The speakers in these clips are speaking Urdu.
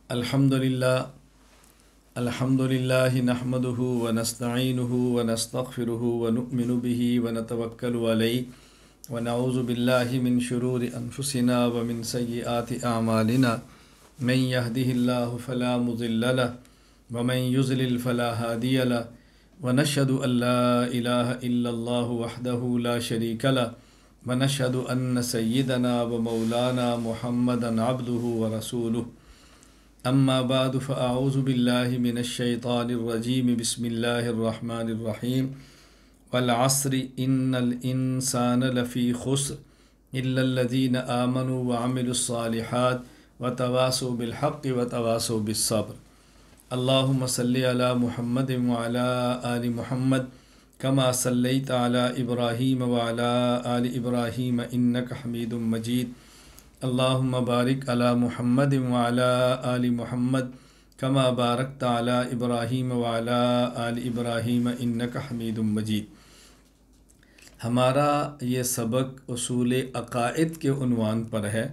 الحمد للہ نحمده ونستعینه ونستغفره ونؤمن به ونتوکل علیہ ونعوذ باللہ من شرور انفسنا ومن سیئات اعمالنا من يهده الله فلا مضل له ومن يضلل فلا هادي له ونشهد ان لا اله الا الله وحده لا شريك له ونشهد ان سيدنا ومولانا محمدا عبده ورسوله اما بعد فاعوذ باللہ من الشیطان الرجیم بسم اللہ الرحمن الرحیم والعصر ان الانسان لفی خسر الا الذین آمنوا وعملوا الصالحات وتواصوا بالحق وتواصوا بالصبر اللہم صلی علی محمد وعلی آل محمد کما صلیت علی ابراہیم وعلی آل ابراہیم انک حمید مجید اللہم بارک علی محمد وعلی آل محمد کما بارکت علی ابراہیم وعلی آل ابراہیم انک حمید مجید۔ ہمارا یہ سبق اصول عقائد کے عنوان پر ہے،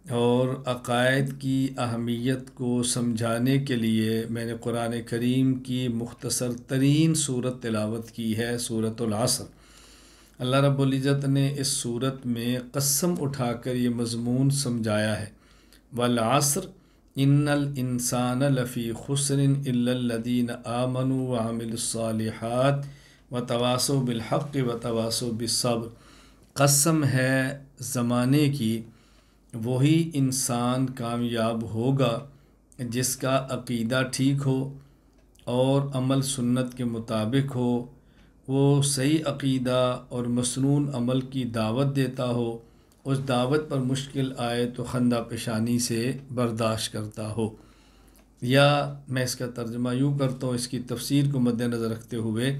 اور عقائد کی اہمیت کو سمجھانے کے لیے میں نے قرآن کریم کی مختصر ترین صورت تلاوت کی ہے، سورۃ العصر۔ اللہ رب العزت نے اس صورت میں قسم اٹھا کر یہ مضمون سمجھایا ہے، والعصر ان الانسان لفی خسر الا الذین آمنوا وعملوا الصالحات وتواصوا بالحق وتواصوا بالصبر۔ قسم ہے زمانے کی، وہی انسان کامیاب ہوگا جس کا عقیدہ ٹھیک ہو اور عمل سنت کے مطابق ہو، وہ صحیح عقیدہ اور مسنون عمل کی دعوت دیتا ہو، اس دعوت پر مشکل آئے تو خندہ پیشانی سے برداشت کرتا ہو۔ یا میں اس کا ترجمہ یوں کرتا ہوں، اس کی تفسیر کو مد نظر رکھتے ہوئے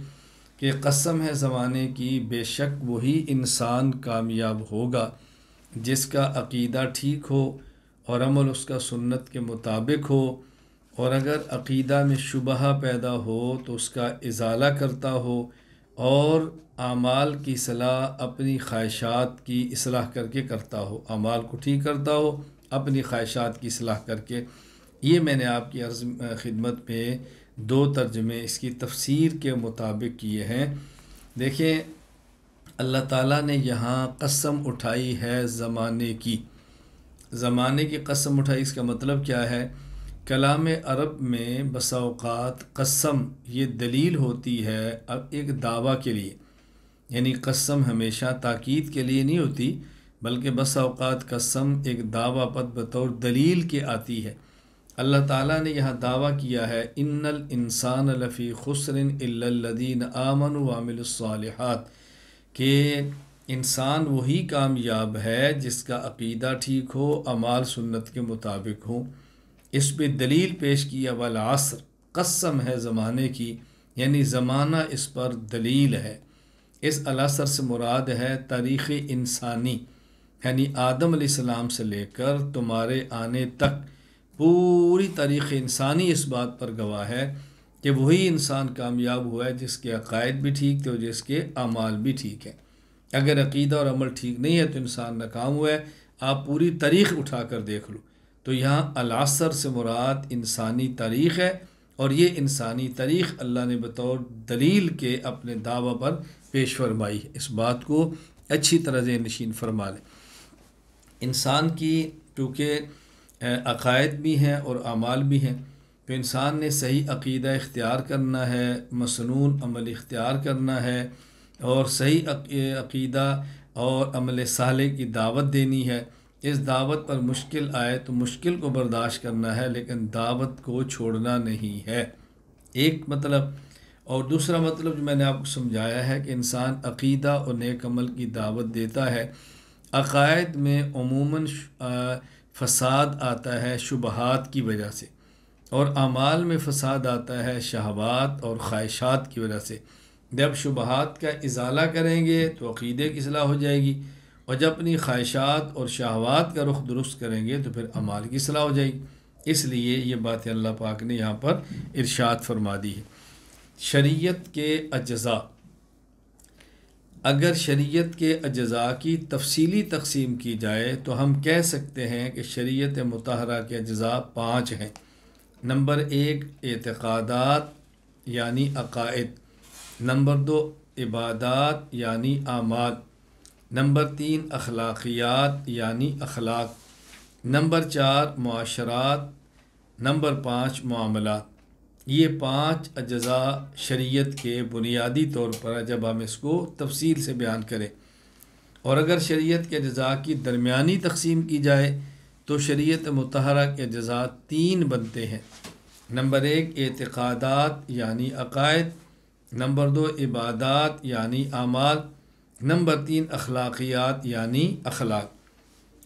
کہ قسم ہے زمانے کی، بے شک وہی انسان کامیاب ہوگا جس کا عقیدہ ٹھیک ہو اور عمل اس کا سنت کے مطابق ہو، اور اگر عقیدہ میں شبہہ پیدا ہو تو اس کا ازالہ کرتا ہو، اور اعمال کی اصلاح اپنی خواہشات کی اصلاح کر کے کرتا ہو، اعمال کو ٹھیک کرتا ہو اپنی خواہشات کی اصلاح کر کے۔ یہ میں نے آپ کی عرض خدمت میں دو ترجمے اس کی تفسیر کے مطابق کیے ہیں۔ دیکھیں، اللہ تعالیٰ نے یہاں قسم اٹھائی ہے زمانے کی، زمانے کی قسم اٹھائی۔ اس کا مطلب کیا ہے؟ کلام عرب میں بسا اوقات قسم یہ دلیل ہوتی ہے اب ایک دعویٰ کے لیے، یعنی قسم ہمیشہ تاکید کے لیے نہیں ہوتی، بلکہ بسا اوقات قسم ایک دعویٰ پر بطور دلیل کے آتی ہے۔ اللہ تعالیٰ نے یہاں دعویٰ کیا ہے ان الانسان لفی خسر الا الذین آمنوا وعملوا الصالحات، کہ انسان وہی کامیاب ہے جس کا عقیدہ ٹھیک ہو، اعمال سنت کے مطابق ہو۔ اس پہ دلیل پیش کیا، والعصر قسم ہے زمانے کی، یعنی زمانہ اس پر دلیل ہے۔ اس العصر سے مراد ہے تاریخ انسانی، یعنی آدم علیہ السلام سے لے کر تمہارے آنے تک پوری تاریخ انسانی اس بات پر گواہ ہے کہ وہی انسان کامیاب ہوا ہے جس کے عقائد بھی ٹھیک تھے اور جس کے اعمال بھی ٹھیک ہیں۔ اگر عقیدہ اور عمل ٹھیک نہیں ہے تو انسان ناکام ہوا ہے۔ آپ پوری تاریخ اٹھا کر دیکھ لو تو یہاں العصر سے مراد انسانی تاریخ ہے، اور یہ انسانی تاریخ اللہ نے بطور دلیل کے اپنے دعویٰ پر پیش فرمائی ہے۔ اس بات کو اچھی طرح ذہن نشین فرما لیں۔ انسان کی چونکہ عقائد بھی ہیں اور اعمال بھی ہیں، تو انسان نے صحیح عقیدہ اختیار کرنا ہے، مسنون عمل اختیار کرنا ہے، اور صحیح عقیدہ اور عمل صالح کی دعوت دینی ہے۔ اس دعوت پر مشکل آئے تو مشکل کو برداشت کرنا ہے، لیکن دعوت کو چھوڑنا نہیں ہے، ایک مطلب۔ اور دوسرا مطلب جو میں نے آپ کو سمجھایا ہے کہ انسان عقیدہ اور نیک عمل کی دعوت دیتا ہے۔ عقائد میں عموماً فساد آتا ہے شبہات کی وجہ سے، اور اعمال میں فساد آتا ہے شہوات اور خواہشات کی وجہ سے۔ جب شبہات کا ازالہ کریں گے تو عقیدے کی اصلاح ہو جائے گی، اور جب اپنی خواہشات اور شہوات کا رخ درست کریں گے تو پھر اعمال کی اصلاح ہو جائے گی۔ اس لیے یہ بات اللہ پاک نے یہاں پر ارشاد فرما دی ہے۔ شریعت کے اجزاء، اگر شریعت کے اجزاء کی تفصیلی تقسیم کی جائے تو ہم کہہ سکتے ہیں کہ شریعت مطہرہ کے اجزاء 5 ہیں۔ نمبر 1 اعتقادات یعنی عقائد، نمبر 2 عبادات یعنی اعمال، نمبر 3 اخلاقیات یعنی اخلاق، نمبر 4 معاشرات، نمبر 5 معاملات۔ یہ 5 اجزاء شریعت کے بنیادی طور پر جب ہم اس کو تفصیل سے بیان کریں، اور اگر شریعت کے اجزاء کی درمیانی تقسیم کی جائے تو شریعت مطہرہ کے اجزاء 3 بنتے ہیں۔ نمبر 1 اعتقادات یعنی عقائد، نمبر 2 عبادات یعنی اعمال، نمبر 3 اخلاقیات یعنی اخلاق۔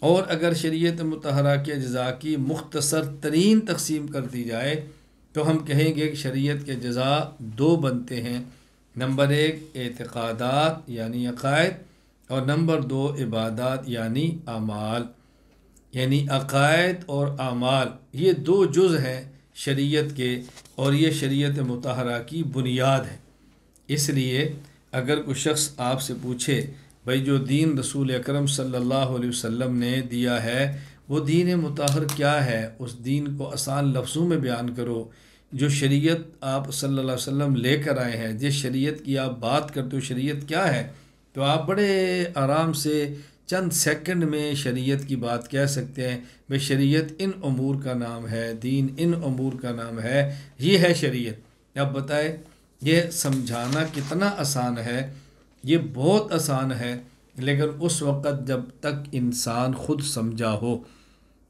اور اگر شریعت مطہرہ کے اجزاء کی مختصر ترین تقسیم کر دی جائے تو ہم کہیں گے کہ شریعت کے اجزاء 2 بنتے ہیں۔ نمبر 1 اعتقادات یعنی عقائد، اور نمبر 2 عبادات یعنی اعمال۔ یعنی عقائد اور اعمال یہ 2 جز ہیں شریعت کے، اور یہ شریعت مطہرہ کی بنیاد ہے۔ اس لیے اگر کوئی شخص آپ سے پوچھے بھائی جو دین رسول اکرم صلی اللہ علیہ وسلم نے دیا ہے وہ دین مطہر کیا ہے، اس دین کو آسان لفظوں میں بیان کرو۔ جو شریعت آپ صلی اللہ علیہ وسلم لے کر آئے ہیں، جس شریعت کی آپ بات کرتے ہو شریعت کیا ہے، تو آپ بڑے آرام سے چند سیکنڈ میں شریعت کی بات کہہ سکتے ہیں۔ بھئی شریعت ان امور کا نام ہے، دین ان امور کا نام ہے، یہ ہے شریعت۔ اب بتائیں یہ سمجھانا کتنا آسان ہے، یہ بہت آسان ہے، لیکن اس وقت جب تک انسان خود سمجھا ہو،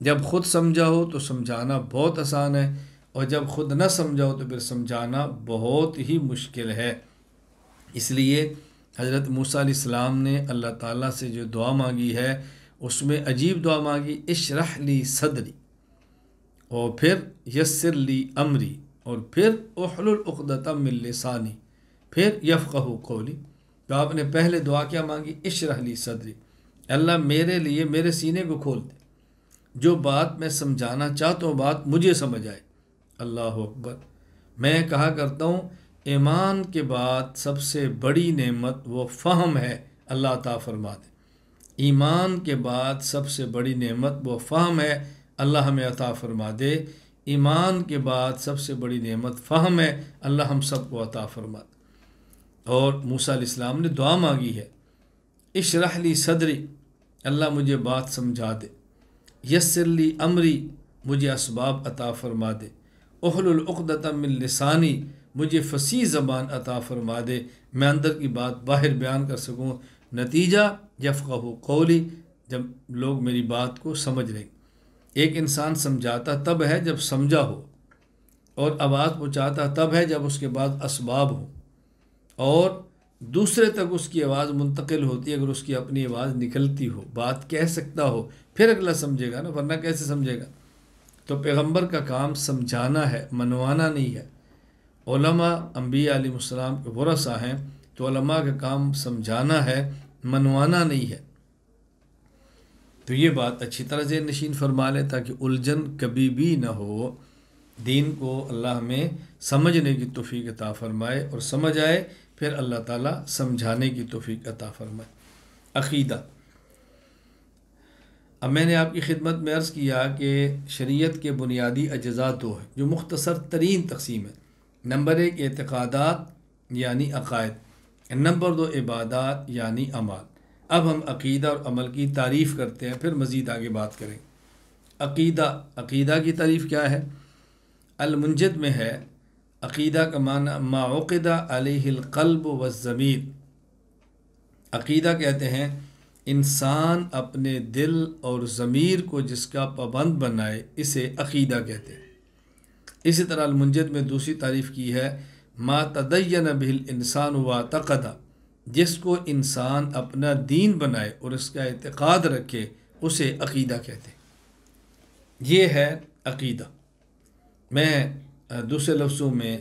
جب خود سمجھا ہو تو سمجھانا بہت آسان ہے، اور جب خود نہ سمجھا ہو تو پھر سمجھانا بہت ہی مشکل ہے۔ اس لیے حضرت موسیٰ علیہ السلام نے اللہ تعالیٰ سے جو دعا مانگی ہے اس میں عجیب دعا مانگی، اشرح لی صدری، اور پھر یسر لی امری، اور پھر احلل عقدۃ من لسانی، پھر یفقہوا قولی۔ تو آپ نے پہلے دعا کیا مانگی؟ اشرح لی صدری، اللہ میرے لیے میرے سینے کو کھول دے، جو بات میں سمجھانا چاہتا ہوں بات مجھے سمجھ آئے۔ اللہ اکبر۔ میں کہا کرتا ہوں ایمان کے بعد سب سے بڑی نعمت وہ فہم ہے، اللہ عطا فرما دے۔ ایمان کے بعد سب سے بڑی نعمت وہ فہم ہے، اللہ ہمیں عطا فرما دے۔ ایمان کے بعد سب سے بڑی نعمت فہم ہے، اللہ ہم سب کو عطا فرما دے۔ اور موسیٰ علیہ السلام نے دعا مانگی ہے، اشرح لی صدری، اللہ مجھے بات سمجھا دے، یسر لی امری، مجھے اسباب عطا فرما دے، احلل عقدۃ من لسانی، مجھے فصیح زبان عطا فرما دے، میں اندر کی بات باہر بیان کر سکوں۔ نتیجہ یفقہوا قولی، جب لوگ میری بات کو سمجھ لیں۔ ایک انسان سمجھاتا تب ہے جب سمجھا ہو، اور آواز پہنچاتا تب ہے جب اس کے بعد اسباب ہو، اور دوسرے تک اس کی آواز منتقل ہوتی ہے اگر اس کی اپنی آواز نکلتی ہو، بات کہہ سکتا ہو، پھر اگلا سمجھے گا نا، ورنہ کیسے سمجھے گا؟ تو پیغمبر کا کام سمجھانا ہے، منوانا نہیں ہے۔ علماء انبیاء علیہ السلام کے ورثہ ہیں، تو علماء کا کام سمجھانا ہے، منوانا نہیں ہے۔ تو یہ بات اچھی طرح ذہن نشین فرما لے تاکہ الجھن کبھی بھی نہ ہو۔ دین کو اللہ ہمیں سمجھنے کی توفیق عطا فرمائے، اور سمجھ آئے پھر اللہ تعالیٰ سمجھانے کی توفیق عطا فرمائے۔ عقیدہ۔ اب میں نے آپ کی خدمت میں عرض کیا کہ شریعت کے بنیادی اجزاء 2 ہیں جو مختصر ترین تقسیم ہے۔ نمبر 1 اعتقادات یعنی عقائد، نمبر 2 عبادات یعنی اعمال۔ اب ہم عقیدہ اور عمل کی تعریف کرتے ہیں، پھر مزید آگے بات کریں۔ عقیدہ کی تعریف کیا ہے؟ المنجد میں ہے، عقیدہ کا معنی ما عقد علیہ القلب والضمیر۔ عقیدہ کہتے ہیں انسان اپنے دل اور ضمیر کو جس کا پابند بنائے، اسے عقیدہ کہتے ہیں۔ اسی طرح المنجد میں دوسری تعریف کی ہے ما تدین بہ الانسان واعتقد، جس کو انسان اپنا دین بنائے اور اس کا اعتقاد رکھے، اسے عقیدہ کہتے ہیں۔ یہ ہے عقیدہ۔ میں دوسرے لفظوں میں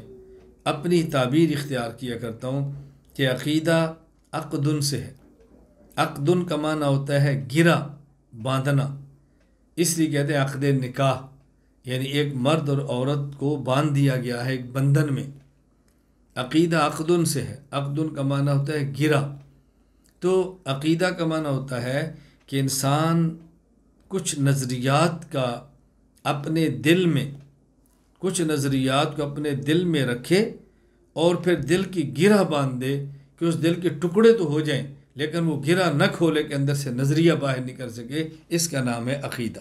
اپنی تعبیر اختیار کیا کرتا ہوں کہ عقیدہ عقدن سے ہے۔ عقدن کا معنی ہوتا ہے گرا، باندھنا، اس لیے کہتے ہیں عقد نکاح، یعنی ایک مرد اور عورت کو باندھ دیا گیا ہے ایک بندھن میں۔ عقیدہ عقدن سے ہے، عقدن کا معنی ہوتا ہے گرا۔ تو عقیدہ کا معنی ہوتا ہے کہ انسان کچھ نظریات کا اپنے دل میں دل میں رکھے اور پھر دل کی گرہ باندھ دے کہ اس دل کے ٹکڑے تو ہو جائیں لیکن وہ گرہ نہ کھولے کہ اندر سے نظریہ باہر نکل سکے. اس کا نام ہے عقیدہ.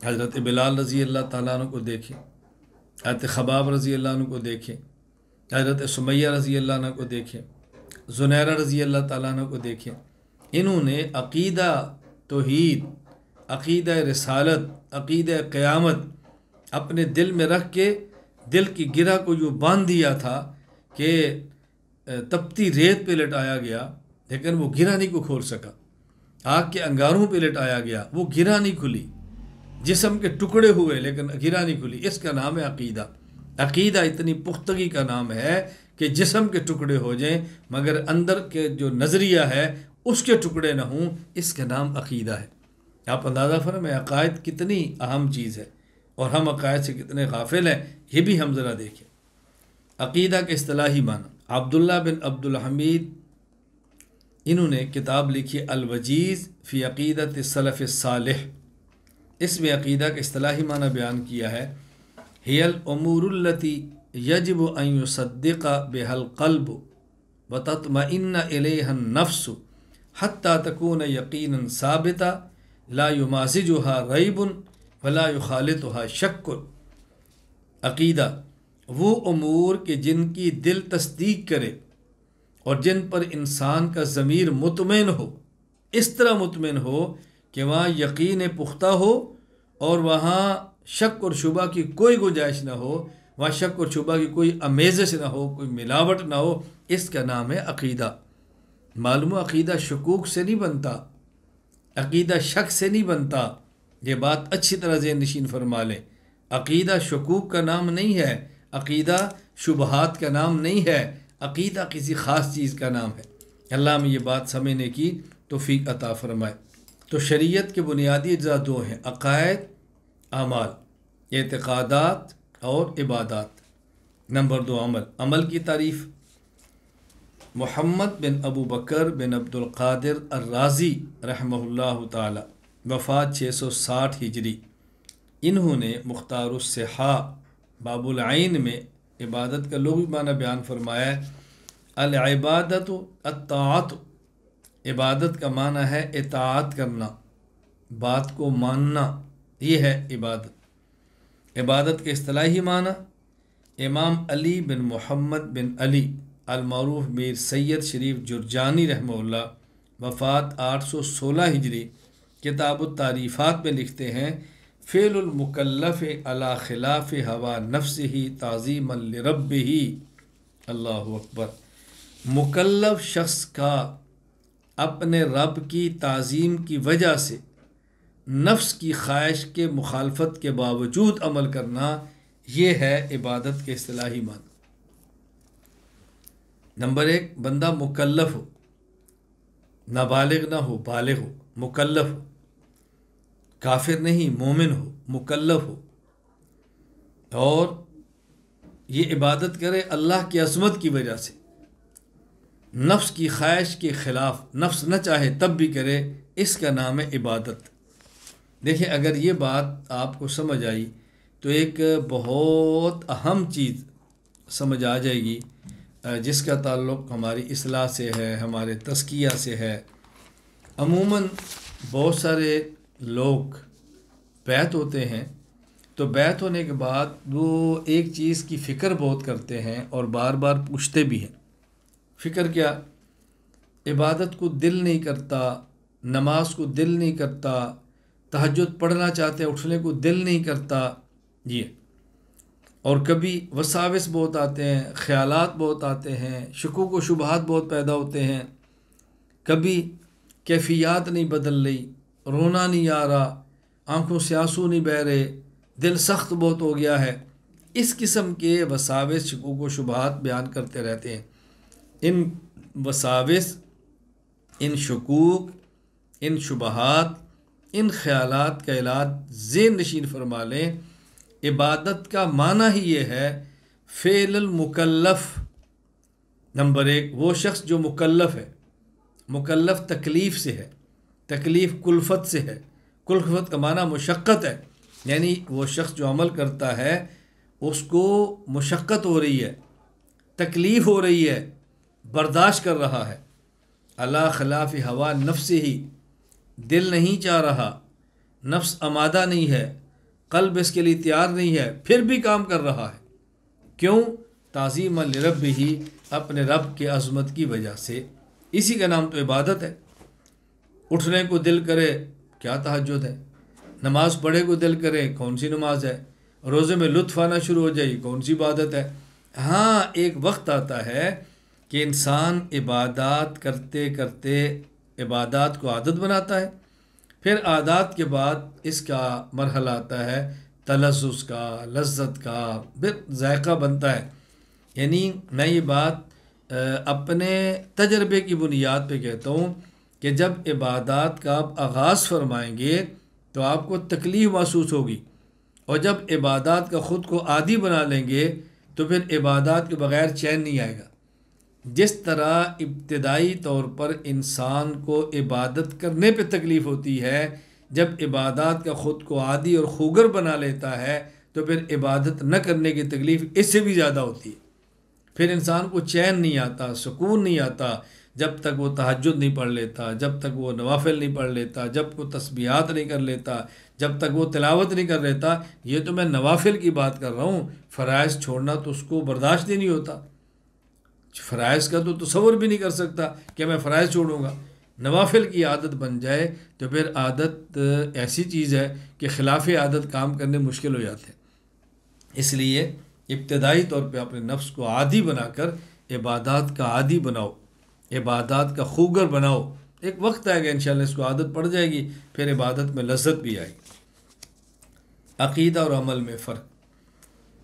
حضرت بلال رضی اللہ تعالیٰ عنہ کو دیکھیں، حضرت خباب رضی اللہ عنہ کو دیکھیں، حضرت سمیہ رضی اللہ عنہ کو دیکھیں، زنیرہ رضی اللہ تعالیٰ عنہ کو دیکھیں. انہوں نے عقیدہ توحید، عقیدہ رسالت، عقیدہ قیامت اپنے دل میں رکھ کے دل کی گرہ کو یوں باندھ دیا تھا کہ تپتی ریت پہ لٹایا گیا لیکن وہ گرہ نہیں کو کھول سکا. آگ کے انگاروں پہ لٹایا گیا، وہ گرہ نہیں کھلی. جسم کے ٹکڑے ہوئے لیکن گرہ نہیں کھلی. اس کا نام ہے عقیدہ. عقیدہ اتنی پختگی کا نام ہے کہ جسم کے ٹکڑے ہو جائیں مگر اندر کے جو نظریہ ہے اس کے ٹکڑے نہ ہوں. اس کا نام عقیدہ ہے. آپ اندازہ فرمائیں عقائد کتنی اہم چیز ہے اور ہم عقائد سے کتنے غافل ہیں. یہ بھی ہم ذرا دیکھیں. عقیدہ کے اصطلاحی معنی. عبداللہ بن عبد الحمید انہوں نے کتاب لکھی الوجیز فی عقیدت السلف الصالح. اس میں عقیدہ کا اصطلاحی معنی بیان کیا ہے ہی الامور التی یجب ان یصدق بها القلب وتطمئن الیها النفس حتی تکون یقینا ثابتا لا یمازجها ریب ولا یخالطها شک. عقیدہ وہ امور کہ جن کی دل تصدیق کرے اور جن پر انسان کا ضمیر مطمئن ہو، اس طرح مطمئن ہو کہ وہاں یقین پختہ ہو اور وہاں شک اور شبہ کی کوئی گنجائش نہ ہو، وہاں شک اور شبہ کی کوئی آمیزش نہ ہو، کوئی ملاوٹ نہ ہو. اس کا نام ہے عقیدہ. معلوم عقیدہ شکوک سے نہیں بنتا، عقیدہ شک سے نہیں بنتا. یہ بات اچھی طرح ذہن نشین فرما لیں. عقیدہ شکوک کا نام نہیں ہے، عقیدہ شبہات کا نام نہیں ہے، عقیدہ کسی خاص چیز کا نام ہے. اللہ ہمیں یہ بات سمجھنے کی توفیق عطا فرمائے. تو شریعت کے بنیادی اجزاء دو ہیں: عقائد، اعمال، اعتقادات اور عبادات. نمبر 2 عمل. عمل کی تعریف. محمد بن ابو بکر بن عبد القادر الرازی رحمہ اللہ تعالی، وفات 660 ہجری. انہوں نے مختار الصحاح باب العین میں عبادت کا لغوی معنی بیان فرمایا ہے. العبادت الطاعت. عبادت کا معنی ہے اطاعت کرنا، بات کو ماننا، یہ ہے عبادت. عبادت کے اصطلاحی معنی. امام علی بن محمد بن علی المعروف میر سید شریف جرجانی رحمہ اللہ، وفات 816 ہجری، کتاب التعریفات میں لکھتے ہیں فعل المکلف علی خلاف ہوا نفسہ تعظیما لربہ. اللہ اکبر. مکلف شخص کا اپنے رب کی تعظیم کی وجہ سے نفس کی خواہش کے مخالفت کے باوجود عمل کرنا، یہ ہے عبادت کے اصطلاحی معنی. نمبر 1 بندہ مکلف ہو، نابالغ نہ ہو، بالغ ہو، مکلف ہو، کافر نہیں مومن ہو، مکلف ہو اور یہ عبادت کرے اللہ کی عظمت کی وجہ سے، نفس کی خواہش کے خلاف، نفس نہ چاہے تب بھی کرے. اس کا نام ہے عبادت. دیکھیں اگر یہ بات آپ کو سمجھ آئی تو ایک بہت اہم چیز سمجھ آ جائے گی جس کا تعلق ہماری اصلاح سے ہے، ہمارے تزکیہ سے ہے. عموماً بہت سارے لوگ بیعت ہوتے ہیں تو بیعت ہونے کے بعد وہ ایک چیز کی فکر بہت کرتے ہیں اور بار بار پوچھتے بھی ہیں. فکر کیا؟ عبادت کو دل نہیں کرتا، نماز کو دل نہیں کرتا، تہجد پڑھنا چاہتے ہیں اٹھنے کو دل نہیں کرتا. یہ اور کبھی وساوس بہت آتے ہیں، خیالات بہت آتے ہیں، شکوک و شبہات بہت پیدا ہوتے ہیں. کبھی کیفیات نہیں بدل رہی، رونا نہیں آ رہا، آنکھوں سے آنسو نہیں بہہ رہے، دل سخت بہت ہو گیا ہے. اس قسم کے وساوس، شکوک و شبہات بیان کرتے رہتے ہیں. ان وساوس، ان شکوک، ان شبہات، ان خیالات کا علاج ذہن نشین فرما لیں. عبادت کا معنی ہی یہ ہے فعل المکلف، نمبر ایک، وہ شخص جو مکلف ہے، مکلف تکلیف سے ہے، تکلیف کلفت سے ہے، کلفت کا معنی مشقت ہے، یعنی وہ شخص جو عمل کرتا ہے اس کو مشقت ہو رہی ہے، تکلیف ہو رہی ہے، برداشت کر رہا ہے، علی خلاف ہوا نفس ہی، دل نہیں چاہ رہا، نفس آمادہ نہیں ہے، قلب اس کے لیے تیار نہیں ہے، پھر بھی کام کر رہا ہے، کیوں؟ تعظیم لرب ہی، اپنے رب کے عظمت کی وجہ سے۔ اسی کا نام تو عبادت ہے۔ اٹھنے کو دل کرے، کیا تہجد ہے؟ نماز پڑھے کو دل کرے، کون سی نماز ہے؟ روزے میں لطف آنا شروع ہو جائے، کون سی عبادت ہے؟ ہاں، ایک وقت آتا ہے کہ انسان عبادات کرتے کرتے عبادات کو عادت بناتا ہے، پھر عادات کے بعد اس کا مرحلہ آتا ہے تلذذ کا، لذت کا، پھر ذائقہ بنتا ہے۔ یعنی میں یہ بات اپنے تجربے کی بنیاد پہ کہتا ہوں کہ جب عبادات کا آپ آغاز فرمائیں گے تو آپ کو تکلیف محسوس ہوگی، اور جب عبادات کا خود کو عادی بنا لیں گے تو پھر عبادات کے بغیر چین نہیں آئے گا۔ جس طرح ابتدائی طور پر انسان کو عبادت کرنے پہ تکلیف ہوتی ہے، جب عبادات کا خود کو عادی اور خوگر بنا لیتا ہے تو پھر عبادت نہ کرنے کی تکلیف اس سے بھی زیادہ ہوتی ہے۔ پھر انسان کو چین نہیں آتا، سکون نہیں آتا، جب تک وہ تہجد نہیں پڑھ لیتا، جب تک وہ نوافل نہیں پڑھ لیتا، جب وہ تسبیحات نہیں کر لیتا، جب تک وہ تلاوت نہیں کر لیتا۔ یہ تو میں نوافل کی بات کر رہا ہوں، فرائض چھوڑنا تو اس کو برداشت ہی نہیں ہوتا، فرائض کا تو تصور بھی نہیں کر سکتا کہ میں فرائض چھوڑوں گا۔ نوافل کی عادت بن جائے تو پھر عادت ایسی چیز ہے کہ خلاف عادت کام کرنے مشکل ہو جاتے ہیں۔ اس لیے ابتدائی طور پہ اپنے نفس کو عادی بنا کر عبادات کا عادی بناؤ، عبادات کا خوگر بناؤ۔ ایک وقت آئے گا انشاءاللہ اس کو عادت پڑ جائے گی، پھر عبادت میں لذت بھی آئے گی۔ عقیدہ اور عمل میں فرق،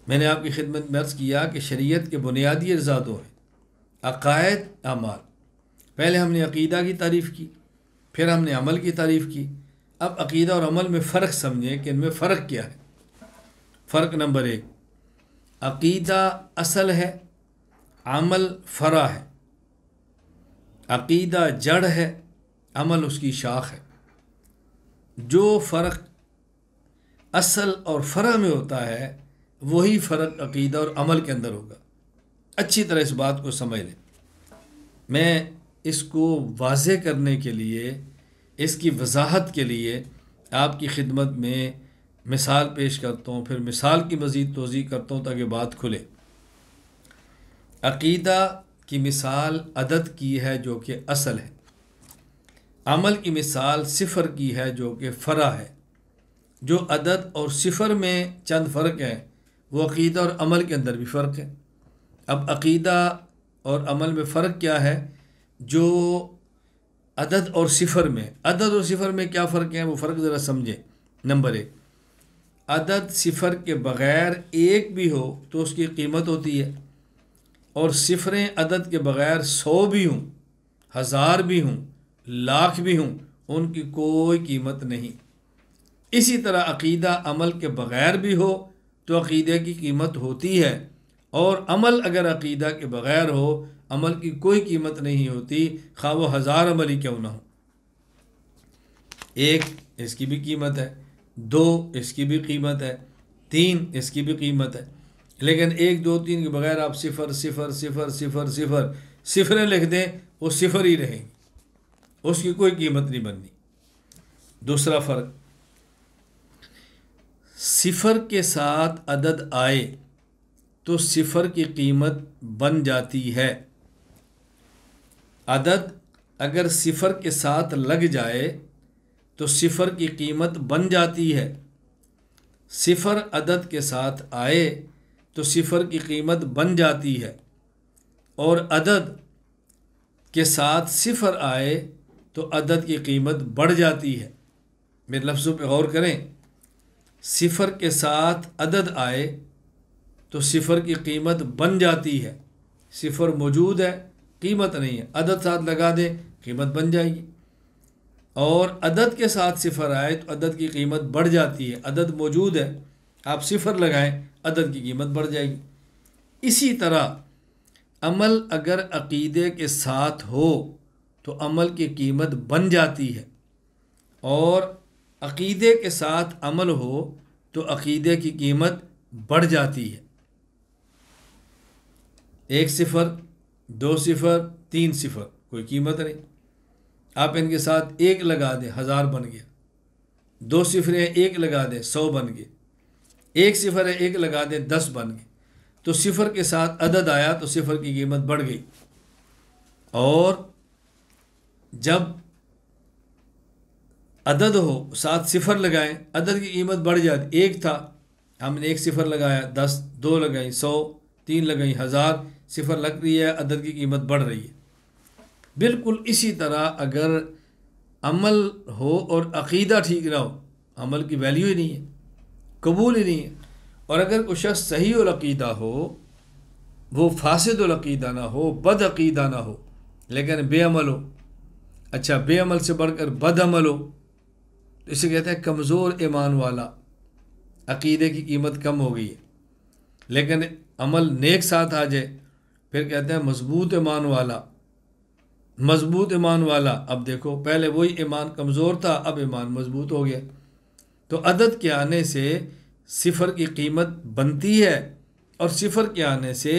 میں نے آپ کی خدمت میں عرض کیا کہ شریعت کے بنیادی اجزاء دو ہیں، عقائد، اعمال۔ پہلے ہم نے عقیدہ کی تعریف کی، پھر ہم نے عمل کی تعریف کی۔ اب عقیدہ اور عمل میں فرق سمجھیں کہ ان میں فرق کیا ہے۔ فرق نمبر ایک، عقیدہ اصل ہے، عمل فرع ہے۔ عقیدہ جڑ ہے، عمل اس کی شاخ ہے۔ جو فرق اصل اور فرع میں ہوتا ہے وہی فرق عقیدہ اور عمل کے اندر ہوگا۔ اچھی طرح اس بات کو سمجھ لیں۔ میں اس کو واضح کرنے کے لیے، اس کی وضاحت کے لیے آپ کی خدمت میں مثال پیش کرتا ہوں، پھر مثال کی مزید توضیح کرتا ہوں تاکہ بات کھلے۔ عقیدہ کی مثال عدد کی ہے جو کہ اصل ہے، عمل کی مثال صفر کی ہے جو کہ فرع ہے۔ جو عدد اور صفر میں چند فرق ہیں وہ عقیدہ اور عمل کے اندر بھی فرق ہے۔ اب عقیدہ اور عمل میں فرق کیا ہے؟ جو عدد اور صفر میں، عدد اور صفر میں کیا فرق ہے وہ فرق ذرا سمجھیں۔ نمبر ایک، عدد صفر کے بغیر ایک بھی ہو تو اس کی قیمت ہوتی ہے، اور صفریں عدد کے بغیر 100 بھی ہوں، 1000 بھی ہوں، لاکھ بھی ہوں، ان کی کوئی قیمت نہیں۔ اسی طرح عقیدہ عمل کے بغیر بھی ہو تو عقیدہ کی قیمت ہوتی ہے، اور عمل اگر عقیدہ کے بغیر ہو عمل کی کوئی قیمت نہیں ہوتی، خواہ وہ 1000 عمل ہی کیوں نہ ہو۔ ایک، اس کی بھی قیمت ہے، 2 اس کی بھی قیمت ہے، 3 اس کی بھی قیمت ہے، لیکن 1 2 3 کے بغیر آپ صفر صفر صفر صفر صفر صفریں لکھ دیں وہ صفر ہی رہیں گی، اس کی کوئی قیمت نہیں بننی۔ دوسرا فرق، صفر کے ساتھ عدد آئے تو صفر کی قیمت بن جاتی ہے۔ عدد اگر صفر کے ساتھ لگ جائے تو صفر کی قیمت بن جاتی ہے۔ صفر عدد کے ساتھ آئے تو صفر کی قیمت بن جاتی ہے، اور عدد کے ساتھ صفر آئے تو عدد کی قیمت بڑھ جاتی ہے۔ میرے لفظوں پہ غور کریں، صفر کے ساتھ عدد آئے تو صفر کی قیمت بن جاتی ہے۔ صفر موجود ہے، قیمت نہیں ہے، عدد ساتھ لگا دیں قیمت بن جائے گی، اور عدد کے ساتھ صفر آئے تو عدد کی قیمت بڑھ جاتی ہے۔ عدد موجود ہے، آپ صفر لگائیں عدد کی قیمت بڑھ جائے گی۔ اسی طرح عمل اگر عقیدے کے ساتھ ہو تو عمل کی قیمت بن جاتی ہے، اور عقیدے کے ساتھ عمل ہو تو عقیدے کی قیمت بڑھ جاتی ہے۔ 1 صفر، 2 صفر، 3 صفر، کوئی قیمت نہیں۔ آپ ان کے ساتھ 1 لگا دیں، 1000 بن گیا۔ 2 صفر ہے، 1 لگا دیں، 100 بن گئے۔ 1 صفر ہے، 1 لگا دیں، 10 بن گئے۔ تو صفر کے ساتھ عدد آیا تو صفر کی قیمت بڑھ گئی، اور جب عدد ہو ساتھ صفر لگائیں، عدد کی قیمت بڑھ جاتی۔ 1 تھا، ہم نے 1 صفر لگایا، 10، 2 لگائیں، 100، 3 لگائیں، 1000، صفر لگ رہی ہے، عدد کی قیمت بڑھ رہی ہے۔ بالکل اسی طرح اگر عمل ہو اور عقیدہ ٹھیک نہ ہو، عمل کی ویلیو ہی نہیں ہے، قبول ہی نہیں ہے۔ اور اگر کوئی شخص صحیح العقیدہ ہو، وہ فاسد العقیدہ نہ ہو، بد عقیدہ نہ ہو، لیکن بے عمل ہو، اچھا بے عمل سے بڑھ کر بد عمل ہو، تو اسے کہتے ہیں کمزور ایمان والا، عقیدے کی قیمت کم ہو گئی ہے۔ لیکن عمل نیک ساتھ آ جائے، پھر کہتے ہیں مضبوط ایمان والا، مضبوط ایمان والا۔ اب دیکھو، پہلے وہی ایمان کمزور تھا، اب ایمان مضبوط ہو گیا۔ تو عدد کے آنے سے صفر کی قیمت بنتی ہے، اور صفر کے آنے سے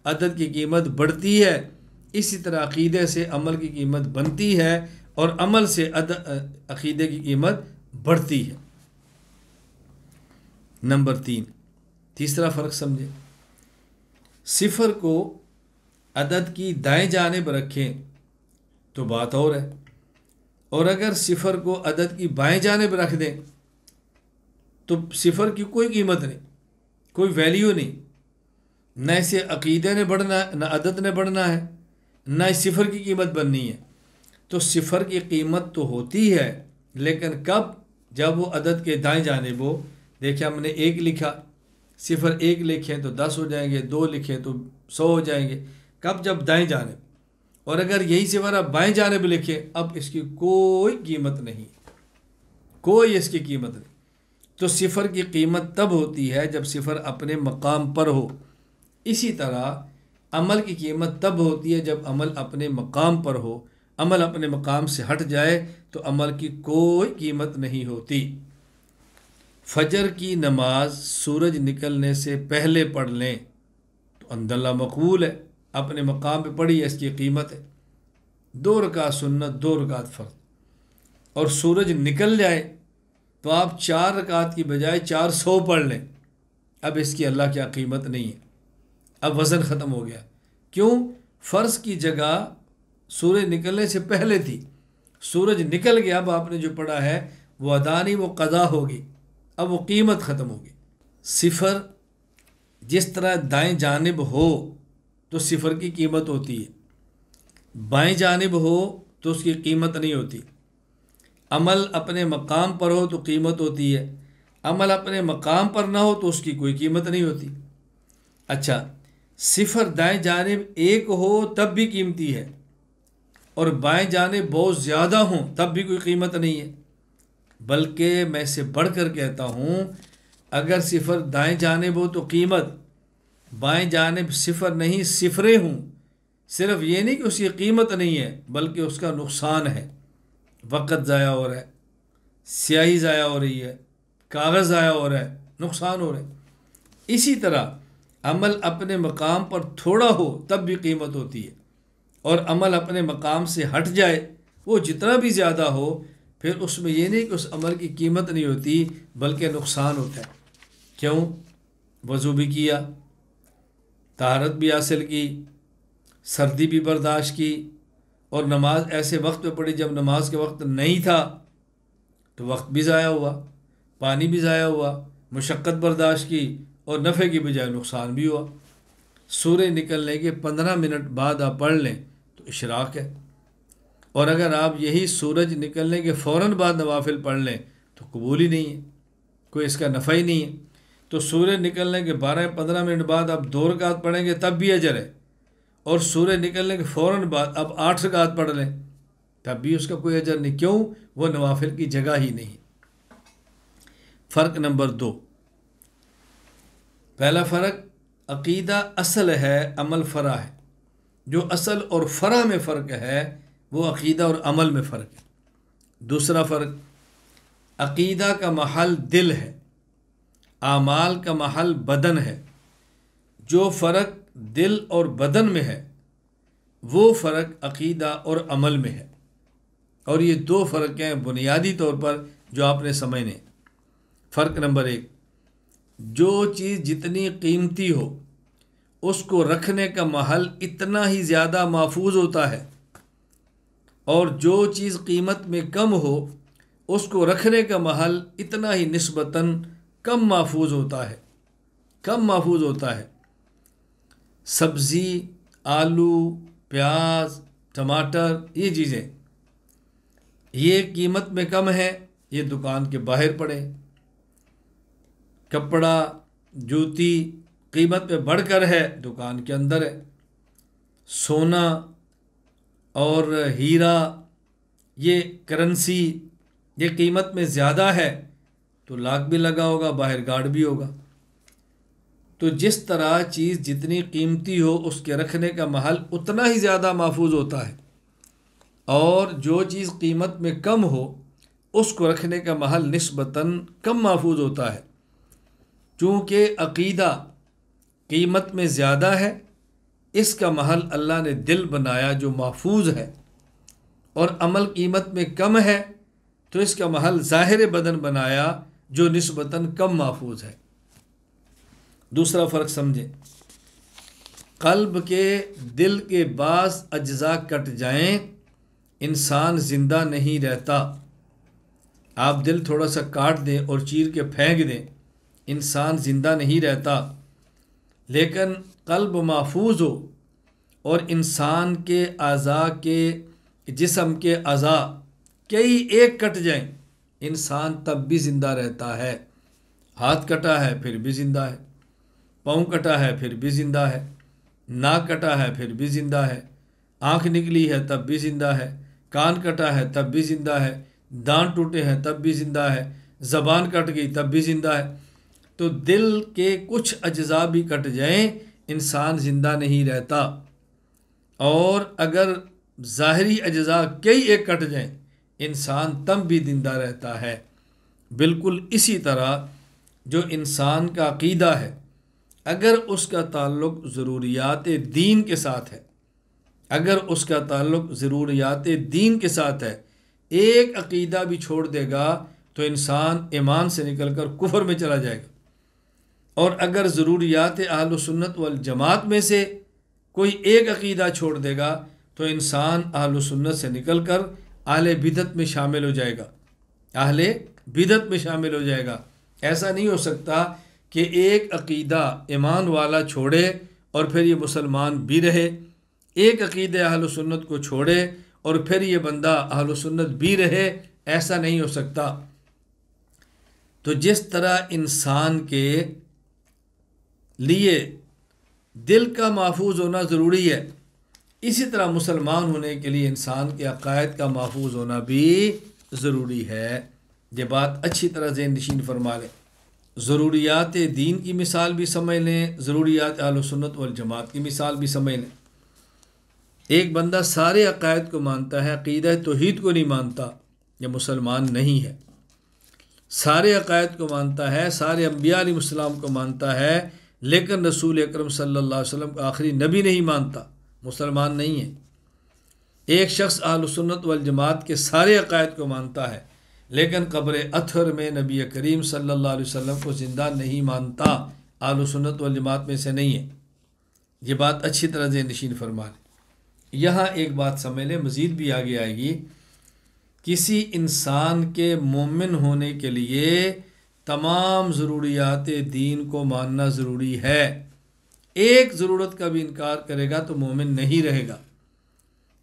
عدد کی قیمت بڑھتی ہے۔ اسی طرح عقیدے سے عمل کی قیمت بنتی ہے، اور عمل سے عقیدے کی قیمت بڑھتی ہے۔ نمبر 3، تیسرا فرق سمجھیں۔ صفر کو عدد کی دائیں جانب رکھیں تو بات اور ہے، اور اگر صفر کو عدد کی بائیں جانب رکھ دیں تو صفر کی کوئی قیمت نہیں، کوئی ویلیو نہیں، نہ اسے عقیدے نے بڑھنا ہے، نہ عدد نے بڑھنا ہے، نہ اس صفر کی قیمت بننی ہے۔ تو صفر کی قیمت تو ہوتی ہے، لیکن کب؟ جب وہ عدد کے دائیں جانب ہو۔ دیکھیں، ہم نے 1 لکھا، صفر 1 لکھیں تو 10 ہو جائیں گے، 2 لکھیں تو 100 ہو جائیں گے۔ کب؟ جب دائیں جانب۔ اور اگر یہی صفر آپ بائیں جانب لکھیں، اب اس کی کوئی قیمت نہیں، کوئی اس کی قیمت نہیں۔ تو صفر کی قیمت تب ہوتی ہے جب صفر اپنے مقام پر ہو۔ اسی طرح عمل کی قیمت تب ہوتی ہے جب عمل اپنے مقام پر ہو۔ عمل اپنے مقام سے ہٹ جائے تو عمل کی کوئی قیمت نہیں ہوتی۔ فجر کی نماز سورج نکلنے سے پہلے پڑھ لیں تو الحمدللہ مقبول ہے، اپنے مقام پہ پڑھی ہے، اس کی قیمت ہے۔ 2 رکعت سنت، 2 رکعت فرض۔ اور سورج نکل جائے تو آپ 4 رکعت کی بجائے 400 پڑھ لیں، اب اس کی اللہ کیا قیمت نہیں ہے، اب وزن ختم ہو گیا۔ کیوں؟ فرض کی جگہ سورج نکلنے سے پہلے تھی، سورج نکل گیا، اب آپ نے جو پڑھا ہے وہ ادا نہیں، وہ قضا ہوگی، اب وہ قیمت ختم ہوگی۔ صفر جس طرح دائیں جانب ہو تو صفر کی قیمت ہوتی ہے، بائیں جانب ہو تو اس کی قیمت نہیں ہوتی۔ عمل اپنے مقام پر ہو تو قیمت ہوتی ہے، عمل اپنے مقام پر نہ ہو تو اس کی کوئی قیمت نہیں ہوتی۔ اچھا، صفر دائیں جانب 1 ہو تب بھی قیمتی ہے، اور بائیں جانب بہت زیادہ ہوں تب بھی کوئی قیمت نہیں ہے۔ بلکہ میں سے بڑھ کر کہتا ہوں، اگر صفر دائیں جانب ہو تو قیمت، بائیں جانب صفر نہیں صفریں ہوں، صرف یہ نہیں کہ اس کی قیمت نہیں ہے بلکہ اس کا نقصان ہے، وقت ضائع ہو رہا ہے، سیاہی ضائع ہو رہی ہے، کاغذ ضائع ہو رہا ہے، نقصان ہو رہا ہے۔ اسی طرح عمل اپنے مقام پر تھوڑا ہو تب بھی قیمت ہوتی ہے، اور عمل اپنے مقام سے ہٹ جائے، وہ جتنا بھی زیادہ ہو، پھر اس میں یہ نہیں کہ اس عمل کی قیمت نہیں ہوتی بلکہ نقصان ہوتا ہے۔ کیوں؟ وضو بھی کیا، طہارت بھی حاصل کی، سردی بھی برداشت کی، اور نماز ایسے وقت پہ پڑھی جب نماز کے وقت نہیں تھا، تو وقت بھی ضائع ہوا، پانی بھی ضائع ہوا، مشقت برداشت کی، اور نفع کی بجائے نقصان بھی ہوا۔ سورج نکلنے کے 15 منٹ بعد آپ پڑھ لیں تو اشراق ہے، اور اگر آپ یہی سورج نکلنے کے فوراً بعد نوافل پڑھ لیں تو قبول ہی نہیں ہے، کوئی اس کا نفع ہی نہیں ہے۔ تو سورج نکلنے کے 12-15 منٹ بعد آپ 2 رکعت پڑھیں گے تب بھی اجر ہے، اور سورج نکلنے کے فوراً بعد آپ 8 رکعت پڑھ لیں تب بھی اس کا کوئی اجر نہیں۔ کیوں؟ وہ نوافل کی جگہ ہی نہیں۔ فرق نمبر 2، پہلا فرق، عقیدہ اصل ہے، عمل فرع ہے۔ جو اصل اور فرع میں فرق ہے وہ عقیدہ اور عمل میں فرق ہے۔ دوسرا فرق، عقیدہ کا محل دل ہے، اعمال کا محل بدن ہے۔ جو فرق دل اور بدن میں ہے وہ فرق عقیدہ اور عمل میں ہے، اور یہ دو فرق ہیں بنیادی طور پر جو آپ نے سمجھنے۔ فرق نمبر 1، جو چیز جتنی قیمتی ہو اس کو رکھنے کا محل اتنا ہی زیادہ محفوظ ہوتا ہے، اور جو چیز قیمت میں کم ہو اس کو رکھنے کا محل اتنا ہی نسبتاً کم محفوظ ہوتا ہے۔ سبزی، آلو، پیاز، ٹماٹر، یہ چیزیں یہ قیمت میں کم ہے، یہ دکان کے باہر پڑے۔ کپڑا، جوتی قیمت میں بڑھ کر ہے، دکان کے اندر ہے۔ سونا اور ہیرا، یہ کرنسی، یہ قیمت میں زیادہ ہے تو لاک بھی لگا ہوگا، باہر گارڈ بھی ہوگا۔ تو جس طرح چیز جتنی قیمتی ہو اس کے رکھنے کا محل اتنا ہی زیادہ محفوظ ہوتا ہے، اور جو چیز قیمت میں کم ہو اس کو رکھنے کا محل نسبتاً کم محفوظ ہوتا ہے۔ چونکہ عقیدہ قیمت میں زیادہ ہے، اس کا محل اللہ نے دل بنایا جو محفوظ ہے، اور عمل قیمت میں کم ہے تو اس کا محل ظاہر بدن بنایا جو نسبتاً کم محفوظ ہے۔ دوسرا فرق سمجھیں، قلب کے دل کے بعض اجزاء کٹ جائیں انسان زندہ نہیں رہتا۔ آپ دل تھوڑا سا کاٹ دیں اور چیر کے پھینک دیں، انسان زندہ نہیں رہتا۔ لیکن قلب محفوظ ہو اور انسان کے اعضاء کے جسم کے اعضاء کئی ایک کٹ جائیں، انسان تب بھی زندہ رہتا ہے۔ ہاتھ کٹا ہے پھر بھی زندہ ہے، پاؤں کٹا ہے پھر بھی زندہ ہے، ناک کٹا ہے پھر بھی زندہ ہے، آنکھ نکلی ہے تب بھی زندہ ہے، کان کٹا ہے تب بھی زندہ ہے، دانت ٹوٹے ہیں تب بھی زندہ ہے، زبان کٹ گئی تب بھی زندہ ہے۔ تو دل کے کچھ اجزاء بھی کٹ جائیں انسان زندہ نہیں رہتا، اور اگر ظاہری اجزاء کئی ایک کٹ جائیں انسان تب بھی زندہ رہتا ہے۔ بالکل اسی طرح جو انسان کا عقیدہ ہے، اگر اس کا تعلق ضروریات دین کے ساتھ ہے، ایک عقیدہ بھی چھوڑ دے گا تو انسان ایمان سے نکل کر کفر میں چلا جائے گا، اور اگر ضروریات اہل سنت والجماعت میں سے کوئی ایک عقیدہ چھوڑ دے گا تو انسان اہل سنت سے نکل کر اہل بدعت میں شامل ہو جائے گا۔ ایسا نہیں ہو سکتا کہ ایک عقیدہ ایمان والا چھوڑے اور پھر یہ مسلمان بھی رہے، ایک عقیدہ اہل سنت کو چھوڑے اور پھر یہ بندہ اہل سنت بھی رہے، ایسا نہیں ہو سکتا۔ تو جس طرح انسان کے لیے دل کا محفوظ ہونا ضروری ہے، اسی طرح مسلمان ہونے کے لیے انسان کے عقائد کا محفوظ ہونا بھی ضروری ہے۔ یہ بات اچھی طرح ذہن نشین فرما لیں۔ ضروریات دین کی مثال بھی سمجھ لیں، ضروریات اہل سنت والجماعت کی مثال بھی سمجھ لیں۔ ایک بندہ سارے عقائد کو مانتا ہے، عقیدہ توحید کو نہیں مانتا، یہ مسلمان نہیں ہے۔ سارے عقائد کو مانتا ہے، سارے انبیاء علیہ السلام کو مانتا ہے، لیکن رسول اکرم صلی اللہ علیہ وسلم کو آخری نبی نہیں مانتا، مسلمان نہیں ہے۔ ایک شخص اہل سنت والجماعت کے سارے عقائد کو مانتا ہے، لیکن قبر اطہر میں نبی کریم صلی اللہ علیہ وسلم کو زندہ نہیں مانتا، اہل سنت والجماعت میں سے نہیں ہے۔ یہ بات اچھی طرح ذہن نشین فرما لیں۔ یہاں ایک بات سمجھ لیں، مزید بھی آگے آئے گی۔ کسی انسان کے مومن ہونے کے لیے تمام ضروریات دین کو ماننا ضروری ہے۔ ایک ضرورت کا بھی انکار کرے گا تو مومن نہیں رہے گا۔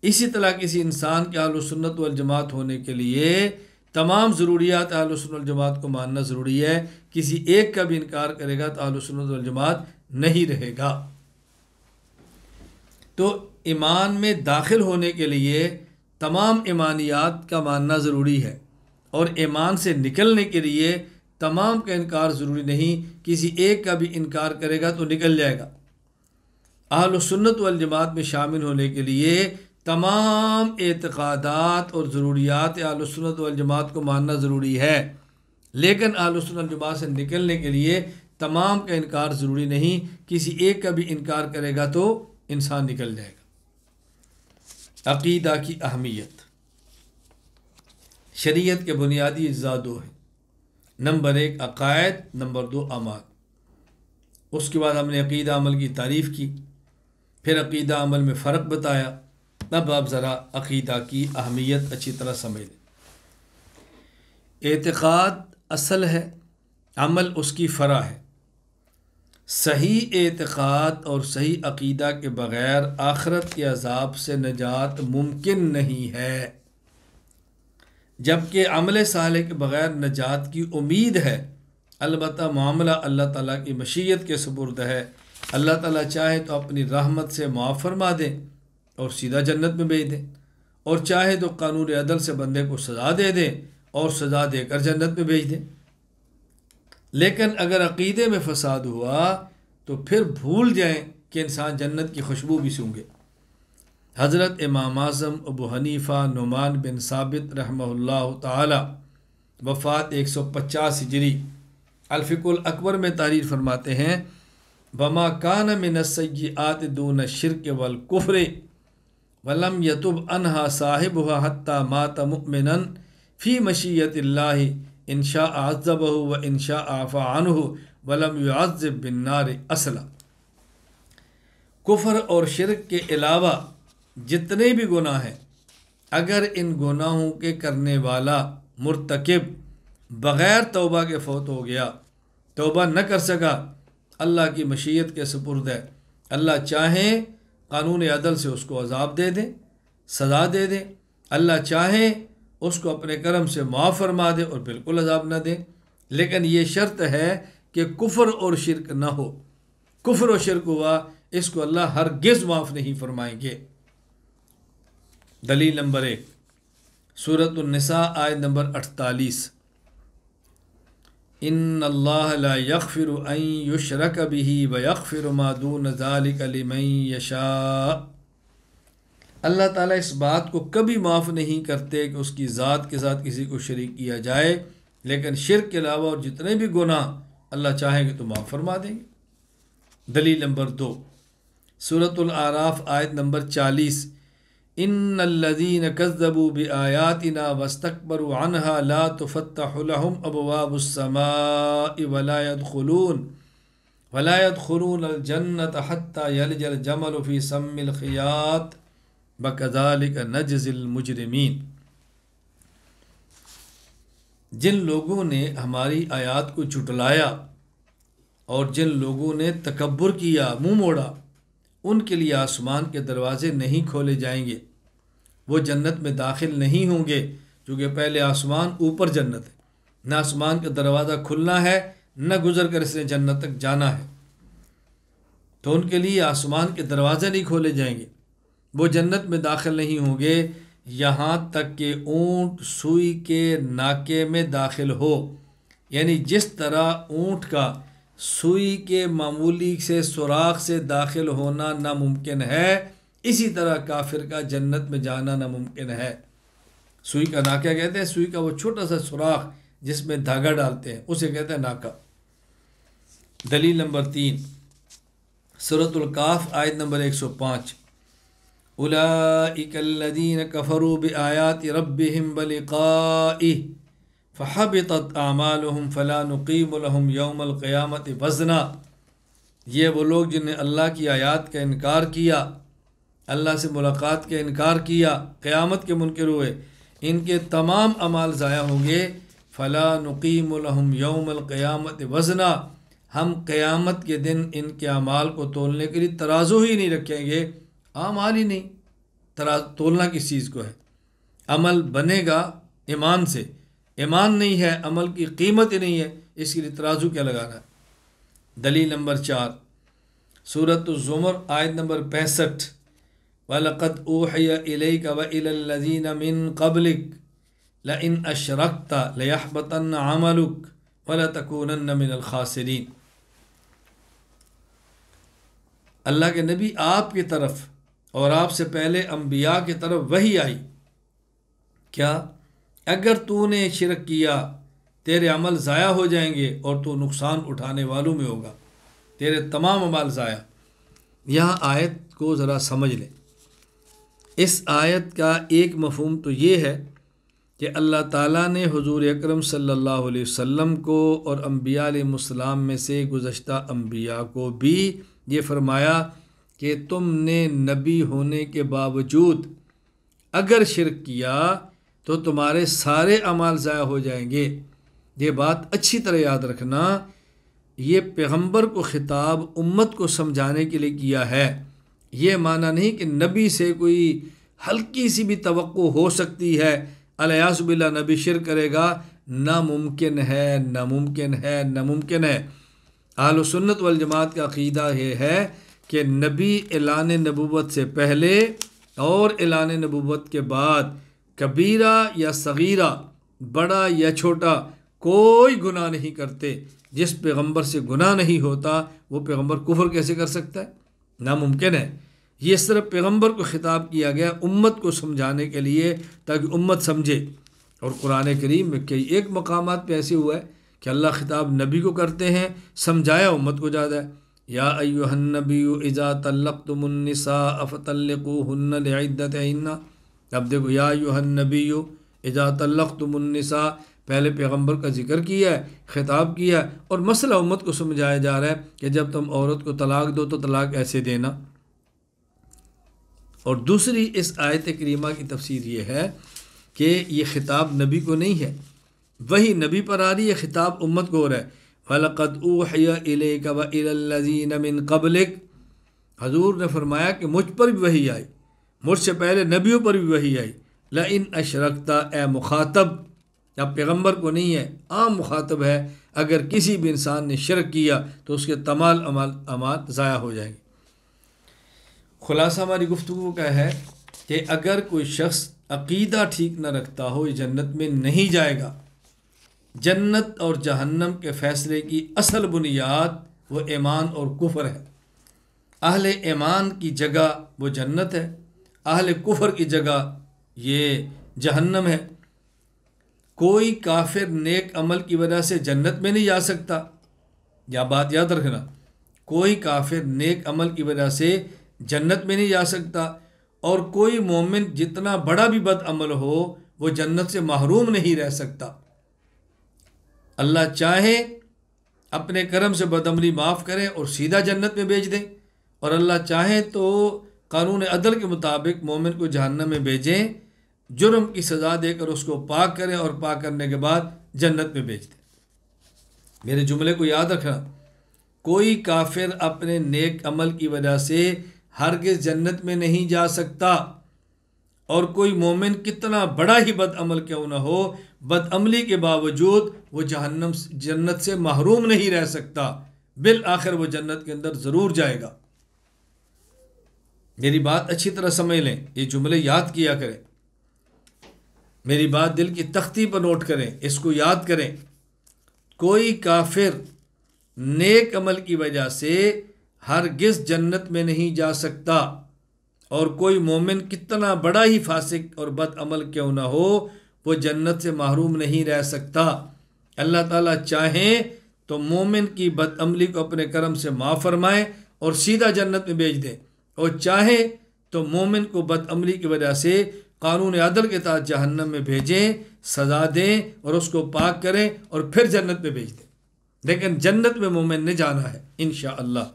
اسی طرح کسی انسان کے اہل سنت والجماعت ہونے کے لیے تمام ضروریات اہل سنت والجماعت کو ماننا ضروری ہے۔ کسی ایک کا بھی انکار کرے گا تو اہل سنت والجماعت نہیں رہے گا۔ تو ایمان میں داخل ہونے کے لیے تمام ایمانیات کا ماننا ضروری ہے، اور ایمان سے نکلنے کے لیے تمام کا انکار ضروری نہیں، کسی ایک کا بھی انکار کرے گا تو نکل جائے گا۔ اہل السنت والجماعت میں شامل ہونے کے لیے تمام اعتقادات اور ضروریات اہل السنت والجماعت کو ماننا ضروری ہے، لیکن اہل السنت والجماعت سے نکلنے کے لیے تمام کا انکار ضروری نہیں، کسی ایک کا بھی انکار کرے گا تو انسان نکل جائے گا۔ عقیدہ کی اہمیت۔ شریعت کے بنیادی اجزاء دو ہیں، نمبر 1 عقائد، نمبر 2 اعمال۔ اس کے بعد ہم نے عقیدہ عمل کی تعریف کی، پھر عقیدہ عمل میں فرق بتایا۔ اب آپ ذرا عقیدہ کی اہمیت اچھی طرح سمجھ لیں۔ اعتقاد اصل ہے، عمل اس کی فرع ہے۔ صحیح اعتقاد اور صحیح عقیدہ کے بغیر آخرت کے عذاب سے نجات ممکن نہیں ہے، جبکہ عمل صالح کے بغیر نجات کی امید ہے۔ البتہ معاملہ اللہ تعالیٰ کی مشیت کے سپرد ہے، اللہ تعالیٰ چاہے تو اپنی رحمت سے معاف فرما دے اور سیدھا جنت میں بھیج دے، اور چاہے تو قانون عدل سے بندے کو سزا دے دے اور سزا دے کر جنت میں بھیج دے۔ لیکن اگر عقیدے میں فساد ہوا تو پھر بھول جائیں کہ انسان جنت کی خوشبو بھی سونگے۔ حضرت امام اعظم ابو حنیفہ نعمان بن ثابت رحمہ اللہ تعالی وفات 150 ہجری الفقہ الاکبر میں تحریر فرماتے ہیں، وما کان من السیئات دون الشرک والکفر ولم یتب عنہا صاحبها حتی مات مؤمنا فی مشیت اللہ ان شاء عذبہ و ان شاء عفا عنہ ولم يعذب بالنار اصلا۔ کفر اور شرک کے علاوہ جتنے بھی گناہ ہیں، اگر ان گناہوں کے کرنے والا مرتکب بغیر توبہ کے فوت ہو گیا، توبہ نہ کر سکا، اللہ کی مشیت کے سپرد ہے۔ اللہ چاہیں قانون عدل سے اس کو عذاب دے دے، سزا دے دے، اللہ چاہیں اس کو اپنے کرم سے معاف فرما دے اور بالکل عذاب نہ دے، لیکن یہ شرط ہے کہ کفر اور شرک نہ ہو۔ کفر و شرک ہوا، اس کو اللہ ہرگز معاف نہیں فرمائیں گے۔ دلیل نمبر 1 سورۃ النساء آیت نمبر 48، ان اللہ لا یغفر ان یشرک بہ ویغفر ما دون ذلک لمن یشاء۔ اللہ تعالیٰ اس بات کو کبھی معاف نہیں کرتے کہ اس کی ذات کے ساتھ کسی کو شریک کیا جائے، لیکن شرک کے علاوہ اور جتنے بھی گناہ اللہ چاہیں گے تو معاف فرما دیں گے۔ دلیل نمبر 2 سورۃ الاعراف آیت نمبر 40، ان الذین کذبوا بآیاتنا واستکبروا عنہا لا تفتح لهم ابواب السماء ولا يدخلون الجنة حتى يلج الجمل في سم الخياط وكذلك نجزي المجرمین۔ جن لوگوں نے ہماری آیات کو جھٹلایا اور جن لوگوں نے تکبر کیا، منہ موڑا، ان کے لیے آسمان کے دروازے نہیں کھولے جائیں گے، وہ جنت میں داخل نہیں ہوں گے، کیونکہ پہلے آسمان اوپر جنت ہے، نہ آسمان کا دروازہ کھلنا ہے نہ گزر کر اس نے جنت تک جانا ہے، تو ان کے لیے آسمان کے دروازے نہیں کھولے جائیں گے، وہ جنت میں داخل نہیں ہوں گے یہاں تک کہ اونٹ سوئی کے ناکے میں داخل ہو۔ یعنی جس طرح اونٹ کا سوئی کے معمولی سے سوراخ سے داخل ہونا ناممکن ہے، اسی طرح کافر کا جنت میں جانا ناممکن ہے۔ سوئی کا ناکہ کہتے ہیں، سوئی کا وہ چھوٹا سا سوراخ جس میں دھاگا ڈالتے ہیں، اسے کہتے ہیں ناکہ۔ دلیل نمبر 3 سورۃ الکاف آیت نمبر 105، اولئک الذین کفروا بآیات ربہم ولقائہ فحبطت اعمالہم فلا نقیم لہم یوم القیامۃ وزنا۔ یہ وہ لوگ جن نے اللہ کی آیات کا انکار کیا، اللہ سے ملاقات کا انکار کیا، قیامت کے منکر ہوئے، ان کے تمام اعمال ضائع ہوں گے۔ فلا نقیم لہم یوم القیامۃ وزنا، ہم قیامت کے دن ان کے اعمال کو تولنے کے لیے ترازو ہی نہیں رکھیں گے۔ اعمال ہی نہیں، تولنا کس چیز کو ہے؟ عمل بنے گا ایمان سے، ایمان نہیں ہے، عمل کی قیمت ہی نہیں ہے، اس کے لیے ترازو کیا لگانا ہے؟ دلیل نمبر 4 سورۃ الزمر آیت نمبر 65، وَلَقَدْ أُوحِيَ إِلَيْكَ وَإِلَى الَّذِينَ مِن قَبْلِكَ لَئِنْ أَشْرَكْتَ لَيَحْبَطَنَّ عَمَلُكَ وَلَتَكُونَنَّ مِنَ الْخَاسِرِينَ۔ اللہ کے نبی آپ کی طرف اور آپ سے پہلے انبیاء کی طرف وحی آئی، کیا اگر تو نے شرک کیا تیرے عمل ضائع ہو جائیں گے اور تو نقصان اٹھانے والوں میں ہوگا، تیرے تمام عمل ضائع۔ یہاں آیت کو ذرا سمجھ لیں۔ اس آیت کا ایک مفہوم تو یہ ہے کہ اللہ تعالیٰ نے حضور اکرم صلی اللہ علیہ وسلم کو اور انبیاء علیہ السلام میں سے گزشتہ انبیاء کو بھی یہ فرمایا کہ تم نے نبی ہونے کے باوجود اگر شرک کیا تو تمہارے سارے اعمال ضائع ہو جائیں گے۔ یہ بات اچھی طرح یاد رکھنا، یہ پیغمبر کو خطاب امت کو سمجھانے کے لیے کیا ہے۔ یہ معنی نہیں کہ نبی سے کوئی ہلکی سی بھی توقع ہو سکتی ہے، الیاذ باللہ نبی شرک کرے گا، ناممکن ہے، ناممکن ہے، ناممکن ہے۔ اہل سنت والجماعت کا عقیدہ یہ ہے کہ نبی اعلان نبوت سے پہلے اور اعلان نبوت کے بعد کبیرہ یا صغیرہ، بڑا یا چھوٹا، کوئی گناہ نہیں کرتے۔ جس پیغمبر سے گناہ نہیں ہوتا وہ پیغمبر کفر کیسے کر سکتا ہے؟ ناممکن ہے۔ یہ صرف پیغمبر کو خطاب کیا گیا امت کو سمجھانے کے لیے تاکہ امت سمجھے۔ اور قرآن کریم میں کئی ایک مقامات پہ ایسے ہوا ہے کہ اللہ خطاب نبی کو کرتے ہیں، سمجھایا امت کو زیادہ ہے۔ یا ایھا النبی اذا طلقتم النساء فطلقوهن لعدتهن۔ اب دیکھو، یا ایھا النبی اذا طلقتم النساء، پہلے پیغمبر کا ذکر کیا ہے، خطاب کیا ہے، اور مسئلہ امت کو سمجھایا جا رہا ہے کہ جب تم عورت کو طلاق دو تو طلاق ایسے دینا۔ اور دوسری اس آیت کریمہ کی تفسیر یہ ہے کہ یہ خطاب نبی کو نہیں ہے، وہی نبی پر آ رہی ہے، خطاب امت کو ہو رہا ہے۔ وَلَقَدْ أُوحِيَ إِلَيْكَ وَإِلَى الَّذِينَ مِن قَبْلِكَ، حضور نے فرمایا کہ مجھ پر بھی وحی آئی، مجھ سے پہلے نبیوں پر بھی وحی آئی۔ لَإِنْ أَشْرَكْتَ، اے مخاطب، اب پیغمبر کو نہیں ہے، عام مخاطب ہے، اگر کسی بھی انسان نے شرک کیا تو اس کے تمام اعمال ضائع ہو جائیں گے۔ خلاصہ ہماری گفتگو کا ہے کہ اگر کوئی شخص عقیدہ ٹھیک نہ رکھتا ہو یہ جنت میں نہیں جائے گا۔ جنت اور جہنم کے فیصلے کی اصل بنیاد وہ ایمان اور کفر ہے۔ اہل ایمان کی جگہ وہ جنت ہے، اہل کفر کی جگہ یہ جہنم ہے۔ کوئی کافر نیک عمل کی وجہ سے جنت میں نہیں جا سکتا، یہ بات یاد رکھنا۔ کوئی کافر نیک عمل کی وجہ سے جنت میں نہیں جا سکتا، اور کوئی مومن جتنا بڑا بھی بد عمل ہو وہ جنت سے محروم نہیں رہ سکتا۔ اللہ چاہے اپنے کرم سے بدعملی معاف کرے اور سیدھا جنت میں بھیج دے، اور اللہ چاہے تو قانون عدل کے مطابق مومن کو جہنم میں بھیجیں، جرم کی سزا دے کر اس کو پاک کرے اور پاک کرنے کے بعد جنت میں بھیج دے۔ میرے جملے کو یاد رکھنا، کوئی کافر اپنے نیک عمل کی وجہ سے ہرگز جنت میں نہیں جا سکتا، اور کوئی مومن کتنا بڑا ہی بد عمل کیوں نہ ہو، بد عملی کے باوجود وہ جنت سے محروم نہیں رہ سکتا، بالآخر وہ جنت کے اندر ضرور جائے گا۔ میری بات اچھی طرح سمجھ لیں، یہ جملے یاد کیا کریں، میری بات دل کی تختی پر نوٹ کریں، اس کو یاد کریں۔ کوئی کافر نیک عمل کی وجہ سے ہرگز جنت میں نہیں جا سکتا، اور کوئی مومن کتنا بڑا ہی فاسق اور بد عمل کیوں نہ ہو وہ جنت سے محروم نہیں رہ سکتا۔ اللہ تعالیٰ چاہیں تو مومن کی بد عملی کو اپنے کرم سے معاف فرمائے اور سیدھا جنت میں بھیج دے، اور چاہیں تو مومن کو بد عملی کی وجہ سے قانون عدل کے تحت جہنم میں بھیجیں، سزا دیں اور اس کو پاک کریں اور پھر جنت میں بھیج دیں، لیکن جنت میں مومن نے جانا ہے انشاءاللہ۔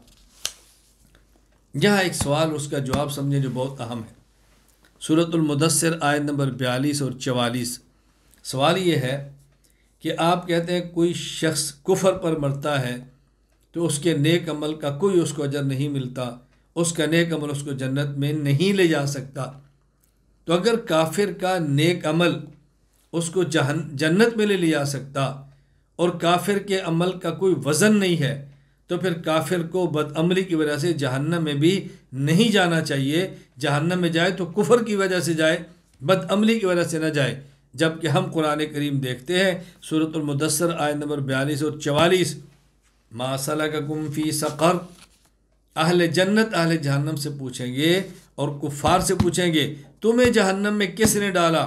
یہاں ایک سوال، اس کا جواب سمجھیں جو بہت اہم ہے۔ سورۃ المدثر آیت نمبر 42 اور 44۔ سوال یہ ہے کہ آپ کہتے ہیں کوئی شخص کفر پر مرتا ہے تو اس کے نیک عمل کا کوئی اس کو اجر نہیں ملتا، اس کا نیک عمل اس کو جنت میں نہیں لے جا سکتا۔ تو اگر کافر کا نیک عمل اس کو جنت میں لے جا سکتا اور کافر کے عمل کا کوئی وزن نہیں ہے، تو پھر کافر کو بد عملی کی وجہ سے جہنم میں بھی نہیں جانا چاہیے۔ جہنم میں جائے تو کفر کی وجہ سے جائے، بد عملی کی وجہ سے نہ جائے۔ جبکہ ہم قرآن کریم دیکھتے ہیں، سورۃ المدثر آیت نمبر 42 اور 44، ما سلککم فی سقر، اہل جنت اہل جہنم سے پوچھیں گے اور کفار سے پوچھیں گے تمہیں جہنم میں کس نے ڈالا؟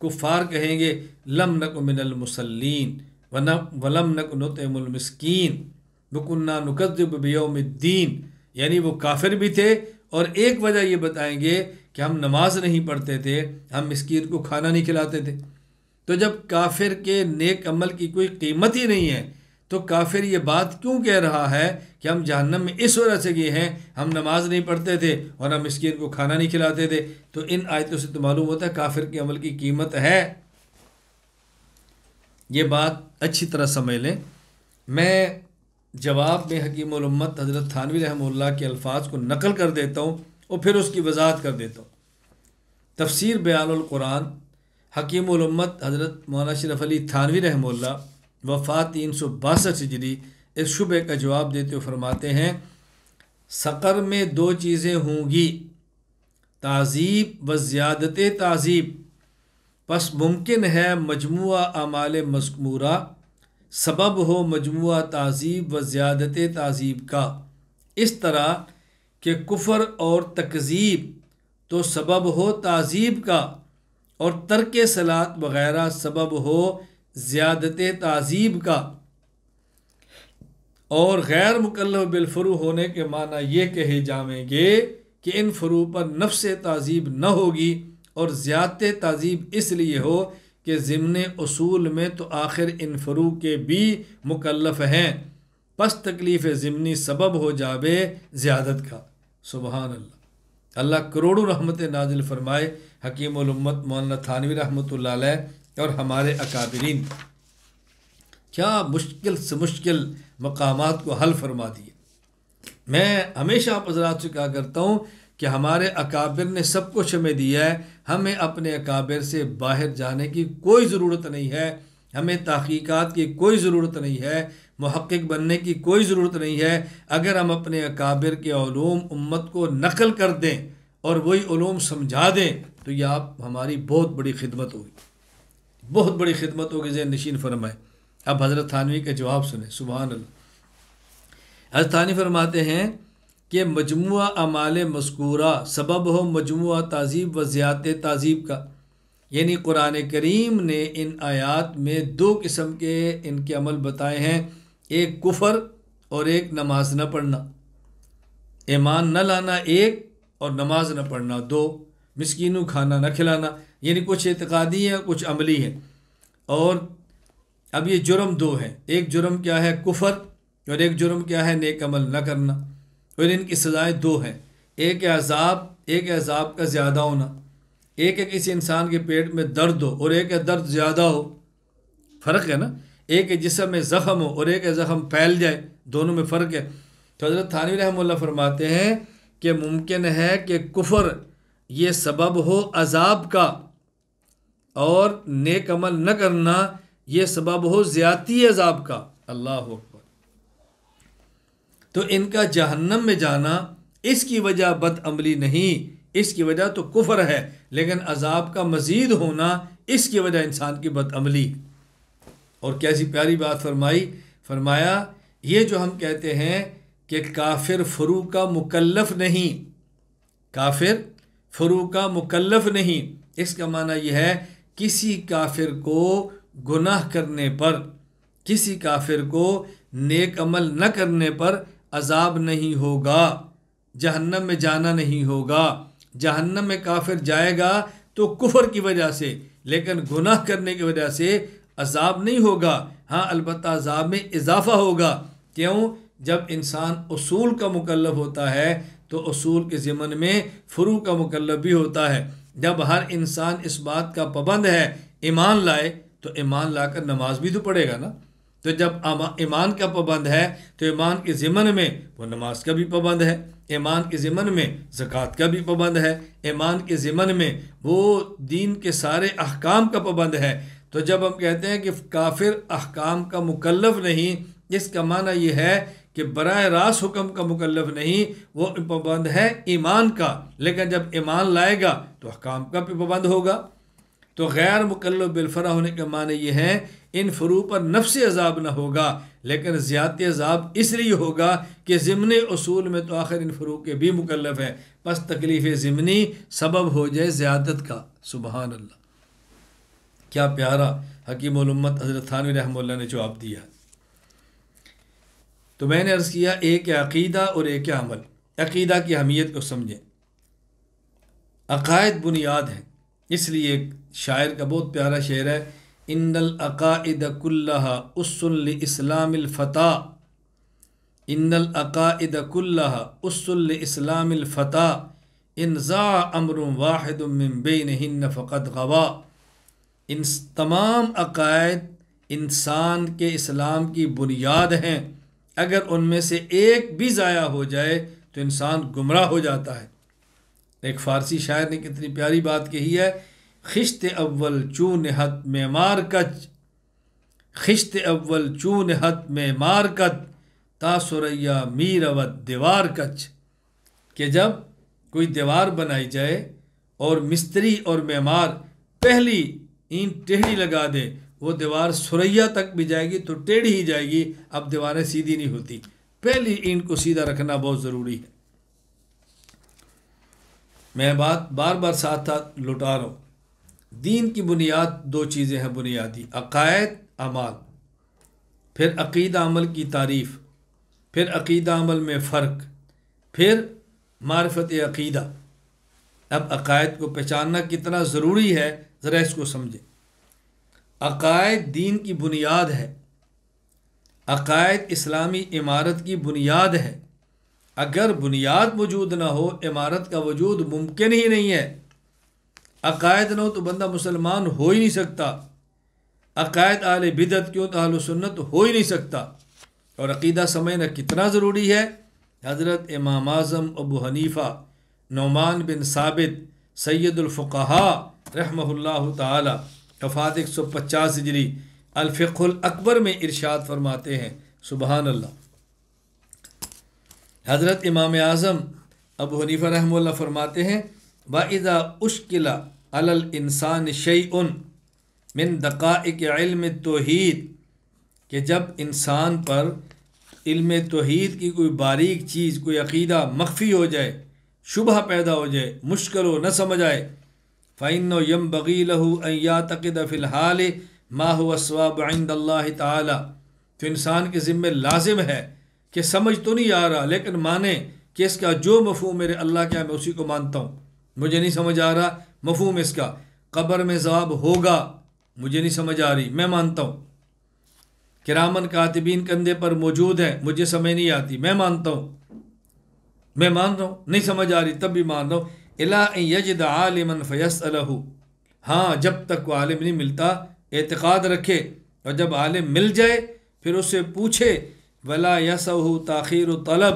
کفار کہیں گے لم نک من المصلین ولم نک نطعم المسکین وکنا نکذب بیوم الدین، یعنی وہ کافر بھی تھے اور ایک وجہ یہ بتائیں گے کہ ہم نماز نہیں پڑھتے تھے، ہم مسکین کو کھانا نہیں کھلاتے تھے۔ تو جب کافر کے نیک عمل کی کوئی قیمت ہی نہیں ہے تو کافر یہ بات کیوں کہہ رہا ہے کہ ہم جہنم میں اس وجہ سے گئے ہیں، ہم نماز نہیں پڑھتے تھے اور ہم مسکین کو کھانا نہیں کھلاتے تھے؟ تو ان آیتوں سے تو معلوم ہوتا ہے کافر کے عمل کی قیمت ہے۔ یہ بات اچھی طرح سمجھ لیں۔ میں جواب میں حکیم الامت حضرت تھانوی رحمہ اللہ کے الفاظ کو نقل کر دیتا ہوں اور پھر اس کی وضاحت کر دیتا ہوں۔ تفسیر بیان القرآن، حکیم الامت حضرت مولانا اشرف علی تھانوی رحمہ اللہ، وفات 362 ہجری، اس شبہ کا جواب دیتے ہوئے فرماتے ہیں سقر میں دو چیزیں ہوں گی، تعذیب و زیادت تعذیب، پس ممکن ہے مجموعہ اعمال مذکورہ سبب ہو مجموعہ تعذیب و زیادت تعذیب کا، اس طرح کہ کفر اور تکذیب تو سبب ہو تعذیب کا اور ترک صلاۃ وغیرہ سبب ہو زیادت تعذیب کا، اور غیر مکلف بالفروع ہونے کے معنی یہ کہے جائیں گے کہ ان فروع پر نفس تعذیب نہ ہوگی اور زیادت تعذیب اس لیے ہو کہ ضمن اصول میں تو آخر ان فروع کے بھی مکلف ہیں، پس تکلیف ضمنی سبب ہو جاوے زیادت کا۔ سبحان اللہ، اللہ کروڑوں رحمت نازل فرمائے حکیم الامت مولانا تھانوی رحمۃ اللہ علیہ اور ہمارے اکابرین، کیا مشکل سے مشکل مقامات کو حل فرما دیے۔ میں ہمیشہ آپ حضرات سے کہا کرتا ہوں کہ ہمارے اکابر نے سب کچھ ہمیں دیا ہے، ہمیں اپنے اکابر سے باہر جانے کی کوئی ضرورت نہیں ہے، ہمیں تحقیقات کی کوئی ضرورت نہیں ہے، محقق بننے کی کوئی ضرورت نہیں ہے۔ اگر ہم اپنے اکابر کے علوم امت کو نقل کر دیں اور وہی علوم سمجھا دیں تو یہ آپ ہماری بہت بڑی خدمت ہوگی، بہت بڑی خدمت ہوگی، ذہن نشین فرمائے۔ اب حضرت تھانوی کا جواب سنیں، سبحان اللہ۔ حضرت تھانوی فرماتے ہیں کہ مجموعہ اعمال مذکورہ سبب ہو مجموعہ تعذیب و زیادت تعذیب کا، یعنی قرآن کریم نے ان آیات میں دو قسم کے ان کے عمل بتائے ہیں، ایک کفر اور ایک نماز نہ پڑھنا، ایمان نہ لانا ایک اور نماز نہ پڑھنا دو، مسکینوں کھانا نہ کھلانا، یعنی کچھ اعتقادی ہیں کچھ عملی ہیں۔ اور اب یہ جرم دو ہیں، ایک جرم کیا ہے کفر اور ایک جرم کیا ہے نیک عمل نہ کرنا، اور ان کی سزائیں دو ہیں، ایک عذاب کا زیادہ ہونا، ایک ہے کسی انسان کے پیٹ میں درد ہو اور ایک ہے درد زیادہ ہو، فرق ہے نا، ایک ہے جسم میں زخم ہو اور ایک ہے زخم پھیل جائے، دونوں میں فرق ہے۔ تو حضرت تھانوی رحمہ اللہ فرماتے ہیں کہ ممکن ہے کہ کفر یہ سبب ہو عذاب کا اور نیک عمل نہ کرنا یہ سبب ہو زیادتی عذاب کا، اللہ اکبر۔ تو ان کا جہنم میں جانا اس کی وجہ بد عملی نہیں، اس کی وجہ تو کفر ہے، لیکن عذاب کا مزید ہونا اس کی وجہ انسان کی بد عملی۔ اور کیسی پیاری بات فرمایا یہ جو ہم کہتے ہیں کہ کافر فروع کا مکلف نہیں، کافر فروع کا مکلف نہیں، اس کا معنی یہ ہے کسی کافر کو گناہ کرنے پر، کسی کافر کو نیک عمل نہ کرنے پر عذاب نہیں ہوگا، جہنم میں جانا نہیں ہوگا۔ جہنم میں کافر جائے گا تو کفر کی وجہ سے، لیکن گناہ کرنے کی وجہ سے عذاب نہیں ہوگا۔ ہاں البتہ عذاب میں اضافہ ہوگا، کیوں؟ جب انسان اصول کا مکلف ہوتا ہے تو اصول کے ضمن میں فروع کا مکلف بھی ہوتا ہے۔ جب ہر انسان اس بات کا پابند ہے ایمان لائے تو ایمان لا کر نماز بھی تو پڑھے گا نا، تو جب ایمان کا پابند ہے تو ایمان کے ضمن میں وہ نماز کا بھی پابند ہے، ایمان کے ضمن میں زکوٰۃ کا بھی پابند ہے، ایمان کے ضمن میں وہ دین کے سارے احکام کا پابند ہے۔ تو جب ہم کہتے ہیں کہ کافر احکام کا مکلف نہیں، اس کا معنی یہ ہے کہ براہ راست حکم کا مکلف نہیں، وہ پابند ہے ایمان کا، لیکن جب ایمان لائے گا تو احکام کا بھی پابند ہوگا۔ تو غیر مکلف بالفرع ہونے کا معنی یہ ہے ان فروع پر نفس عذاب نہ ہوگا، لیکن زیادتی عذاب اس لیے ہوگا کہ ضمن اصول میں تو آخر ان فروع کے بھی مکلف ہے، پس تکلیف ضمنی سبب ہو جائے زیادت کا۔ سبحان اللہ، کیا پیارا حکیم الامت حضرت تھانوی رحمہ اللہ نے جواب دیا۔ تو میں نے عرض کیا ایک عقیدہ اور ایک عمل۔ عقیدہ کی اہمیت کو سمجھیں۔ عقائد بنیاد ہیں، اس لیے ایک شاعر کا بہت پیارا شعر ہے، ان العقائد کلھا اس لاسلام الفتى، ان العقائد کلھا اس لاسلام الفتى، ان ضاع امر واحد من بینہن فقد غوا۔ ان تمام عقائد انسان کے اسلام کی بنیاد ہیں، اگر ان میں سے ایک بھی ضائع ہو جائے تو انسان گمراہ ہو جاتا ہے۔ ایک فارسی شاعر نے کتنی پیاری بات کہی ہے، خشت اول چون حد معمار کچ، خشت اول چون حد معمار کت، تا سریا میرود دیوار کچ، کہ جب کوئی دیوار بنائی جائے اور مستری اور معمار پہلی اینٹ ٹیڑھی لگا دے، وہ دیوار سریا تک بھی جائے گی تو ٹیڑھی ہی جائے گی، اب دیواریں سیدھی نہیں ہوتی۔ پہلی اینٹ کو سیدھا رکھنا بہت ضروری ہے۔ میں بات بار بار ساتھ ساتھ لوٹا رہا ہوں، دین کی بنیاد دو چیزیں ہیں بنیادی، عقائد اعمال، پھر عقیدہ عمل کی تعریف، پھر عقیدہ عمل میں فرق، پھر معرفت عقیدہ۔ اب عقائد کو پہچاننا کتنا ضروری ہے ذرا اس کو سمجھیں۔ عقائد دین کی بنیاد ہے، عقائد اسلامی عمارت کی بنیاد ہے۔ اگر بنیاد موجود نہ ہو عمارت کا وجود ممکن ہی نہیں ہے۔ عقائد نہ ہو تو بندہ مسلمان ہو ہی نہیں سکتا، عقائد اہل بدعت کیوں تو اہل سنت ہو ہی نہیں سکتا۔ اور عقیدہ سمجھنا کتنا ضروری ہے، حضرت امام اعظم ابو حنیفہ نعمان بن ثابت سید الفقہاء رحمہ اللہ تعالی، وفات 150 ہجری، الفقہ الاکبر میں ارشاد فرماتے ہیں، سبحان اللہ، حضرت امام اعظم ابو حنیفہ رحمہ اللہ فرماتے ہیں، وَإِذَا أُشْكِلَ عَلَى الْإِنسَانِ شَيْءٌ مِّن دَقَائِقِ عِلْمِ التوحید، کہ جب انسان پر علم توحید کی کوئی باریک چیز، کوئی عقیدہ مخفی ہو جائے، شبہ پیدا ہو جائے، مشکل ہو، نہ سمجھ آئے، فَإِنَّهُ يَنبَغِي لَهُ أَن يَعْتَقِدَ فِي الْحَالِ مَا هُوَ الصَّوَابُ عِندَ اللَّهِ تَعَالَى، تو انسان کے ذمہ لازم ہے کہ سمجھ تو نہیں آ رہا لیکن مانے کہ اس کا جو مفہوم میرے اللہ کیا میں اسی کو مانتا ہوں۔ مجھے نہیں سمجھ آ رہا مفہوم اس کا، قبر میں ثواب ہوگا، مجھے نہیں سمجھ آ رہی، میں مانتا ہوں۔ کرامن کاتبین کندھے پر موجود ہیں، مجھے سمجھ نہیں آتی، میں مانتا ہوں، میں مان رہا ہوں، نہیں سمجھ آ رہی تب بھی مان رہا ہوں۔ اِلَىٰ أَن يَجِدَ عَالِمًا فَيَسْأَلَهُ، ہاں جب تک وہ عالم نہیں ملتا اعتقاد رکھے، اور جب عالم مل جائے پھر اس سے پوچھے، وَلَا يَسَعُهُ تَأْخِيرُ طلب،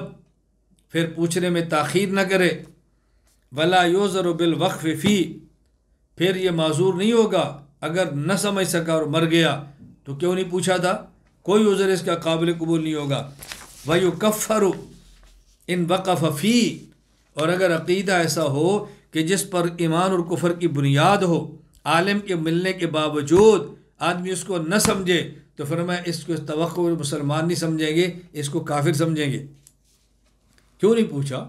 پھر پوچھنے میں تاخیر نہ کرے، وَلَا يُعْذَرُ بِالْوَقْفِ فِيهِ، پھر یہ معذور نہیں ہوگا اگر نہ سمجھ سکا اور مر گیا تو کیوں نہیں پوچھا تھا، کوئی عذر اس کا قابل قبول نہیں ہوگا۔ وَيُكَفَّرُ إِن وَقَفَ فِيهِ، اور اگر عقیدہ ایسا ہو کہ جس پر ایمان اور کفر کی بنیاد ہو، عالم کے ملنے کے باوجود آدمی اس کو نہ سمجھے تو فرمایا اس کو توقع مسلمان نہیں سمجھیں گے، اس کو کافر سمجھیں گے۔ کیوں نہیں پوچھا؟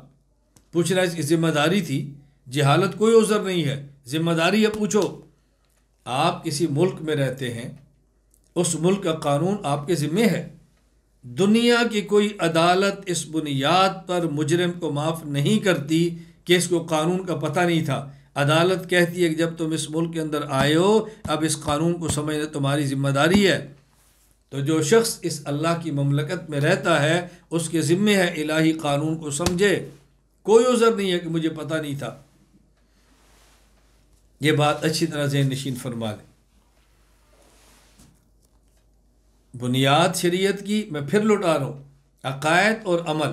پوچھنا اس کی ذمہ داری تھی، جہالت کوئی عذر نہیں ہے، ذمہ داری ہے، پوچھو۔ آپ کسی ملک میں رہتے ہیں، اس ملک کا قانون آپ کے ذمہ ہے، دنیا کی کوئی عدالت اس بنیاد پر مجرم کو معاف نہیں کرتی کہ اس کو قانون کا پتہ نہیں تھا۔ عدالت کہتی ہے کہ جب تم اس ملک کے اندر آئے ہو اب اس قانون کو سمجھنا تمہاری ذمہ داری ہے۔ تو جو شخص اس اللہ کی مملکت میں رہتا ہے اس کے ذمہ ہے الہی قانون کو سمجھے، کوئی عذر نہیں ہے کہ مجھے پتہ نہیں تھا۔ یہ بات اچھی طرح ذہن نشین فرما لیں۔ بنیاد شریعت کی میں پھر لوٹا رہا ہوں، عقائد اور عمل۔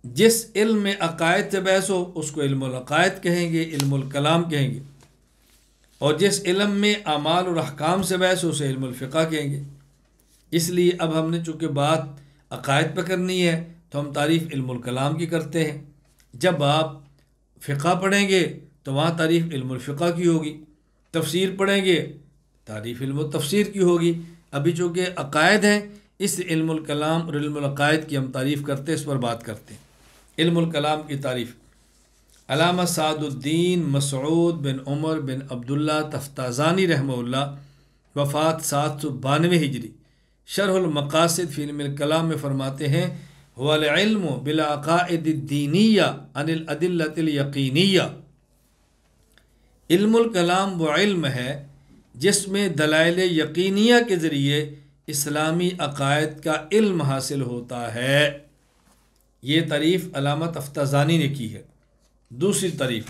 جس علم میں عقائد سے بحث ہو اس کو علم العقائد کہیں گے، علم الکلام کہیں گے، اور جس علم میں اعمال اور احکام سے بحث ہو اسے علم الفقہ کہیں گے۔ اس لیے اب ہم نے چونکہ بات عقائد پہ کرنی ہے تو ہم تعریف علم الکلام کی کرتے ہیں۔ جب آپ فقہ پڑھیں گے تو وہاں تعریف علم الفقہ کی ہوگی، تفسیر پڑھیں گے تعریف علم و تفسیر کی ہوگی. ابھی چونکہ عقائد ہیں اس علم الکلام اور علم العقائد کی ہم تعریف کرتے ہیں، اس پر بات کرتے ہیں. علم الکلام کی تعریف. علامہ سعد الدین مسعود بن عمر بن عبداللہ تفتازانی رحمہ اللہ، وفات 792 ہجری، شرح المقاصد فی علم الکلام میں فرماتے ہیں والعلم بالعقائد الدینیہ عن الادلۃ الیقینیہ. علم الکلام وہ علم ہے جس میں دلائل یقینیہ کے ذریعے اسلامی عقائد کا علم حاصل ہوتا ہے. یہ تعریف علامہ تفتازانی نے کی ہے. دوسری تعریف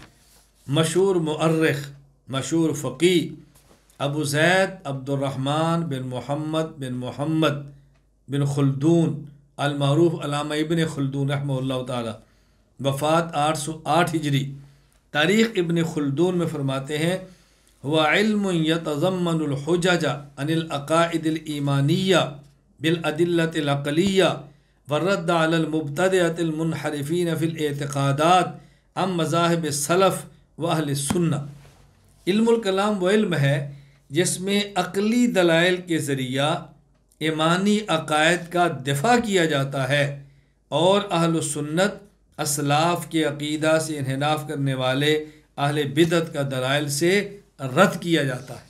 مشہور مؤرخ، مشہور فقیہ ابو زید عبد الرحمن بن محمد بن خلدون المعروف علامہ ابن خلدون رحمہ اللہ تعالی، وفات 808 ہجری. تاریخ ابن خلدون میں فرماتے ہیں هو علم يتضمن الحجج عن العقائد الایمانیہ بالادلۃ العقلیہ والرد على المبتدعة المنحرفین فی الاعتقادات عن مذاہب السلف و اہل السنہ. علم الکلام وہ علم ہے جس میں عقلی دلائل کے ذریعہ ایمانی عقائد کا دفاع کیا جاتا ہے اور اہل السنت اسلاف کے عقیدہ سے انحراف کرنے والے اہل بدعت کا دلائل سے رد کیا جاتا ہے.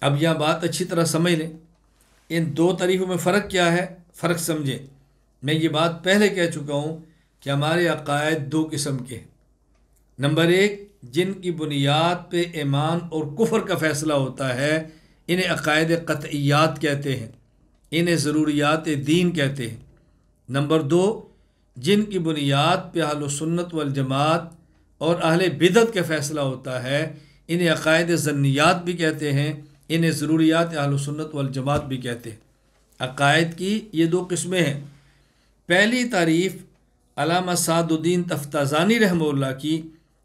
اب یہاں بات اچھی طرح سمجھ لیں، ان دو طریقوں میں فرق کیا ہے، فرق سمجھیں. میں یہ بات پہلے کہہ چکا ہوں کہ ہمارے عقائد دو قسم کے ہیں. نمبر ایک، جن کی بنیاد پہ ایمان اور کفر کا فیصلہ ہوتا ہے انہیں عقائد قطعیات کہتے ہیں، انہیں ضروریات دین کہتے ہیں. نمبر دو، جن کی بنیاد پہ اہل سنت والجماعت اور اہل بدعت کا فیصلہ ہوتا ہے انہیں عقائد ظنیات بھی کہتے ہیں، انہیں ضروریات اہل سنت والجماعت بھی کہتے ہیں. عقائد کی یہ دو قسمیں ہیں. پہلی تعریف علامہ سعد الدین تفتازانی رحمہ اللہ کی،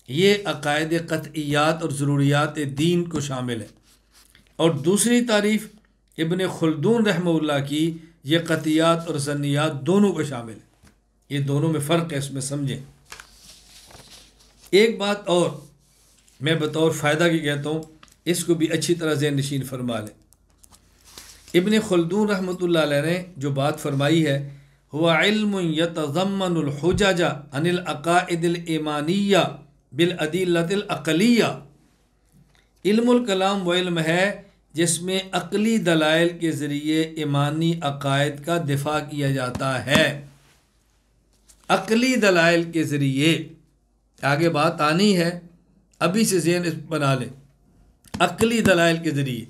یہ عقائد قطعیات اور ضروریات دین کو شامل ہے. اور دوسری تعریف ابن خلدون رحمہ اللہ کی، یہ قطعیات اور ظنیات دونوں کو شامل ہے. یہ دونوں میں فرق ہے، اس میں سمجھیں. ایک بات اور میں بطور فائدہ کی کہتا ہوں، اس کو بھی اچھی طرح ذہن نشین فرما لیں. ابن خلدون رحمۃ اللہ علیہ نے جو بات فرمائی ہے هو علم يتضمن الحجج عن العقائد الایمانیہ بالادلۃ العقلیہ. علم الکلام وہ علم ہے جس میں عقلی دلائل کے ذریعے ایمانی عقائد کا دفاع کیا جاتا ہے. عقلی دلائل کے ذریعے، آگے بات آنی ہے، ابھی سے ذہن بنا لیں. عقلی دلائل کے ذریعے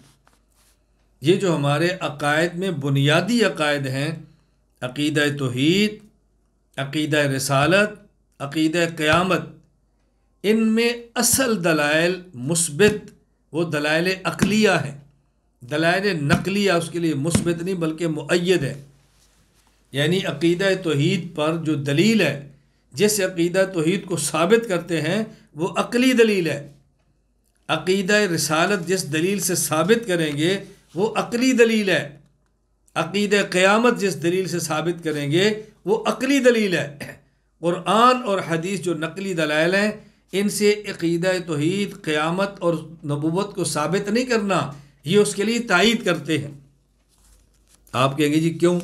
یہ جو ہمارے عقائد میں بنیادی عقائد ہیں، عقیدہ توحید، عقیدہ رسالت، عقیدہ قیامت، ان میں اصل دلائل مثبت وہ دلائل عقلیہ ہیں. دلائل نقلیہ اس کے لیے مثبت نہیں بلکہ مؤید ہے. یعنی عقیدہ توحید پر جو دلیل ہے، جس عقیدہ توحید کو ثابت کرتے ہیں وہ عقلی دلیل ہے. عقیدہ رسالت جس دلیل سے ثابت کریں گے وہ عقلی دلیل ہے. عقیدہ قیامت جس دلیل سے ثابت کریں گے وہ عقلی دلیل ہے. قرآن اور حدیث جو نقلی دلائل ہیں، ان سے عقیدہ توحید، قیامت اور نبوت کو ثابت نہیں کرنا، یہ اس کے لیے تائید کرتے ہیں. آپ کہیں گے جی کیوں؟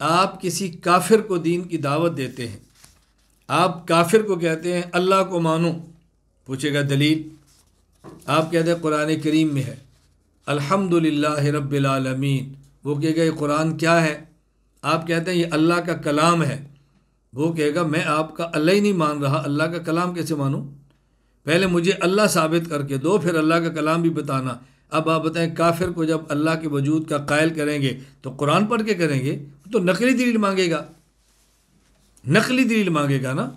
آپ کسی کافر کو دین کی دعوت دیتے ہیں، آپ کافر کو کہتے ہیں اللہ کو مانو، پوچھے گا دلیل، آپ کہتے ہیں قرآن کریم میں ہے الحمدللہ رب العالمین، وہ کہے گا یہ قرآن کیا ہے؟ آپ کہتے ہیں یہ اللہ کا کلام ہے، وہ کہے گا میں آپ کا اللہ ہی نہیں مان رہا، اللہ کا کلام کیسے مانوں؟ پہلے مجھے اللہ ثابت کر کے دو، پھر اللہ کا کلام بھی بتانا. اب آپ بتائیں کافر کو جب اللہ کے وجود کا قائل کریں گے تو قرآن پڑھ کے کریں گے تو نقلی دلیل مانگے گا، نقلی دلیل مانگے گا نا.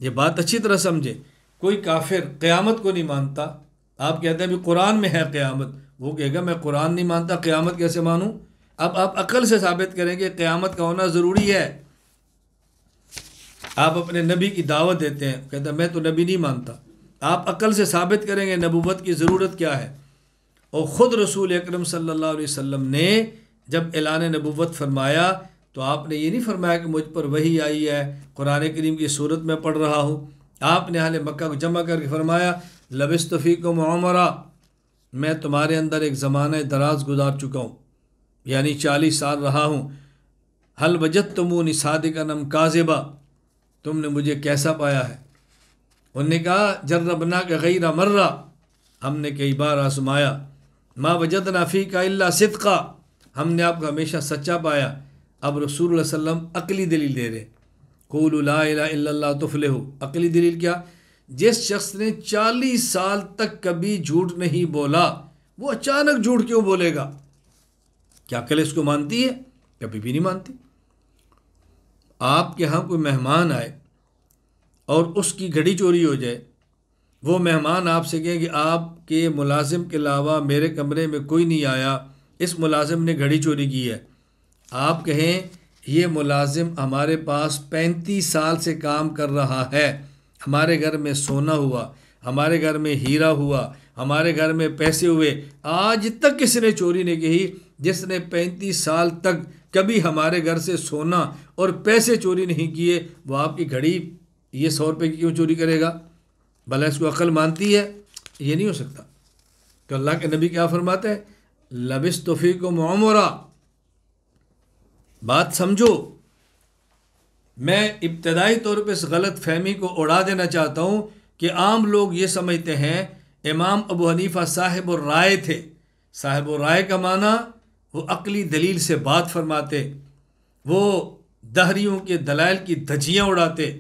یہ بات اچھی طرح سمجھے. کوئی کافر قیامت کو نہیں مانتا، آپ کہتے ہیں بھی قرآن میں ہے قیامت، وہ کہے گا میں قرآن نہیں مانتا، قیامت کیسے مانوں؟ اب آپ عقل سے ثابت کریں کہ قیامت کا ہونا ضروری ہے. آپ اپنے نبی کی دعوت دیتے ہیں، کہتے ہیں میں تو نبی نہیں مانتا، آپ عقل سے ثابت کریں گے نبوت کی ضرورت کیا ہے. اور خود رسول اکرم صلی اللہ علیہ وسلم نے جب اعلان نبوت فرمایا تو آپ نے یہ نہیں فرمایا کہ مجھ پر وحی آئی ہے، قرآن کریم کی صورت میں پڑھ رہا ہوں. آپ نے اہل مکہ کو جمع کر کے فرمایا لبثت فیکم عمرا، میں تمہارے اندر ایک زمانہ دراز گزار چکا ہوں، یعنی 40 سال رہا ہوں۔ حل وجدتمونی صادقا ام کاذبا، تم نے مجھے کیسا پایا ہے؟ انہوں نے کہا جربناک غیر مرہ، ہم نے کئی بار آزمایا۔ ما وجدنا فیک الا صدقا، ہم نے آپ کو ہمیشہ سچا پایا۔ اب رسول اللہ صلی اللہ علیہ وسلم عقلی دلیل دے رہے، قولوا لا الہ الا اللہ تفلحوا۔ عقلی دلیل کیا؟ جس شخص نے 40 سال تک کبھی جھوٹ نہیں بولا، وہ اچانک جھوٹ کیوں بولے گا؟ کیا عقل اس کو مانتی ہے؟ کبھی بھی نہیں مانتی۔ آپ کے ہاں کوئی مہمان آئے اور اس کی گھڑی چوری ہو جائے، وہ مہمان آپ سے کہیں کہ آپ کے ملازم کے علاوہ میرے کمرے میں کوئی نہیں آیا، اس ملازم نے گھڑی چوری کی ہے۔ آپ کہیں یہ ملازم ہمارے پاس 35 سال سے کام کر رہا ہے، ہمارے گھر میں سونا ہوا، ہمارے گھر میں ہیرا ہوا، ہمارے گھر میں پیسے ہوئے، آج تک کسی نے چوری نہیں کی۔ جس نے 35 سال تک کبھی ہمارے گھر سے سونا اور پیسے چوری نہیں کیے، وہ آپ کی گھڑی یہ 100 روپے کی کیوں چوری کرے گا؟ بھلا اس کو عقل مانتی ہے؟ یہ نہیں ہو سکتا۔ تو اللہ کے نبی کیا فرماتے ہیں؟ لبثت فیکم عمرا، بات سمجھو۔ میں ابتدائی طور پہ اس غلط فہمی کو اڑا دینا چاہتا ہوں کہ عام لوگ یہ سمجھتے ہیں امام ابو حنیفہ صاحب الرائے تھے۔ صاحب الرائے کا معنی وہ عقلی دلیل سے بات فرماتے، وہ دہریوں کے دلائل کی دھجیاں اڑاتے،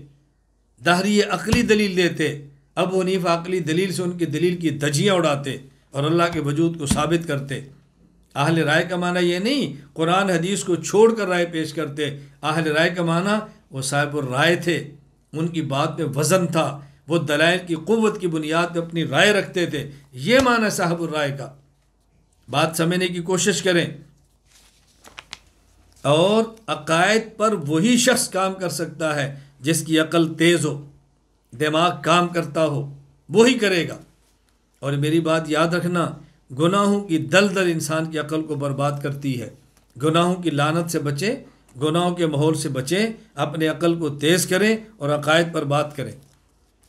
دہری عقلی دلیل دیتے، ابو حنیفہ عقلی دلیل سے ان کی دلیل کی دھجیاں اڑاتے اور اللہ کے وجود کو ثابت کرتے۔ اہل رائے کا معنی یہ نہیں قرآن حدیث کو چھوڑ کر رائے پیش کرتے، اہل رائے کا معنی وہ صاحب الرائے تھے، ان کی بات میں وزن تھا، وہ دلائل کی قوت کی بنیاد پہ اپنی رائے رکھتے تھے، یہ معنی صاحب الرائے کا۔ بات سمجھنے کی کوشش کریں۔ اور عقائد پر وہی شخص کام کر سکتا ہے جس کی عقل تیز ہو، دماغ کام کرتا ہو، وہی کرے گا۔ اور میری بات یاد رکھنا، گناہوں کی دلدل انسان کی عقل کو برباد کرتی ہے۔ گناہوں کی لعنت سے بچیں، گناہوں کے ماحول سے بچیں، اپنے عقل کو تیز کریں اور عقائد پر بات کریں۔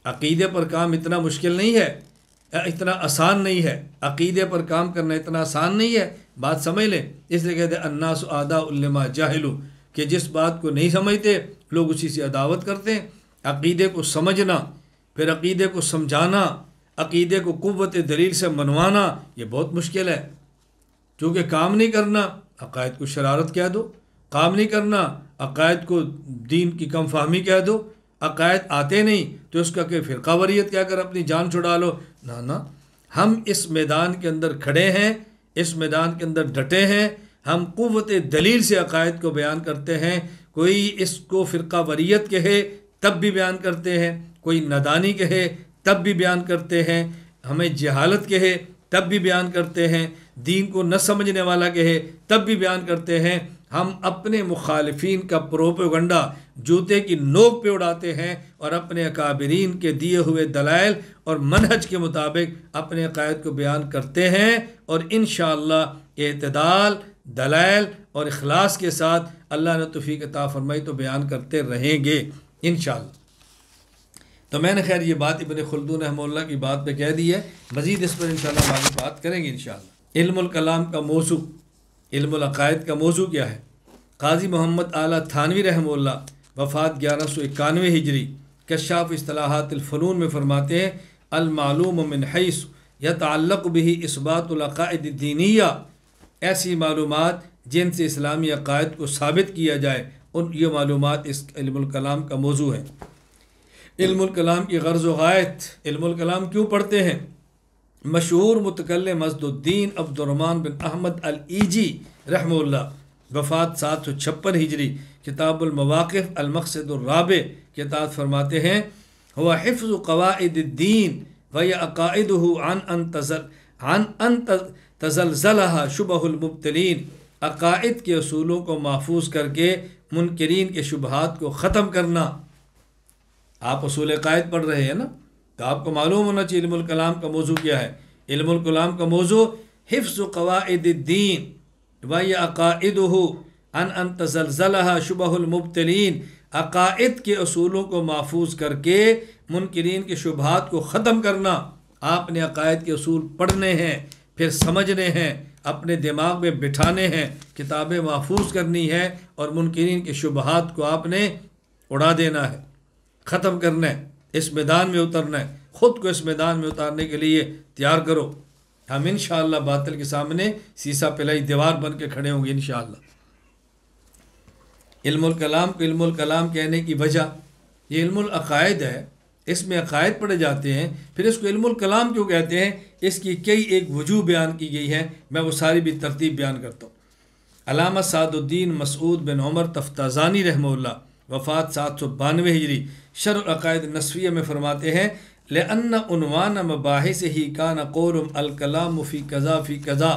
عقیدے پر کام اتنا مشکل نہیں ہے، اتنا آسان نہیں ہے، عقیدے پر کام کرنا اتنا آسان نہیں ہے۔ بات سمجھ لیں، اس لیے کہتے ہیں الناس اعداء لما جاہلوا، کہ جس بات کو نہیں سمجھتے لوگ اسی سے عداوت کرتے ہیں۔ عقیدے کو سمجھنا، پھر عقیدے کو سمجھانا، عقیدے کو قوت دلیل سے منوانا، یہ بہت مشکل ہے۔ چونکہ کام نہیں کرنا، عقائد کو شرارت کہہ دو، کام نہیں کرنا، عقائد کو دین کی کم فہمی کہہ دو، عقائد آتے نہیں تو اس کا کہ فرقہ واریت کیا کر اپنی جان چھڑا لو۔ نہ، ہم اس میدان کے اندر کھڑے ہیں، اس میدان کے اندر ڈٹے ہیں، ہم قوت دلیل سے عقائد کو بیان کرتے ہیں۔ کوئی اس کو فرقہ واریت کہے تب بھی بیان کرتے ہیں، کوئی نادانی کہے تب بھی بیان کرتے ہیں، ہمیں جہالت کہے تب بھی بیان کرتے ہیں، دین کو نہ سمجھنے والا کہے تب بھی بیان کرتے ہیں۔ ہم اپنے مخالفین کا پروپیگنڈا جوتے کی نوک پہ اڑاتے ہیں اور اپنے اکابرین کے دیے ہوئے دلائل اور منہج کے مطابق اپنے عقائد کو بیان کرتے ہیں، اور انشاءاللہ اعتدال، دلائل اور اخلاص کے ساتھ اللہ نے توفیق عطا فرمائی تو بیان کرتے رہیں گے انشاءاللہ۔ تو میں نے خیر یہ بات ابن خلدون رحمہ اللہ کی بات پہ کہہ دی ہے، مزید اس پر انشاءاللہ ہم آگے بات کریں گے انشاءاللہ۔ علم الکلام کا موضوع، علم العقائد کا موضوع کیا ہے؟ قاضی محمد اعلیٰ تھانوی رحمہ اللہ وفات 1191 ہجری، کشاف اصطلاحات الفنون میں فرماتے ہیں المعلوم من حیث یتعلق به اثبات العقائد الدینیہ، ایسی معلومات جن سے اسلامی عقائد کو ثابت کیا جائے، یہ معلومات اس علم الکلام کا موضوع ہے۔ علم الکلام کی غرض و غایت، علم الکلام کیوں پڑھتے ہیں؟ مشہور متکلم اسد الدین عبد الرحمن بن احمد الایجی رحمہ اللہ وفات 756 ہجری، کتاب المواقف المقصد الرابع کے تحت فرماتے ہیں هو حفظ قواعد الدین وهي عقائده عن ان تزلزلها شبہ المبتلین، عقائد کے اصولوں کو محفوظ کر کے منکرین کے شبہات کو ختم کرنا۔ آپ اصول عقائد پڑھ رہے ہیں نا، تو آپ کو معلوم ہونا چاہیے علم الکلام کا موضوع کیا ہے۔ علم الکلام کا موضوع حفظ قواعد الدین وہی عقائدہ ان تزلزلها شبہ المبتلین، عقائد کے اصولوں کو محفوظ کر کے منکرین کے شبہات کو ختم کرنا۔ آپ نے عقائد کے اصول پڑھنے ہیں، پھر سمجھنے ہیں، اپنے دماغ میں بٹھانے ہیں، کتابیں محفوظ کرنی ہے، اور منکرین کے شبہات کو آپ نے اڑا دینا ہے، ختم کرنا ہے، اس میدان میں اترنا ہے، خود کو اس میدان میں اتارنے کے لیے تیار کرو۔ ہم انشاءاللہ باطل کے سامنے سیسا پلائی دیوار بن کے کھڑے ہوں گے انشاءاللہ۔ علم الکلام کو علم الکلام کہنے کی وجہ، یہ علم العقائد ہے، اس میں عقائد پڑھے جاتے ہیں، پھر اس کو علم الکلام کیوں کہتے ہیں؟ اس کی کئی ایک وجوہ بیان کی گئی ہے، میں وہ ساری بھی ترتیب بیان کرتا ہوں۔ علامہ سعد الدین مسعود بن عمر تفتازانی رحمہ اللہ، وفات 792 ہجری، شرح العقائد النسویہ میں فرماتے ہیں لِأَنَّ عنوان مباحثہ کان قول الکلام فی کذا فی کذا،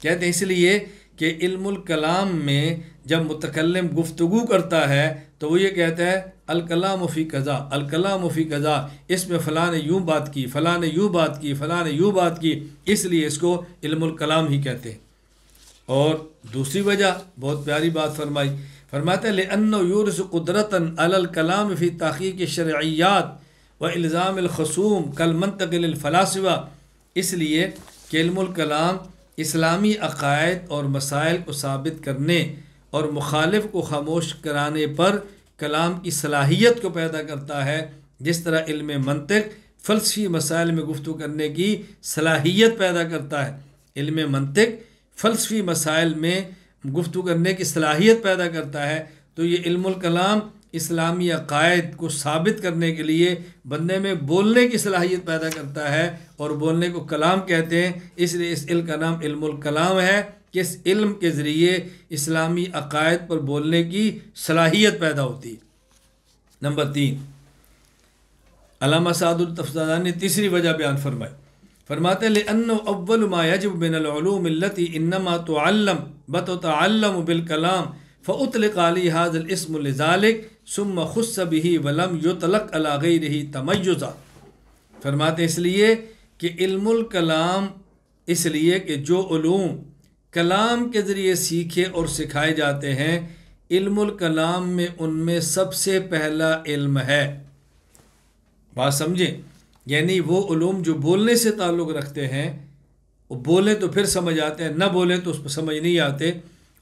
کہتے ہیں اس لیے کہ علم الکلام میں جب متکلم گفتگو کرتا ہے تو وہ یہ کہتا ہے الکلام فی کذا، الکلام فی کذا، اس میں فلاں نے یوں بات کی، فلاں نے یوں بات کی، فلاں نے یوں بات کی، اس لیے اس کو علم الکلام ہی کہتے ہیں۔ اور دوسری وجہ بہت پیاری بات فرمائی، فرماتے ہیں لِأَنَّهُ يُورِثُ قُدْرَةً عَلَى الْكَلَامِ فِي تَحْقِيقِ الشَّرْعِيَّاتِ وَإِلْزَامِ الْخُصُومِ كَالْمَنْطِقِ لِلْفَلَاسِفَةِ، اس لیے کہ علم الکلام اسلامی عقائد اور مسائل کو ثابت کرنے اور مخالف کو خاموش کرانے پر کلام کی صلاحیت کو پیدا کرتا ہے، جس طرح علم منطق فلسفی مسائل میں گفتگو کرنے کی صلاحیت پیدا کرتا ہے۔ علم منطق فلسفی مسائل میں گفتگو کرنے کی صلاحیت پیدا کرتا ہے، تو یہ علم الکلام اسلامی عقائد کو ثابت کرنے کے لیے بندے میں بولنے کی صلاحیت پیدا کرتا ہے، اور بولنے کو کلام کہتے ہیں، اس لیے اس علم کا نام علم الکلام ہے کہ اس علم کے ذریعے اسلامی عقائد پر بولنے کی صلاحیت پیدا ہوتی ہے۔ نمبر 3، علامہ سعد التفتازانی نے تیسری وجہ بیان فرمائی، فرماتے ہیں لِأَنَّهُ أَوَّلُ مَا يَجِبُ مِنَ الْعُلُومِ الَّتِي إِنَّمَا تُعَلَّمُ وَتُتَعَلَّمُ بِالْكَلَامِ فَأُطْلِقَ عَلَيْهِ هَذَا الْاسْمُ لِذَلِكَ ثُمَّ خُصَّ بِهِ وَلَمْ يُطْلَقْ عَلَى غَيْرِهِ تَمَيُّزًا۔ فرماتے اس لیے کہ علم الکلام، اس لیے کہ جو علوم کلام کے ذریعے سیکھے اور سکھائے جاتے ہیں، علم الکلام میں ان میں سب سے پہلا علم ہے۔ بات سمجھیں، یعنی وہ علوم جو بولنے سے تعلق رکھتے ہیں، وہ بولیں تو پھر سمجھ آتے ہیں، نہ بولیں تو اس پر سمجھ نہیں آتے،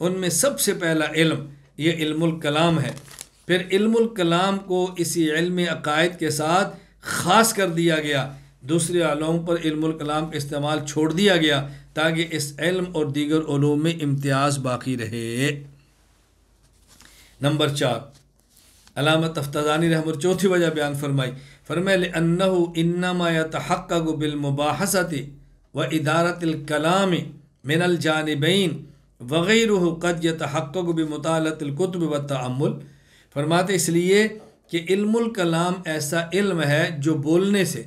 ان میں سب سے پہلا علم یہ علم الکلام ہے۔ پھر علم الکلام کو اسی علم عقائد کے ساتھ خاص کر دیا گیا، دوسرے علوم پر علم الکلام کا استعمال چھوڑ دیا گیا تاکہ اس علم اور دیگر علوم میں امتیاز باقی رہے۔ نمبر 4، علامہ تفتازانی رحمہ اللہ چوتھی وجہ بیان فرمائی، فرمائے لِأَنَّهُ إِنَّمَا يَتَحَقَّقُ بِالْمُبَاحَثَةِ وَإِدَارَةِ الْكَلَامِ مِنَ الْجَانِبَيْنِ وَغَيْرُهُ قَدْ يَتَحَقَّقُ بِمُطَالَعَةِ الْكُتُبِ وَالتَّأَمُّلِ۔ فرماتے اس لیے کہ علم الکلام ایسا علم ہے جو بولنے سے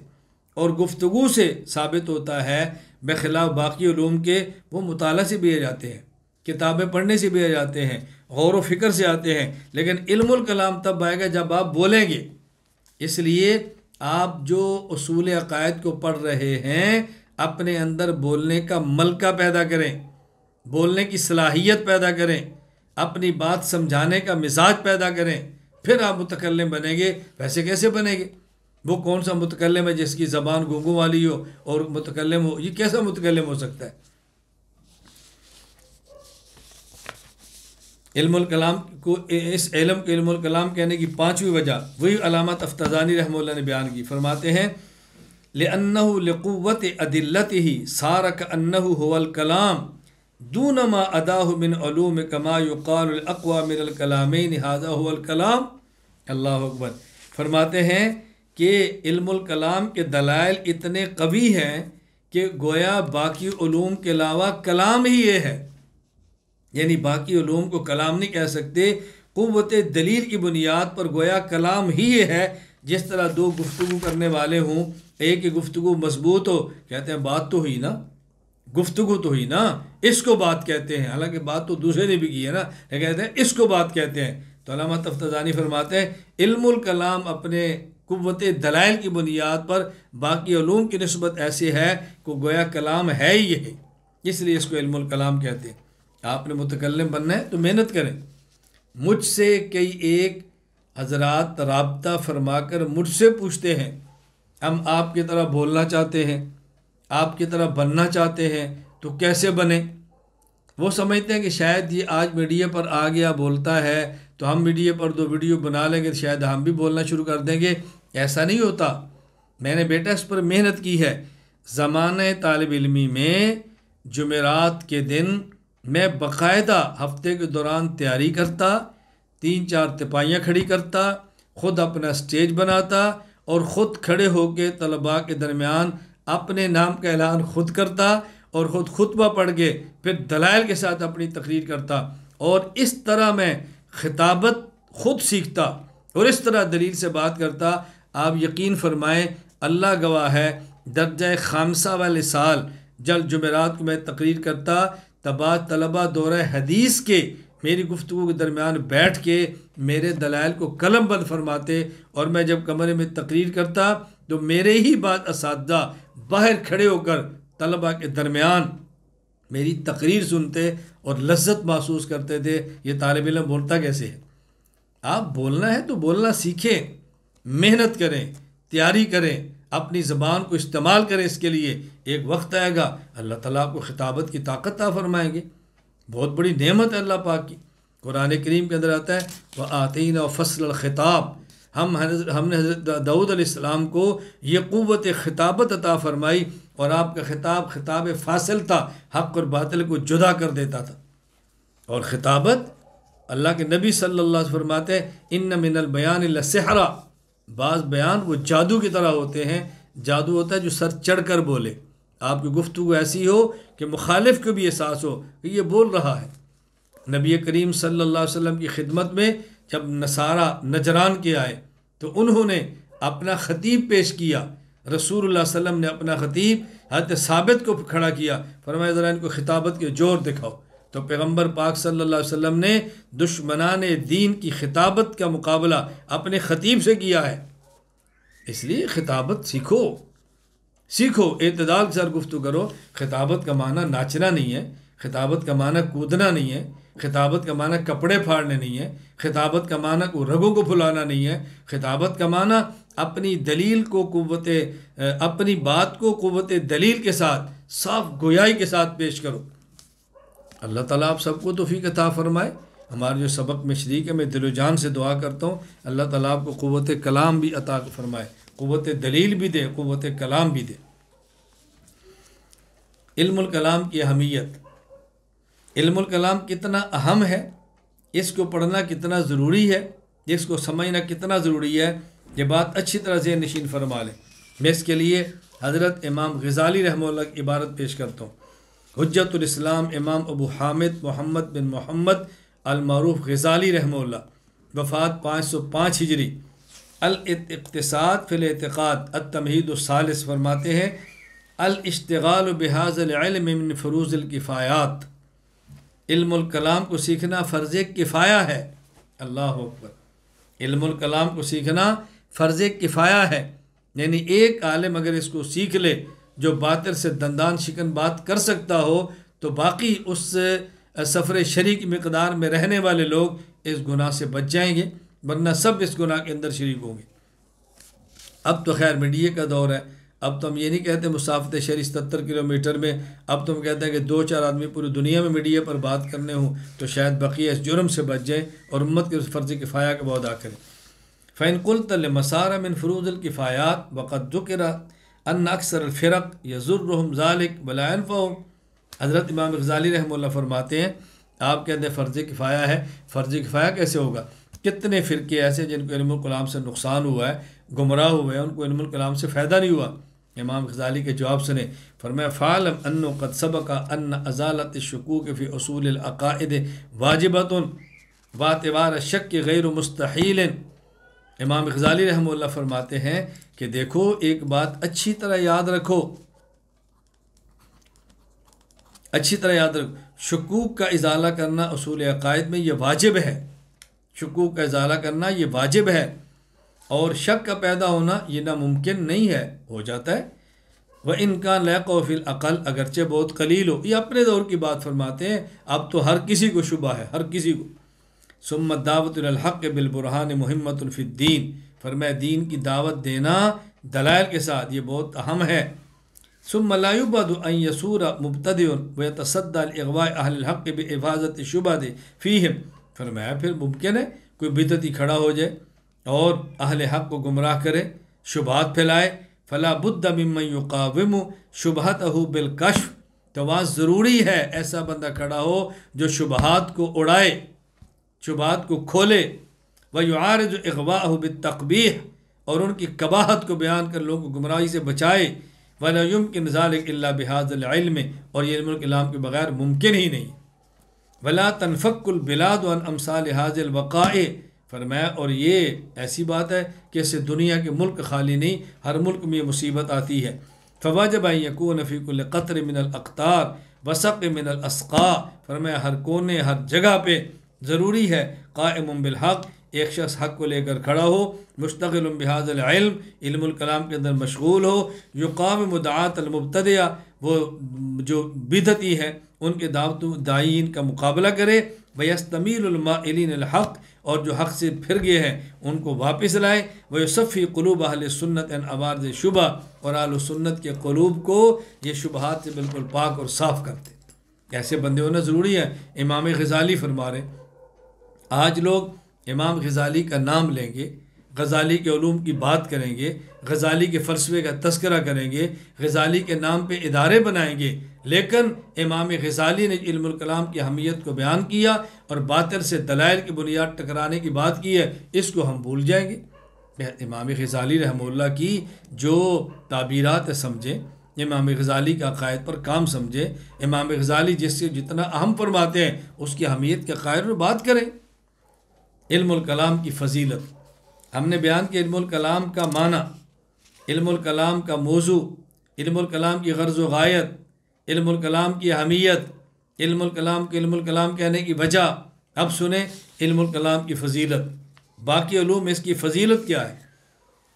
اور گفتگو سے ثابت ہوتا ہے، بخلاف باقی علوم کے وہ مطالعہ سے بھی آ جاتے ہیں، کتابیں پڑھنے سے بھی آ جاتے ہیں، غور و فکر سے آتے ہیں، لیکن علم الکلام تب آئے گا جب آپ بولیں گے۔ اس لیے آپ جو اصول عقائد کو پڑھ رہے ہیں، اپنے اندر بولنے کا ملکہ پیدا کریں، بولنے کی صلاحیت پیدا کریں، اپنی بات سمجھانے کا مزاج پیدا کریں، پھر آپ متکلم بنیں گے۔ ویسے کیسے بنیں گے؟ وہ کون سا متکلم ہے جس کی زبان گونگوں والی ہو اور متکلم ہو؟ یہ کیسا متکلم ہو سکتا ہے؟ علم الکلام کو، اس علم کو علم الکلام کہنے کی پانچویں وجہ وہی علامہ تفتازانی رحمہ اللہ نے بیان کی، فرماتے ہیں لِأَنَّهُ لِقُوَّةِ أَدِلَّتِهِ صَارَ كَأَنَّهُ هُوَ الْكَلَامُ دُونَ مَا أَدَاهُ مِنْ عُلُومِ كَمَا يُقَالُ الْأَقْوَى مِنَ الْكَلَامَيْنِ هَذَا هُوَ الْكَلَامُ۔ اللہ اکبر۔ فرماتے ہیں کہ علم الکلام کے دلائل اتنے قوی ہیں کہ گویا باقی علوم کے علاوہ کلام ہی یہ ہے، یعنی باقی علوم کو کلام نہیں کہہ سکتے، قوت دلیل کی بنیاد پر گویا کلام ہی یہ ہے۔ جس طرح دو گفتگو کرنے والے ہوں، ایک کی گفتگو مضبوط ہو، کہتے ہیں بات تو ہوئی نا، گفتگو تو ہوئی نا، اس کو بات کہتے ہیں، حالانکہ بات تو دوسرے نے بھی کی ہے نا، یہ کہتے ہیں اس کو بات کہتے ہیں۔ تو علامہ تفتازانی فرماتے ہیں علم الکلام اپنے قوت دلائل کی بنیاد پر باقی علوم کی نسبت ایسی ہے کہ گویا کلام ہے ہی یہ، اس لیے اس کو علم الکلام کہتے ہیں۔ آپ نے متکلم بننا ہے تو محنت کریں۔ مجھ سے کئی ایک حضرات رابطہ فرما کر مجھ سے پوچھتے ہیں ہم آپ کی طرح بولنا چاہتے ہیں، آپ کی طرح بننا چاہتے ہیں، تو کیسے بنیں؟ وہ سمجھتے ہیں کہ شاید یہ آج میڈیا پر آ گیا بولتا ہے تو ہم میڈیا پر 2 ویڈیو بنا لیں گے تو شاید ہم بھی بولنا شروع کر دیں گے۔ ایسا نہیں ہوتا۔ میں نے بیٹا اس پر محنت کی ہے۔ زمانہ طالب علمی میں جمعرات کے دن میں باقاعدہ ہفتے کے دوران تیاری کرتا، 3-4 تپائیاں کھڑی کرتا، خود اپنا سٹیج بناتا اور خود کھڑے ہو کے طلباء کے درمیان اپنے نام کا اعلان خود کرتا اور خود خطبہ پڑھ کے پھر دلائل کے ساتھ اپنی تقریر کرتا، اور اس طرح میں خطابت خود سیکھتا اور اس طرح دلیل سے بات کرتا۔ آپ یقین فرمائیں، اللہ گواہ ہے، درجہ خامسہ والے سال جب جمعرات کو میں تقریر کرتا، تب طلباء دورہ حدیث کے میری گفتگو کے درمیان بیٹھ کے میرے دلائل کو قلم بند فرماتے، اور میں جب کمرے میں تقریر کرتا تو میرے ہی بعد اساتذہ باہر کھڑے ہو کر طلباء کے درمیان میری تقریر سنتے اور لذت محسوس کرتے تھے۔ یہ طالب علم بولتا کیسے ہے؟ آپ بولنا ہے تو بولنا سیکھیں، محنت کریں، تیاری کریں، اپنی زبان کو استعمال کریں۔ اس کے لیے ایک وقت آئے گا اللہ تعالیٰ آپ کو خطابت کی طاقت عطا فرمائیں گے۔ بہت بڑی نعمت ہے اللہ پاک کی۔ قرآن کریم کے اندر آتا ہے وَآتَيْنَا فَصْلَ الْخِطَابِ، ہم نے حضرت داؤد علیہ السلام کو یہ قوت خطابت عطا فرمائی، اور آپ کا خطاب فاصل تھا، حق اور باطل کو جدا کر دیتا تھا۔ اور خطابت، اللہ کے نبی صلی اللہ علیہ وسلم فرماتے ہیں ان من البیان لسحرا، بعض بیان وہ جادو کی طرح ہوتے ہیں۔ جادو ہوتا ہے جو سر چڑھ کر بولے، آپ کی گفتگو ایسی ہو کہ مخالف کو بھی احساس ہو کہ یہ بول رہا ہے۔ نبی کریم صلی اللہ علیہ وسلم کی خدمت میں جب نصارہ نجران کے آئے تو انہوں نے اپنا خطیب پیش کیا۔ رسول اللہ صلی اللہ علیہ وسلم نے اپنا خطیب حضرت ثابت کو کھڑا کیا، فرمایا ذرا ان کو خطابت کے جوہر دکھاؤ۔ تو پیغمبر پاک صلی اللہ علیہ وسلم نے دشمنان دین کی خطابت کا مقابلہ اپنے خطیب سے کیا ہے۔ اس لیے خطابت سیکھو، اعتدال کے ساتھ گفتگو کرو۔ خطابت کا معنی ناچنا نہیں ہے، خطابت کا معنی کودنا نہیں ہے، خطابت کا معنی کپڑے پھاڑنے نہیں ہے، خطابت کا معنی کو رگوں کو پھلانا نہیں ہے۔ خطابت کا معنی اپنی دلیل کو اپنی بات کو قوت دلیل کے ساتھ صاف گویائی کے ساتھ پیش کرو۔ اللہ تعالیٰ آپ سب کو توفیق عطا فرمائے۔ ہمارے جو سبق میں شریک ہے، میں دل و جان سے دعا کرتا ہوں اللہ تعالیٰ آپ کو قوت کلام بھی عطا فرمائے، قوت دلیل بھی دے، قوت کلام بھی دے۔ علم الکلام کی اہمیت، علم الکلام کتنا اہم ہے، اس کو پڑھنا کتنا ضروری ہے، اس کو سمجھنا کتنا ضروری ہے، یہ بات اچھی طرح ذہن نشین فرما لیں۔ میں اس کے لیے حضرت امام غزالی رحمہ اللہ کی عبارت پیش کرتا ہوں۔ حجت الاسلام امام ابو حامد محمد بن محمد المعروف غزالی رحمہ اللہ، وفات 505 ہجری، الاقتصاد فی الاعتقاد التمہید الثالث فرماتے ہیں الاشتغال بهذا العلم من فروض الکفایات، علم الکلام کو سیکھنا فرض کفایہ ہے۔ اللہ اکبر، علم الکلام کو سیکھنا فرض کفایہ ہے، یعنی ایک عالم اگر اس کو سیکھ لے جو باطل سے دندان شکن بات کر سکتا ہو تو باقی اس سفر شریک مقدار میں رہنے والے لوگ اس گناہ سے بچ جائیں گے، ورنہ سب اس گناہ کے اندر شریک ہوں گے۔ اب تو خیر میڈیا کا دور ہے، اب تو ہم یہ نہیں کہتے مسافت شہری 77 کلومیٹر میں، اب تو ہم کہتے ہیں کہ 2-4 آدمی پوری دنیا میں میڈیا پر بات کرنے ہوں تو شاید بقیہ اس جرم سے بچ جائیں اور امت کے اس فرض کفایہ کا ادا کریں۔ فَإِن قُلْتَ لِمَسَارَ مِن فُرُوضِ الْكِفَایَاتِ وَقَدْ ذُكِرَ ان اکثر الفرق یضرهم ذلك ولا ينفعهم، حضرت امام غزالی رحمہ اللہ فرماتے ہیں آپ کہتے ہیں فرض کفایہ ہے، فرض کفایہ کیسے ہوگا؟ کتنے فرقے ایسے جن کو علم الکلام سے نقصان ہوا ہے، گمراہ ہوئے ہیں، ان کو علم الکلام سے فائدہ نہیں ہوا۔ امام غزالی کے جواب سنیں، فرمایا فَعْلَمْ أَنَّهُ قَدْ سَبَقَ أَنَّ أَزَالَةَ الشُّكُوكِ فِي أُصُولِ الْعَقَائِدِ وَاجِبَةٌ وَاعْتِبَارَ الشَّكِّ غَيْرُ مُسْتَحِيلٍ۔ امام غزالی رحمہ اللہ فرماتے ہیں کہ دیکھو ایک بات اچھی طرح یاد رکھو، شکوک کا ازالہ کرنا اصول عقائد میں یہ واجب ہے، شکوک کا ازالہ کرنا یہ واجب ہے، اور شک کا پیدا ہونا یہ ناممکن نہیں ہے، ہو جاتا ہے۔ وَإِنْ كَانَ لَا يَقَعُ فِي الْعَقْلِ، اگرچہ بہت قلیل ہو، یہ اپنے دور کی بات فرماتے ہیں، اب تو ہر کسی کو شبہ ہے، ہر کسی کو۔ ثم الدعوۃ الی الحق بالبرہان مہمۃ فی الدین فرمایا دین کی دعوت دینا دلائل کے ساتھ، یہ بہت اہم ہے۔ ثم لا يبعد ان يسور مبتدئ ويتصدى لاغواء اهل الحق بحفاظت الشبهات فيهم، فرمایا پھر ممکن ہے کوئی بدعتی کھڑا ہو جائے اور اہل حق کو گمراہ کرے، شبہات پھیلائے، فلا بد ممن يقاوم شبهته بالکشف، تو وہاں ضروری ہے ایسا بندہ کھڑا ہو جو شبہات کو اڑائے، شبہات کو کھولے، ويعارض اغواءه بالتقبیح، اور ان کی قباحت کو بیان کر لوگوں کو گمراہی سے بچائے، ولا يمكن ذلك الا بهذا العلم، اور یہ علم الکلام کے بغیر ممکن ہی نہیں۔ ولا تنفك البلاد عن امثال هذه الوقائع، فرمایا اور یہ ایسی بات ہے کہ اس سے دنیا کے ملک خالی نہیں، ہر ملک میں یہ مصیبت آتی ہے۔ فواجب ان يكون في كل قطر من الاقطار وسق من الاسقاء، فرمایا ہر کونے ہر جگہ پہ ضروری ہے قائم بالحق، ایک شخص حق کو لے کر کھڑا ہو، مشتغل بهذا العلم، علم الکلام کے اندر مشغول ہو، یقاوم دعاة المبتدیہ، وہ جو بدعتی ہے ان کے داعین کا مقابلہ کرے، ویستمیل المائلین الحق، اور جو حق سے پھر گئے ہیں ان کو واپس لائے، ویصفی قلوب اہل سنت ان عوارض شبہ، اور اہل سنت کے قلوب کو یہ شبہات سے بالکل پاک اور صاف کرتے۔ ایسے بندے ہونا ضروری ہے۔ امام غزالی فرما رہے، آج لوگ امام غزالی کا نام لیں گے، غزالی کے علوم کی بات کریں گے، غزالی کے فلسفے کا تذکرہ کریں گے، غزالی کے نام پہ ادارے بنائیں گے، لیکن امام غزالی نے علم الکلام کی اہمیت کو بیان کیا اور باطل سے دلائل کی بنیاد ٹکرانے کی بات کی ہے، اس کو ہم بھول جائیں گے۔ امام غزالی رحمہ اللہ کی جو تعبیرات ہے سمجھیں، امام غزالی کا عقائد پر کام سمجھیں، امام غزالی جس سے جتنا اہم فرماتے ہیں اس کی اہمیت کے قائل میں بات کریں۔ علم الکلام کی فضیلت ہم نے بیان کی، علم الکلام کا معنی، علم الکلام کا موضوع، علم الکلام کی غرض و غایت، علم الکلام کی اہمیت، علم الکلام کہنے کی وجہ۔ اب سنیں علم الکلام کی فضیلت، باقی علوم اس کی فضیلت کیا ہے۔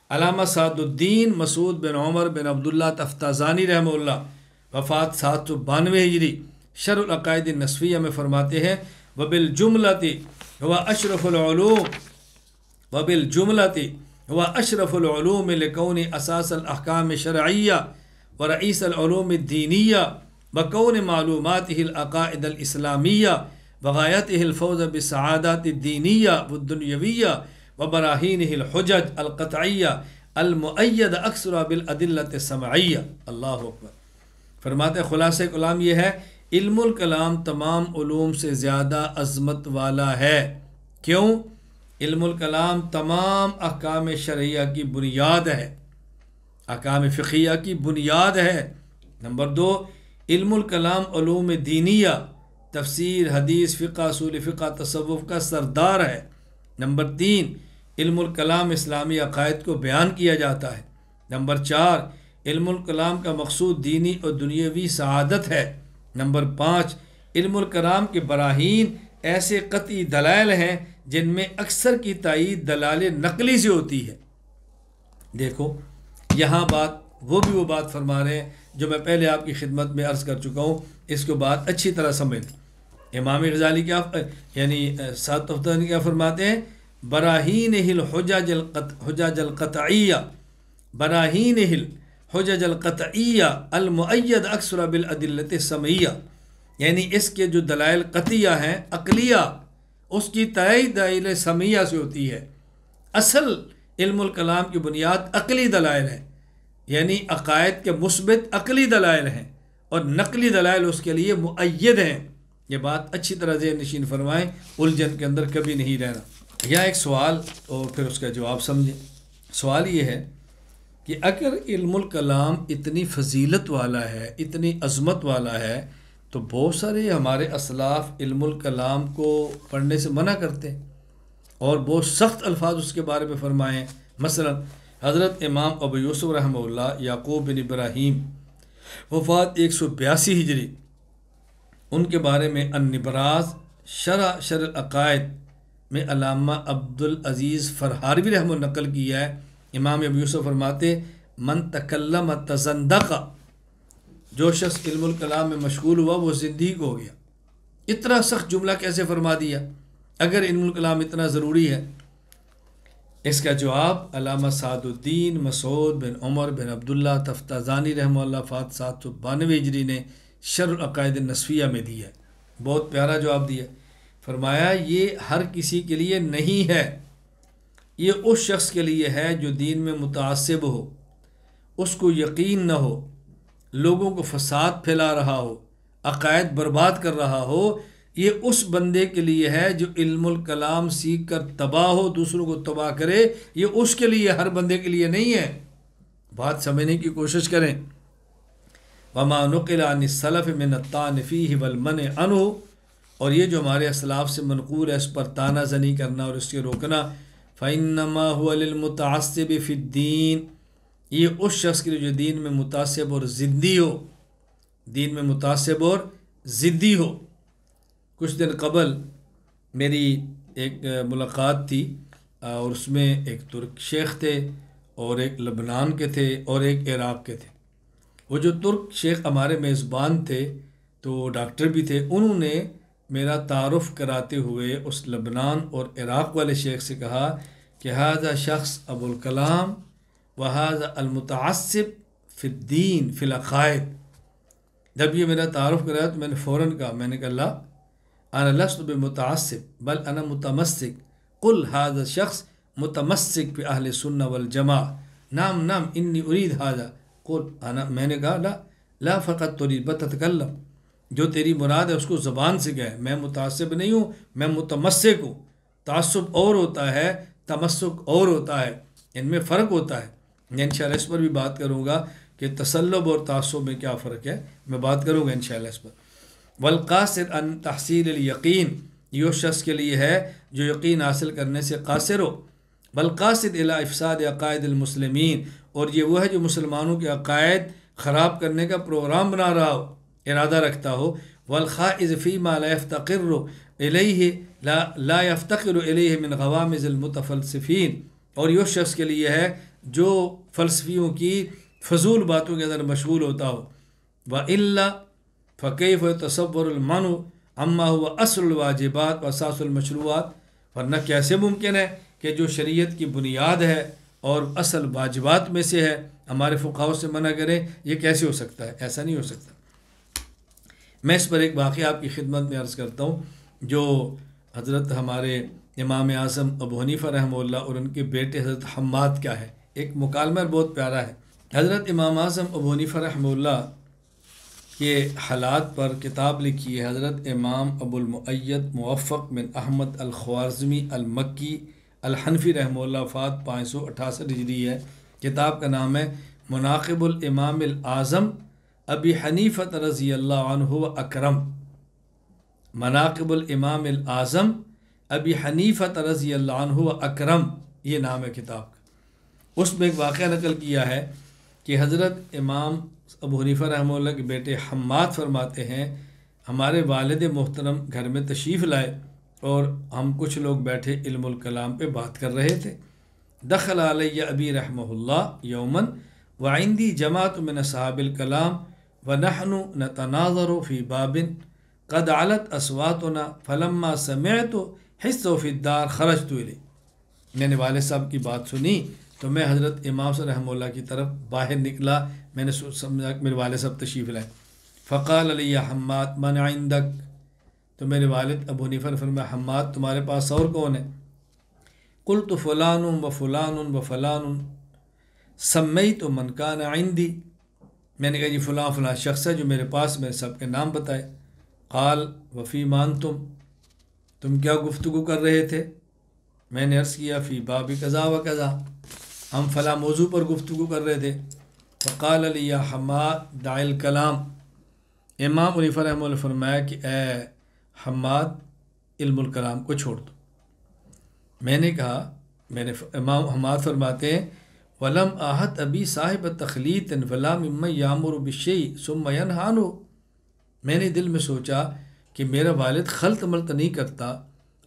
علامہ سعد الدین مسعود بن عمر بن عبداللہ تفتازانی رحمہ اللہ، وفات 792 ہجری، شرح العقائد النسفیہ میں فرماتے ہیں، وبالجملۃ هو اشرف العلوم، وبالجملۃ هو اشرف العلوم لكون اساس الاحکام الشرعیہ ورئیس العلوم الدینیہ، وكون معلوماته العقائد الاسلامیہ، وغایته الفوز بالسعادات الدینیہ والدنیویہ، وبراہینه الحجج القطعیہ المؤید اکثر بالادلۃ السمعیہ۔ اللہ اکبر۔ فرماتے خلاصہ کلام یہ ہے، علم الکلام تمام علوم سے زیادہ عظمت والا ہے۔ کیوں؟ علم الکلام تمام احکام شرعیہ کی بنیاد ہے، احکام فقہیہ کی بنیاد ہے۔ نمبر 2، علم الکلام علوم دینیہ، تفسیر، حدیث، فقہ، اصول فقہ، تصوف کا سردار ہے۔ نمبر 3، علم الکلام اسلامی عقائد کو بیان کیا جاتا ہے۔ نمبر 4، علم الکلام کا مقصود دینی اور دنیاوی سعادت ہے۔ نمبر 5، علم الکلام کے براہین ایسے قطعی دلائل ہیں جن میں اکثر کی تائید دلائل نقلی سے ہوتی ہے۔ دیکھو یہاں وہ بات فرما رہے ہیں جو میں پہلے آپ کی خدمت میں عرض کر چکا ہوں، اس کو بات اچھی طرح سمجھ لیں۔ امام غزالی کیا یعنی سعد تفتازانی کیا فرماتے ہیں، براہین الحجج القطعیہ، براہین الحجج القطعیہ المؤید اکثر بالادلۃ السمعیہ، یعنی اس کے جو دلائل قطعیہ ہیں عقلیہ، اس کی تائید دلائل سمعیہ سے ہوتی ہے۔ اصل علم الکلام کی بنیاد عقلی دلائل ہے، یعنی عقائد کے مثبت عقلی دلائل ہیں اور نقلی دلائل اس کے لیے مؤید ہیں۔ یہ بات اچھی طرح ذہن نشین فرمائیں، الجھن کے اندر کبھی نہیں رہنا۔ یا ایک سوال اور پھر اس کا جواب سمجھیں۔ سوال یہ ہے کہ اگر علم الکلام اتنی فضیلت والا ہے، اتنی عظمت والا ہے، تو بہت سارے ہمارے اسلاف علم الکلام کو پڑھنے سے منع کرتے ہیں اور بہت سخت الفاظ اس کے بارے میں فرمائیں۔ مثلا حضرت امام ابو یوسف رحمہ اللہ یعقوب بن ابراہیم، وفات 182 ہجری، ان کے بارے میں النبراز شرح العقائد میں علامہ عبدالعزیز فرحاروی رحمہ اللہ نقل کیا ہے۔ امام ابو یوسف فرماتے، من تکلم تزندق، جو شخص علم الکلام میں مشغول ہوا وہ زندیق ہو گیا۔ اتنا سخت جملہ کیسے فرما دیا اگر علم الکلام اتنا ضروری ہے؟ اس کا جواب علامہ سعد الدین مسعود بن عمر بن عبداللہ تفتازانی رحمہ اللہ فات 792 ہجری نے شرح العقائد النسفیہ میں دی ہے. بہت پیارا جواب دیا. فرمایا یہ ہر کسی کے لیے نہیں ہے، یہ اس شخص کے لیے ہے جو دین میں متعصب ہو، اس کو یقین نہ ہو، لوگوں کو فساد پھیلا رہا ہو، عقائد برباد کر رہا ہو. یہ اس بندے کے لیے ہے جو علم الکلام سیکھ کر تباہ ہو، دوسروں کو تباہ کرے. یہ اس کے لیے، ہر بندے کے لیے نہیں ہے. بات سمجھنے کی کوشش کریں. وما نقل عن السلف من الطعن فیہ والمنع عنہ، اور یہ جو ہمارے اسلاف سے منقول ہے اس پر طعنہ زنی کرنا اور اس سے روکنا. فإنما هو للمتعصب فی الدین، یہ اس شخص کے لیے جو دین میں متعصب اور ضدی ہو، دین میں متعصب اور ضدی ہو. کچھ دن قبل میری ایک ملاقات تھی اور اس میں ایک ترک شیخ تھے اور ایک لبنان کے تھے اور ایک عراق کے تھے. وہ جو ترک شیخ ہمارے میزبان تھے تو ڈاکٹر بھی تھے، انہوں نے میرا تعارف کراتے ہوئے اس لبنان اور عراق والے شیخ سے کہا کہ ھذا شخص ابو الکلام وھذا المتعصب فی الدین فی العقائد. جب یہ میرا تعارف کرایا تو میں نے فوراً کہا، میں نے کہا لا انا لست بمتعصب بل انا متمسک، قل ھذا شخص متمسک فی اہل سنہ والجماعہ، نعم نعم انی ارید ھذا، قل انا، میں نے کہا لا فقط ترید بتتکلم، جو تیری مراد ہے اس کو زبان سے کہے. میں متعصب نہیں ہوں، میں متمسک ہوں. تعصب اور ہوتا ہے، تمسک اور ہوتا ہے، ان میں فرق ہوتا ہے. میں انشاءاللہ اس پر بھی بات کروں گا کہ تسلب اور تعصب میں کیا فرق ہے، میں بات کروں گا انشاءاللہ اس پر. والقاصر عن تحصیل الیقین، یہ اس شخص کے لیے ہے جو یقین حاصل کرنے سے قاصر ہو. والقاصد الی افساد عقائد المسلمین، اور یہ وہ ہے جو مسلمانوں کے عقائد خراب کرنے کا پروگرام بنا رہا ہو، ارادہ رکھتا ہو. والخائض فیما لا یفتقر الیہ لا یفتقر الیہ من غوامض المتفلسفین، اور یہ اس شخص کے لیے ہے جو فلسفیوں کی فضول باتوں کے اندر مشغول ہوتا ہو. وَإِلَّا فَكَيْفَ يَتَصَوَّرُ الْمَنْعُ عَمَّا هُوَ أَصْلُ الْوَاجِبَاتِ وَأَسَاسُ الْمَشْرُوعَاتِ، ورنہ کیسے ممکن ہے کہ جو شریعت کی بنیاد ہے اور اصل واجبات میں سے ہے ہمارے فقہاء سے منع کریں؟ یہ کیسے ہو سکتا ہے؟ ایسا نہیں ہو سکتا. میں اس پر ایک واقعہ آپ کی خدمت میں عرض کرتا ہوں جو حضرت ہمارے امام اعظم ابو حنیفہ رحمہ اللہ اور ان کے بیٹے حضرت حماد کا ہے. ایک مکالمہ بہت پیارا ہے. حضرت امام اعظم ابو حنیفہ رحمہ اللہ کے حالات پر کتاب لکھی ہے حضرت امام ابو المؤید موفق بن احمد الخوارزمی المکی الحنفی رحمہ اللہ وفات 568 ہجری ہے. کتاب کا نام ہے مناقب الامام الاعظم ابی حنیفہ رضی اللہ عنہ و اکرم. مناقب الامام الاعظم ابی حنیفہ رضی اللہ عنہ و اکرم، یہ نام ہے کتاب کا. اس میں ایک واقعہ نقل کیا ہے کہ حضرت امام ابو حنیفہ رحمہ اللہ کے بیٹے حماد فرماتے ہیں ہمارے والد محترم گھر میں تشریف لائے اور ہم کچھ لوگ بیٹھے علم الکلام پہ بات کر رہے تھے. دخل علی ابی رحمہ اللہ یوماً وعندی جماعت من اصحاب الکلام ونحن نتناظر فی باب قد علت اصواتنا فلما سمعت حس فی الدار خرجت الیہ. میں نے والد صاحب کی بات سنی تو میں حضرت امام صلی رحمہ اللہ کی طرف باہر نکلا. میں نے سمجھا کہ میرے والد صاحب تشریف لائے. فقال علی حماد من عندک، تو میرے والد ابو حنیفہ نے فرمایا حماد تمہارے پاس اور کون ہے؟ قلت فلان و فلان و فلان سمیت من کان عندی، میں نے کہا جی فلاں فلاں شخص ہے جو میرے پاس، میں سب کے نام بتائے. قال وفی مان تم کیا گفتگو کر رہے تھے؟ میں نے عرض کیا فی باب قضا و قضا، ہم فلاں موضوع پر گفتگو کر رہے تھے. فقال علی یا حماد دع الکلام، امام حنیفہ رحمہ اللہ فرمایا کہ اے حماد علم الکلام کو چھوڑ دو. میں نے کہا، امام حماد فرماتے ہیں ولم آہت ابی صاحب تخلیط ولا ممن یامر بالشیء ثم ینہی عنہ، میں نے دل میں سوچا کہ میرا والد خلط ملط نہیں کرتا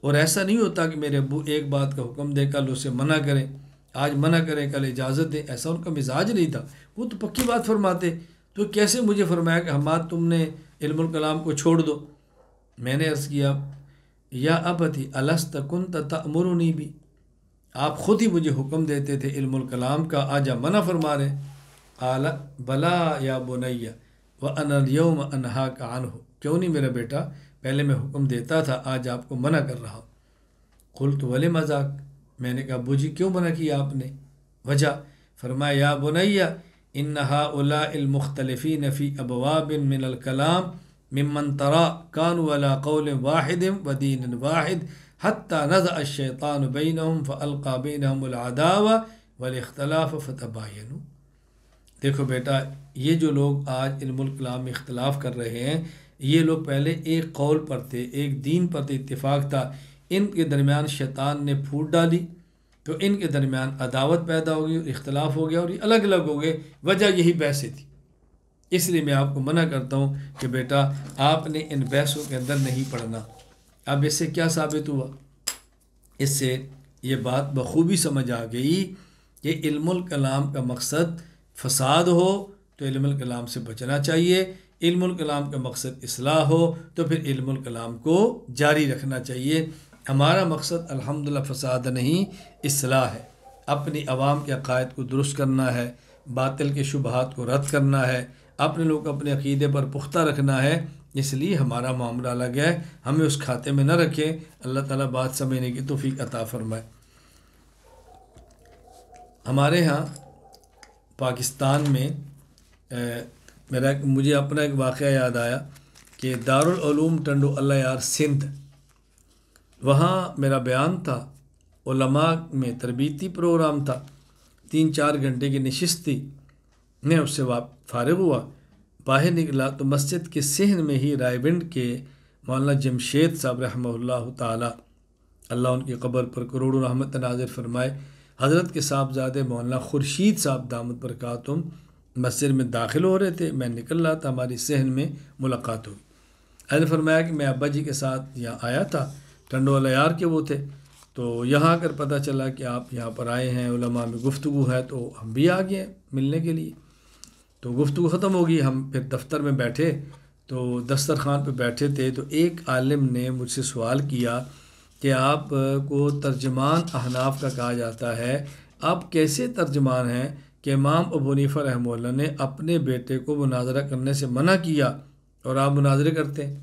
اور ایسا نہیں ہوتا کہ میرے ابو ایک بات کا حکم دے کل اسے منع کریں، آج منع کریں کل اجازت دیں. ایسا ان کا مزاج نہیں تھا، وہ تو پکی بات فرماتے. تو کیسے مجھے فرمایا کہ حماد تم نے علم الکلام کو چھوڑ دو؟ میں نے عرض کیا یا ابتی الست کنت تأمرنی بھی، آپ خود ہی مجھے حکم دیتے تھے علم الکلام کا، آج آپ منع فرما رہے ہیں۔ قال بلا یا بنیا وانا اليوم انہاک عنہ، کیوں نہیں میرا بیٹا، پہلے میں حکم دیتا تھا، آج آپ کو منع کر رہا ہوں۔ قلت ولم ذاک، میں نے کہا ابو جی کیوں منع کیا آپ نے، وجہ؟ فرمایا یا بنیا ان هؤلاء المختلفین فی ابواب من الکلام ممن ترى كانوا على قول واحد ودین واحد حتى نزع الشیطان بینہم فالقى بینہم العداوة والاختلاف فتباینوا۔ دیکھو بیٹا، یہ جو لوگ آج علم الکلام میں اختلاف کر رہے ہیں، یہ لوگ پہلے ایک قول پر تھے، ایک دین پر تھے، اتفاق تھا، ان کے درمیان شیطان نے پھوٹ ڈالی تو ان کے درمیان عداوت پیدا ہو گئی اور اختلاف ہو گیا اور یہ الگ الگ ہو گئے، وجہ یہی بحثیں تھی۔ اس لیے میں آپ کو منع کرتا ہوں کہ بیٹا آپ نے ان بحثوں کے اندر نہیں پڑھنا۔ اب اس سے کیا ثابت ہوا؟ اس سے یہ بات بخوبی سمجھ آ گئی کہ علم الکلام کا مقصد فساد ہو تو علم الکلام سے بچنا چاہیے، علم الکلام کا مقصد اصلاح ہو تو پھر علم الکلام کو جاری رکھنا چاہیے۔ ہمارا مقصد الحمدللہ فساد نہیں، اصلاح ہے، اپنی عوام کے عقائد کو درست کرنا ہے، باطل کے شبہات کو رد کرنا ہے، اپنے لوگ اپنے عقیدے پر پختہ رکھنا ہے۔ اس لیے ہمارا معاملہ الگ ہے، ہمیں اس کھاتے میں نہ رکھیں۔ اللہ تعالیٰ بات سمجھنے کی توفیق عطا فرمائے۔ ہمارے ہاں پاکستان میں مجھے اپنا ایک واقعہ یاد آیا کہ دارالعلوم ٹنڈو اللہ یار سندھ، وہاں میرا بیان تھا، علماء میں تربیتی پروگرام تھا، 3-4 گھنٹے کی نشست تھی۔ میں اس سے فارغ ہوا، باہر نکلا تو مسجد کے صحن میں ہی رائے بنڈ کے مولانا جمشید صاحب رحمہ اللہ تعالی، اللہ ان کی قبر پر کروڑوں رحمت نازل فرمائے، حضرت کے صاحبزادے مولانا خورشید صاحب دامت برکاتہم مسجد میں داخل ہو رہے تھے، میں نکل رہا تھا، ہماری صحن میں ملاقات ہوئی۔ حضرت فرمایا کہ میں ابا جی کے ساتھ یہاں آیا تھا، ٹنڈو الیار کے وہ تھے، تو یہاں کر پتہ چلا کہ آپ یہاں پر آئے ہیں، علماء میں گفتگو ہے، تو ہم بھی آ گئے ملنے کے لیے۔ تو گفتگو ختم ہوگی، ہم پھر دفتر میں بیٹھے تو دسترخوان پہ بیٹھے تھے، تو ایک عالم نے مجھ سے سوال کیا کہ آپ کو ترجمان احناف کا کہا جاتا ہے، آپ کیسے ترجمان ہیں کہ امام ابو حنیفہ رحمہ اللہ نے اپنے بیٹے کو مناظرہ کرنے سے منع کیا اور آپ مناظرے کرتے ہیں؟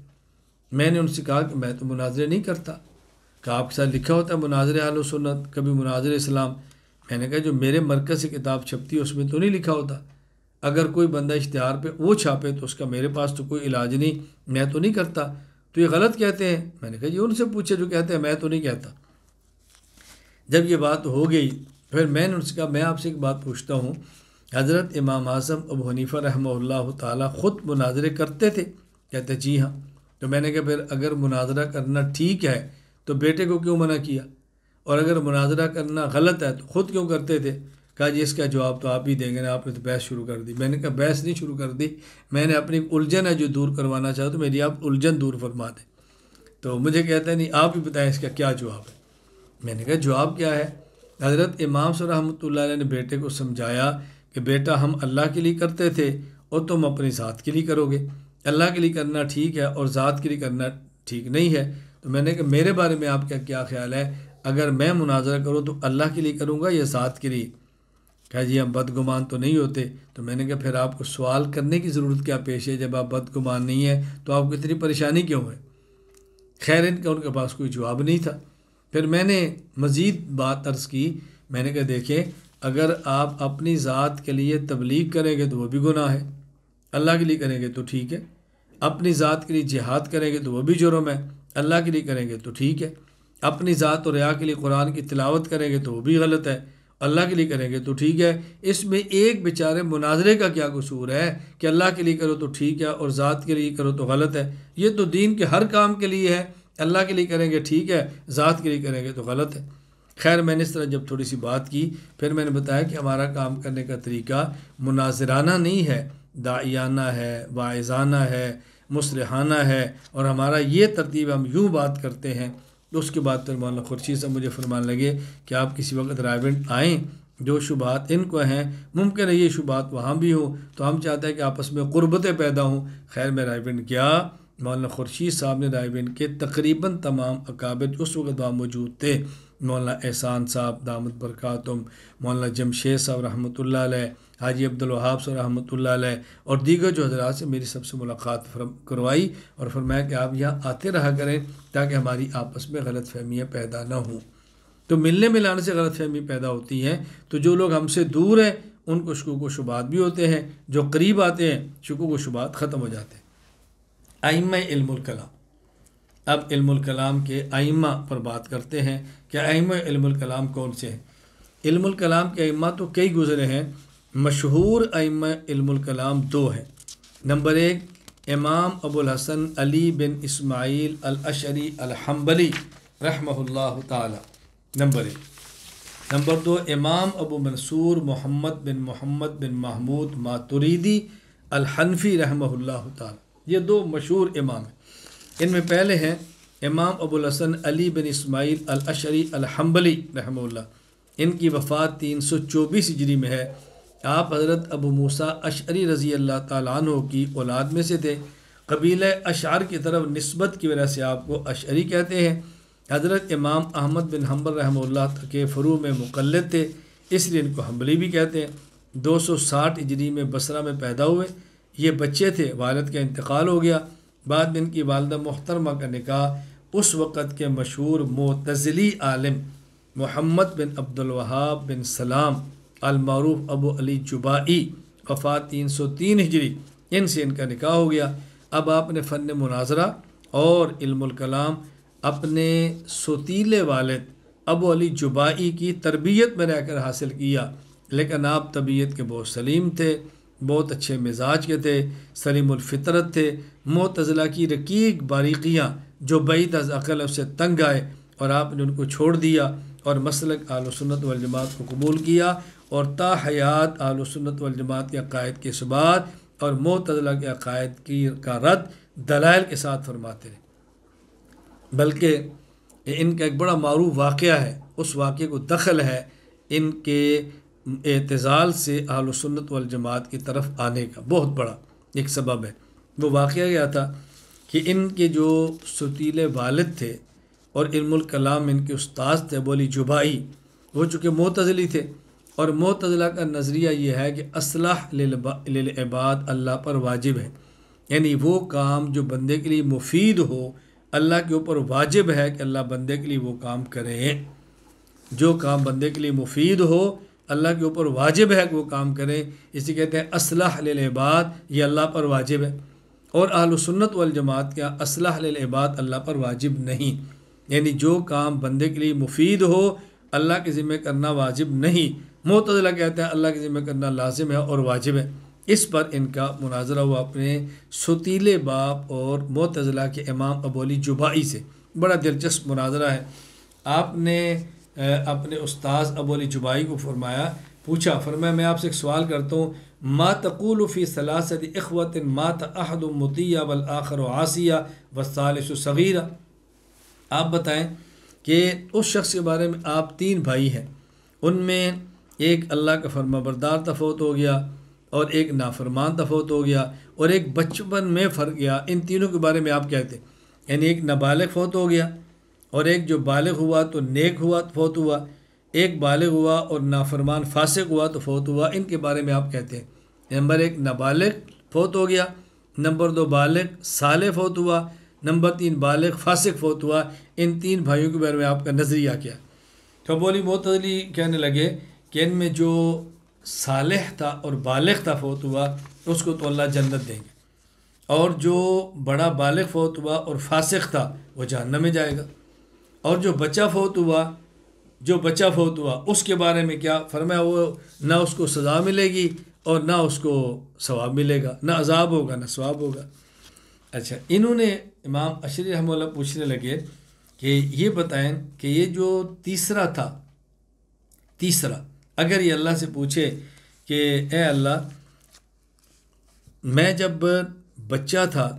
میں نے ان سے کہا کہ میں تو مناظرے نہیں کرتا۔ کہ آپ کے ساتھ لکھا ہوتا ہے مناظرے اہل سنت، کبھی مناظرے اسلام؟ میں نے کہا جو میرے مرکز سے کتاب چھپتی ہے اس میں تو نہیں لکھا ہوتا، اگر کوئی بندہ اشتہار پہ وہ چھاپے تو اس کا میرے پاس تو کوئی علاج نہیں، میں تو نہیں کرتا، تو یہ غلط کہتے ہیں۔ میں نے کہا جی ان سے پوچھے جو کہتے ہیں، میں تو نہیں کہتا۔ جب یہ بات ہو گئی پھر میں نے ان سے کہا میں آپ سے ایک بات پوچھتا ہوں، حضرت امام اعظم ابو حنیفہ رحمہ اللہ تعالیٰ خود مناظرے کرتے تھے؟ کہتے جی ہاں۔ تو میں نے کہا پھر اگر مناظرہ کرنا ٹھیک ہے تو بیٹے کو کیوں منع کیا، اور اگر مناظرہ کرنا غلط ہے تو خود کیوں کرتے تھے؟ کہا جی اس کا جواب تو آپ ہی دیں گے نا، آپ نے تو بحث شروع کر دی۔ میں نے کہا بحث نہیں شروع کر دی، میں نے اپنی الجھن ہے جو دور کروانا چاہتا تو میری آپ الجھن دور فرما دیں۔ تو مجھے کہتا ہے نہیں آپ ہی بتائیں اس کا کیا جواب ہے۔ میں نے کہا جواب کیا ہے؟ حضرت امام صلی رحمۃ اللہ علیہ نے بیٹے کو سمجھایا کہ بیٹا ہم اللہ کے لیے کرتے تھے اور تم اپنی ذات کے لیے کرو گے، اللہ کے لیے کرنا ٹھیک ہے اور ذات کے لیے کرنا ٹھیک نہیں ہے۔ تو میں نے کہا میرے بارے میں آپ کا کیا خیال ہے، اگر میں مناظرہ کروں تو اللہ کے لیے کروں گا یا ذات کے لیے؟ کہا جی ہم بدگمان تو نہیں ہوتے۔ تو میں نے کہا پھر آپ کو سوال کرنے کی ضرورت کیا پیش ہے، جب آپ بدگمان نہیں ہیں تو آپ کو اتنی پریشانی کیوں ہے؟ خیر ان کے پاس کوئی جواب نہیں تھا۔ پھر میں نے مزید بات عرض کی، میں نے کہا دیکھیں اگر آپ اپنی ذات کے لیے تبلیغ کریں گے تو وہ بھی گناہ ہے، اللہ کے لیے کریں گے تو ٹھیک ہے، اپنی ذات کے لیے جہاد کریں گے تو وہ بھی جرم ہے، اللہ کے لیے کریں گے تو ٹھیک ہے، اپنی ذات اور ریا کے لیے قرآن کی تلاوت کریں گے تو وہ بھی غلط ہے، اللہ کے لیے کریں گے تو ٹھیک ہے۔ اس میں ایک بیچارے مناظرے کا کیا قصور ہے کہ اللہ کے لیے کرو تو ٹھیک ہے اور ذات کے لیے کرو تو غلط ہے؟ یہ تو دین کے ہر کام کے لیے ہے، اللہ کے لیے کریں گے ٹھیک ہے، ذات کے لیے کریں گے تو غلط ہے۔ خیر میں نے اس طرح جب تھوڑی سی بات کی پھر میں نے بتایا کہ ہمارا کام کرنے کا طریقہ مناظرانہ نہیں ہے، داعیانہ ہے، واعظانہ ہے، مصلحانہ ہے، اور ہمارا یہ ترتیب ہم یوں بات کرتے ہیں۔ تو اس کے بعد پھر مولانا خورشید صاحب مجھے فرمان لگے کہ آپ کسی وقت رائے آئیں، جو شبہات ان کو ہیں ممکن ہے یہ شبہات وہاں بھی ہوں، تو ہم چاہتے ہیں کہ آپس میں قربتیں پیدا ہوں۔ خیر میں رائے گیا، مولانا خورشید صاحب نے رائے کے تقریباً تمام اکابر اس وقت وہاں موجود تھے مولانا احسان صاحب دامت برکاتہم، مولانا جمشید صاحب رحمۃ اللہ علیہ، حاجی عبدالوہاب صاحب رحمۃ اللہ علیہ، اور دیگر جو حضرات سے میری سب سے ملاقات کروائی اور فرمایا کہ آپ یہاں آتے رہا کریں تاکہ ہماری آپس میں غلط فہمیاں پیدا نہ ہوں۔ تو ملنے ملانے سے غلط فہمی پیدا ہوتی ہیں، تو جو لوگ ہم سے دور ہیں ان کو شکوک و شبہات بھی ہوتے ہیں، جو قریب آتے ہیں شکوک و شبہات ختم ہو جاتے ہیں۔ ائمہ علم الکلام، اب علم الکلام کے ائمہ پر بات کرتے ہیں کہ ائمہ علم الکلام کون سے ہیں۔ علم الکلام کے ائمہ تو کئی گزرے ہیں، مشہور ائمہ علم الکلام دو ہیں۔ نمبر 1 امام ابو الحسن علی بن اسماعیل الاشعری الحنبلی رحمہ اللہ تعالی، نمبر 1۔ نمبر 2 امام ابو منصور محمد بن محمود ماتریدی الحنفی رحمہ اللہ تعالی، یہ دو مشہور امام ہیں۔ ان میں پہلے ہیں امام ابو الحسن علی بن اسماعیل الاشعری الحنبلی رحمہ اللہ، ان کی وفات 324 ہجری میں ہے۔ آپ حضرت ابو موسیٰ اشعری رضی اللہ تعالیٰ عنہ کی اولاد میں سے تھے، قبیلہ اشعر کی طرف نسبت کی وجہ سے آپ کو اشعری کہتے ہیں۔ حضرت امام احمد بن حنبل رحمہ اللہ کے فروع میں مقلد تھے، اس لیے ان کو حنبلی بھی کہتے ہیں۔ 260 ہجری میں بصرہ میں پیدا ہوئے، یہ بچے تھے، والد کا انتقال ہو گیا، بعد میں ان کی والدہ محترمہ کا نکاح اس وقت کے مشہور معتزلی عالم محمد بن عبدالوہاب بن سلام المعروف ابو علی جبائی، وفات 303 ہجری، ان سے ان کا نکاح ہو گیا۔ اب آپ نے فن مناظرہ اور علم الکلام اپنے سوتیلے والد ابو علی جبائی کی تربیت میں رہ کر حاصل کیا، لیکن آپ طبیعت کے بہت سلیم تھے، بہت اچھے مزاج کے تھے، سلیم الفطرت تھے۔ معتزلہ کی رقیق باریکیاں جو بعید از عقل اس سے تنگ آئے اور آپ نے ان کو چھوڑ دیا اور مسلک اہل سنت والجماعت کو قبول کیا، اور تا حیات اہل سنت والجماعت کے عقائد کے ثبات اور معتزلہ کے عقائد کا رد دلائل کے ساتھ فرماتے رہے۔ بلکہ ان کا ایک بڑا معروف واقعہ ہے، اس واقعے کو دخل ہے ان کے اعتزال سے اہل سنت والجماعت کی طرف آنے کا، بہت بڑا ایک سبب ہے۔ وہ واقعہ کیا تھا کہ ان کے جو ستیلے والد تھے اور علم الکلام ان کے استاذ تھے ابو علی جبائی، وہ چونکہ معتزلی تھے، اور معتزلہ کا نظریہ یہ ہے کہ اصلاح للعباد اللہ پر واجب ہے، یعنی وہ کام جو بندے کے لیے مفید ہو اللہ کے اوپر واجب ہے کہ اللہ بندے کے لیے وہ کام کرے۔ جو کام بندے کے لیے مفید ہو اللہ کے اوپر واجب ہے کہ وہ کام کرے، اسی کہتے ہیں اصلاح للعباد، یہ اللہ پر واجب ہے۔ اور اہل سنت والجماعت کا اصلاح للعباد اللہ پر واجب نہیں، یعنی جو کام بندے کے لیے مفید ہو اللہ کے ذمہ کرنا واجب نہیں۔ معتزلہ کہتے ہیں اللہ کے ذمہ کرنا لازم ہے اور واجب ہے۔ اس پر ان کا مناظرہ ہوا اپنے ستیلے باپ اور معتزلہ کے امام ابو علی جبائی سے، بڑا دلچسپ مناظرہ ہے۔ آپ نے اپنے استاذ ابو علی جبائی کو فرمایا میں آپ سے ایک سوال کرتا ہوں، ما تقول فی ثلاثۃ اخوۃ مات احد مطیع والآخر عاصیہ والثالث صغیرہ، آپ بتائیں کہ اس شخص کے بارے میں آپ 3 بھائی ہیں، ان میں ایک اللہ کا فرما بردار فوت ہو گیا اور ایک نافرمان فوت ہو گیا اور ایک بچپن میں فرق گیا، ان تینوں کے بارے میں آپ کہتے ہیں، یعنی ایک نابالغ فوت ہو گیا اور ایک جو بالغ ہوا تو نیک ہوا فوت ہوا، ایک بالغ ہوا اور نافرمان فاسق ہوا تو فوت ہوا، ان کے بارے میں آپ کہتے ہیں۔ نمبر 1 نابالغ فوت ہو گیا، نمبر 2 بالغ صالح فوت ہوا، نمبر 3 بالغ فاسق فوت ہوا، ان 3 بھائیوں کے بارے میں آپ کا نظریہ کیا؟ تو ابو علی معتزلی کہنے لگے کہ ان میں جو صالح تھا اور بالغ تھا فوت ہوا اس کو تو اللہ جنت دیں گے، اور جو بڑا بالغ فوت ہوا اور فاسق تھا وہ جہنم میں جائے گا، اور جو بچہ فوت ہوا اس کے بارے میں کیا؟ فرمایا وہ نہ اس کو سزا ملے گی اور نہ اس کو ثواب ملے گا، نہ عذاب ہوگا نہ ثواب ہوگا۔ اچھا، انہوں نے امام اشعری رحمہ اللہ پوچھنے لگے کہ یہ بتائیں کہ یہ جو تیسرا تھا، اگر یہ اللہ سے پوچھے کہ اے اللہ میں جب بچہ تھا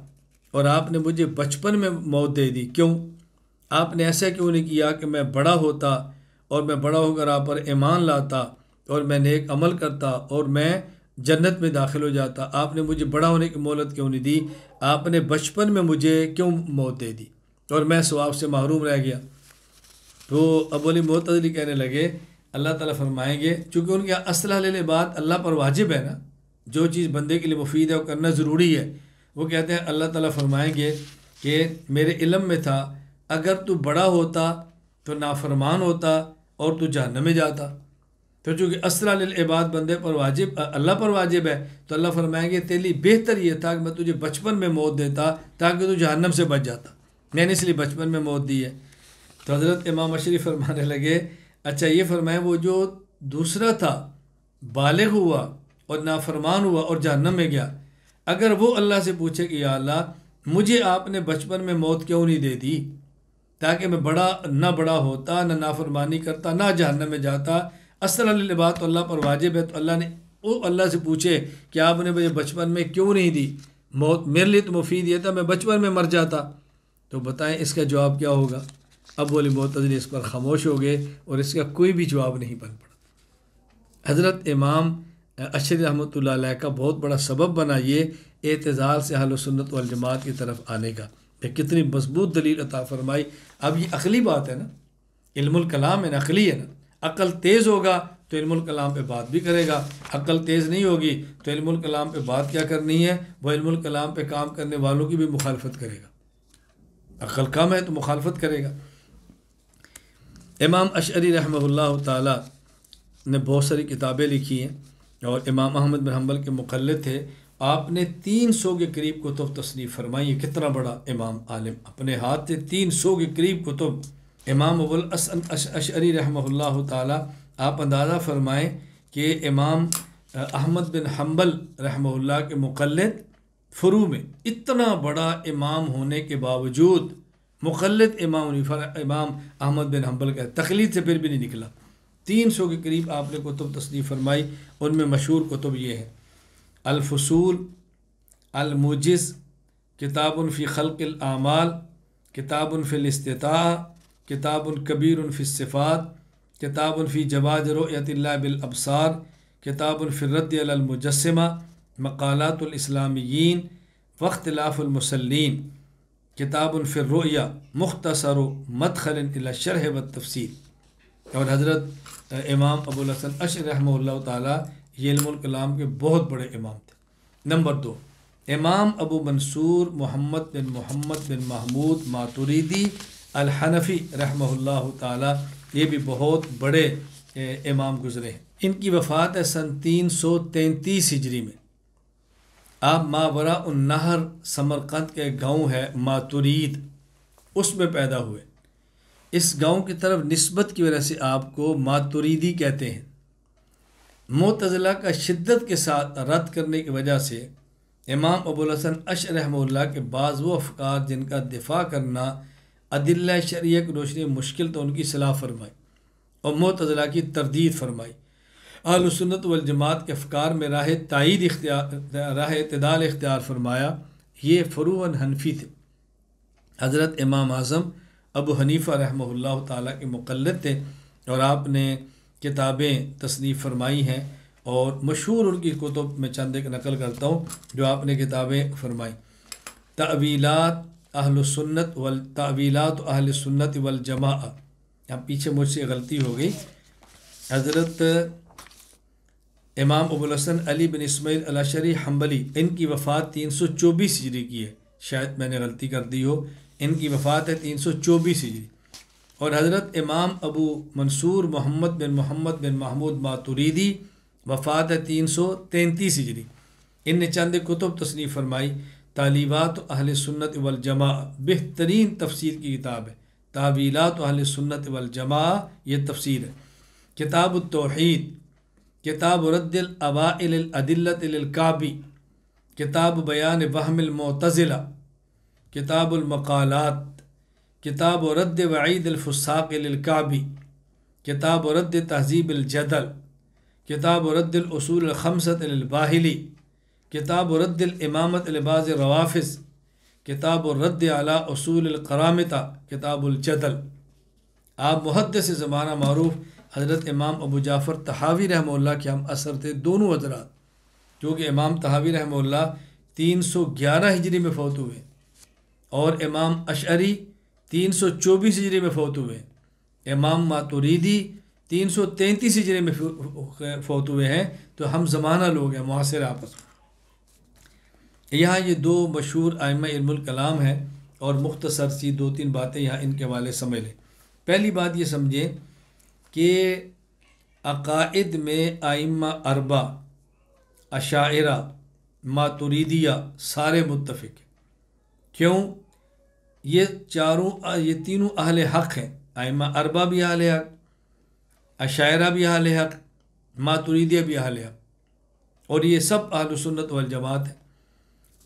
اور آپ نے مجھے بچپن میں موت دے دی، کیوں؟ آپ نے ایسا کیوں نہیں کیا کہ میں بڑا ہوتا اور میں بڑا ہو کر آپ پر ایمان لاتا اور میں نیک عمل کرتا اور میں جنت میں داخل ہو جاتا؟ آپ نے مجھے بڑا ہونے کی مہلت کیوں نہیں دی؟ آپ نے بچپن میں مجھے کیوں موت دے دی اور میں ثواب سے محروم رہ گیا؟ تو ابو علی معتزلی کہنے لگے اللہ تعالیٰ فرمائیں گے، چونکہ ان کے اصلح للعباد اللہ پر واجب ہے نا، جو چیز بندے کے لیے مفید ہے وہ کرنا ضروری ہے، وہ کہتے ہیں اللہ تعالیٰ فرمائیں گے کہ میرے علم میں تھا اگر تو بڑا ہوتا تو نافرمان ہوتا اور تو جہنم میں جاتا، تو چونکہ اصلح للعباد بندے پر واجب، اللہ پر واجب ہے، تو اللہ فرمائیں گے تیری بہتر یہ تھا کہ میں تجھے بچپن میں موت دیتا تاکہ تو جہنم سے بچ جاتا، میں نے اس لیے بچپن میں موت دی ہے۔ تو حضرت امام اشعری فرمانے لگے اچھا یہ فرمائیں وہ جو دوسرا تھا بالغ ہوا اور نافرمان ہوا اور جہنم میں گیا، اگر وہ اللہ سے پوچھے کہ یا اللہ مجھے آپ نے بچپن میں موت کیوں نہیں دے دی تاکہ میں بڑا ہوتا، نہ نافرمانی کرتا، نہ جہنم میں جاتا، اصل للعباد تو اللہ پر واجب ہے، تو اللہ سے پوچھے کہ آپ نے مجھے بچپن میں کیوں نہیں دی موت، میرے لیے تو مفید یہ تھا میں بچپن میں مر جاتا، تو بتائیں اس کا جواب کیا ہوگا؟ ابو علی معتزلی اس پر خاموش ہو گئے اور اس کا کوئی بھی جواب نہیں بن پڑا۔ حضرت امام اشعری رحمۃ اللہ علیہ کا بہت بڑا سبب بنا یہ اعتزال سے اہل سنت والجماعت کی طرف آنے کا، کہ کتنی مضبوط دلیل عطا فرمائی۔ اب یہ عقلی بات ہے نا، علم الکلام ہے نا، عقلی ہے نا، عقل تیز ہوگا تو علم الکلام پہ بات بھی کرے گا، عقل تیز نہیں ہوگی تو علم الکلام پہ بات کیا کرنی ہے، وہ علم الکلام پہ کام کرنے والوں کی بھی مخالفت کرے گا، عقل کم ہے تو مخالفت کرے گا۔ امام اشعری رحمہ اللہ تعالی نے بہت ساری کتابیں لکھی ہیں اور امام احمد بن حنبل کے مقلد تھے، آپ نے 300 کے قریب کتب تصنیف فرمائی، یہ کتنا بڑا امام عالم، اپنے ہاتھ سے 300 کے قریب کتب۔ امام ابو الحسن اشعری رحمہ اللہ تعالی، آپ اندازہ فرمائیں کہ امام احمد بن حنبل رحمہ اللہ کے مقلد فروع میں اتنا بڑا امام ہونے کے باوجود مقلد امام احمد بن حنبل کا تقلید سے پھر بھی نہیں نکلا۔ 300 کے قریب آپ نے کتب تصنیف فرمائی، ان میں مشہور کتب یہ ہیں: الفصول، الموجز، کتاب فی خلق الاعمال، کتاب فی الاستطاعہ، کتاب کبیر فی الصفات، کتاب فی جواز رؤیت اللہ بالابصار، کتاب فی الرد علی المجسمہ، مقالات الاسلامیین واختلاف المسلین، کتاب فی الرؤیا، مختصر مدخل الی الشرح والتفسیر۔ اور حضرت امام ابو الحسن اشعری رحمہ اللہ تعالی یہ علم الکلام کے بہت بڑے امام تھے۔ نمبر 2، امام ابو منصور محمد بن محمود ماتوریدی الحنفی رحمہ اللہ تعالی، یہ بھی بہت بڑے امام گزرے ہیں۔ ان کی وفات ہے سن 333 ہجری میں۔ آپ ماوراء النہر سمرقند کے گاؤں ہے ماتورید، اس میں پیدا ہوئے۔ اس گاؤں کی طرف نسبت کی وجہ سے آپ کو ماتوریدی کہتے ہیں۔ معتزلہ کا شدت کے ساتھ رد کرنے کی وجہ سے امام ابو الحسن اشعری رحمہ اللہ کے بعض وہ افکار جن کا دفاع کرنا ادلہ شرعیہ کی روشنی میں مشکل، تو ان کی اصلاح فرمائی اور معتزلہ کی تردید فرمائی۔ اہل سنت والجماعت کے افکار میں راہ اعتدال اختیار فرمایا۔ یہ فروعاً حنفی تھے۔ حضرت امام اعظم ابو حنیفہ رحمہ اللہ تعالیٰ کے مقلد تھے اور آپ نے کتابیں تصنیف فرمائی ہیں، اور مشہور ان کی کتب میں چند ایک نقل کرتا ہوں جو آپ نے کتابیں فرمائی: تعویلات اہل سنت والجماعہ۔ اب پیچھے مجھ سے غلطی ہو گئی، حضرت امام ابو الحسن علی بن اسماعیل الاشعری حنبلی، ان کی وفات 324 ہجری کی ہے، شاید میں نے غلطی کر دی ہو، ان کی وفات ہے 324 ہجری۔ اور حضرت امام ابو منصور محمد بن محمود ماتوریدی، وفات ہے 333 ہجری۔ ان نے چند کتب تصنیف فرمائی۔ تعلیمات اہل سنت والجماعہ بہترین تفسیر کی کتاب ہے، تعویلات اہل سنت والجماعہ یہ تفسیر ہے۔ کتاب التوحید، کتاب رد الاوائل الادلۃ للکعبی، کتاب بیان وہم المعتزلہ، کتاب المقالات، کتاب رد وعید الفساق للکعبی، کتاب رد تہذیب الجدل، کتاب رد الاصول الخمسۃ للباہلی، کتاب رد الامامۃ لبعض الروافض، کتاب الرد علی اصول القرامطہ، کتاب الجدل۔ آپ محدث زمانہ معروف حضرت امام ابو جعفر طحاوی رحمہ اللہ کے ہم اثر تھے، دونوں حضرات، کیونکہ امام طحاوی رحمہ اللہ 311 ہجری میں فوت ہوئے اور امام اشعری 324 ہجری میں فوت ہوئے۔ امام ماتوریدی 333 ہجری میں فوت ہوئے ہیں، تو ہم زمانہ لوگ ہیں، معاصر آپس میں۔ یہاں یہ دو مشہور ائمہ علم الکلام ہیں، اور مختصر سی 2-3 باتیں یہاں ان کے والے سمجھ لیں۔ پہلی بات یہ سمجھیں کہ عقائد میں ائمہ اربع، اشاعرہ، ماتوریدیہ سارے متفق ہیں۔ کیوں؟ یہ تینوں اہل حق ہیں، ائمہ اربع بھی اہل حق، اشاعرہ بھی اہل حق، ماتوریدیہ بھی اہل حق، اور یہ سب اہل سنت والجماعت ہیں۔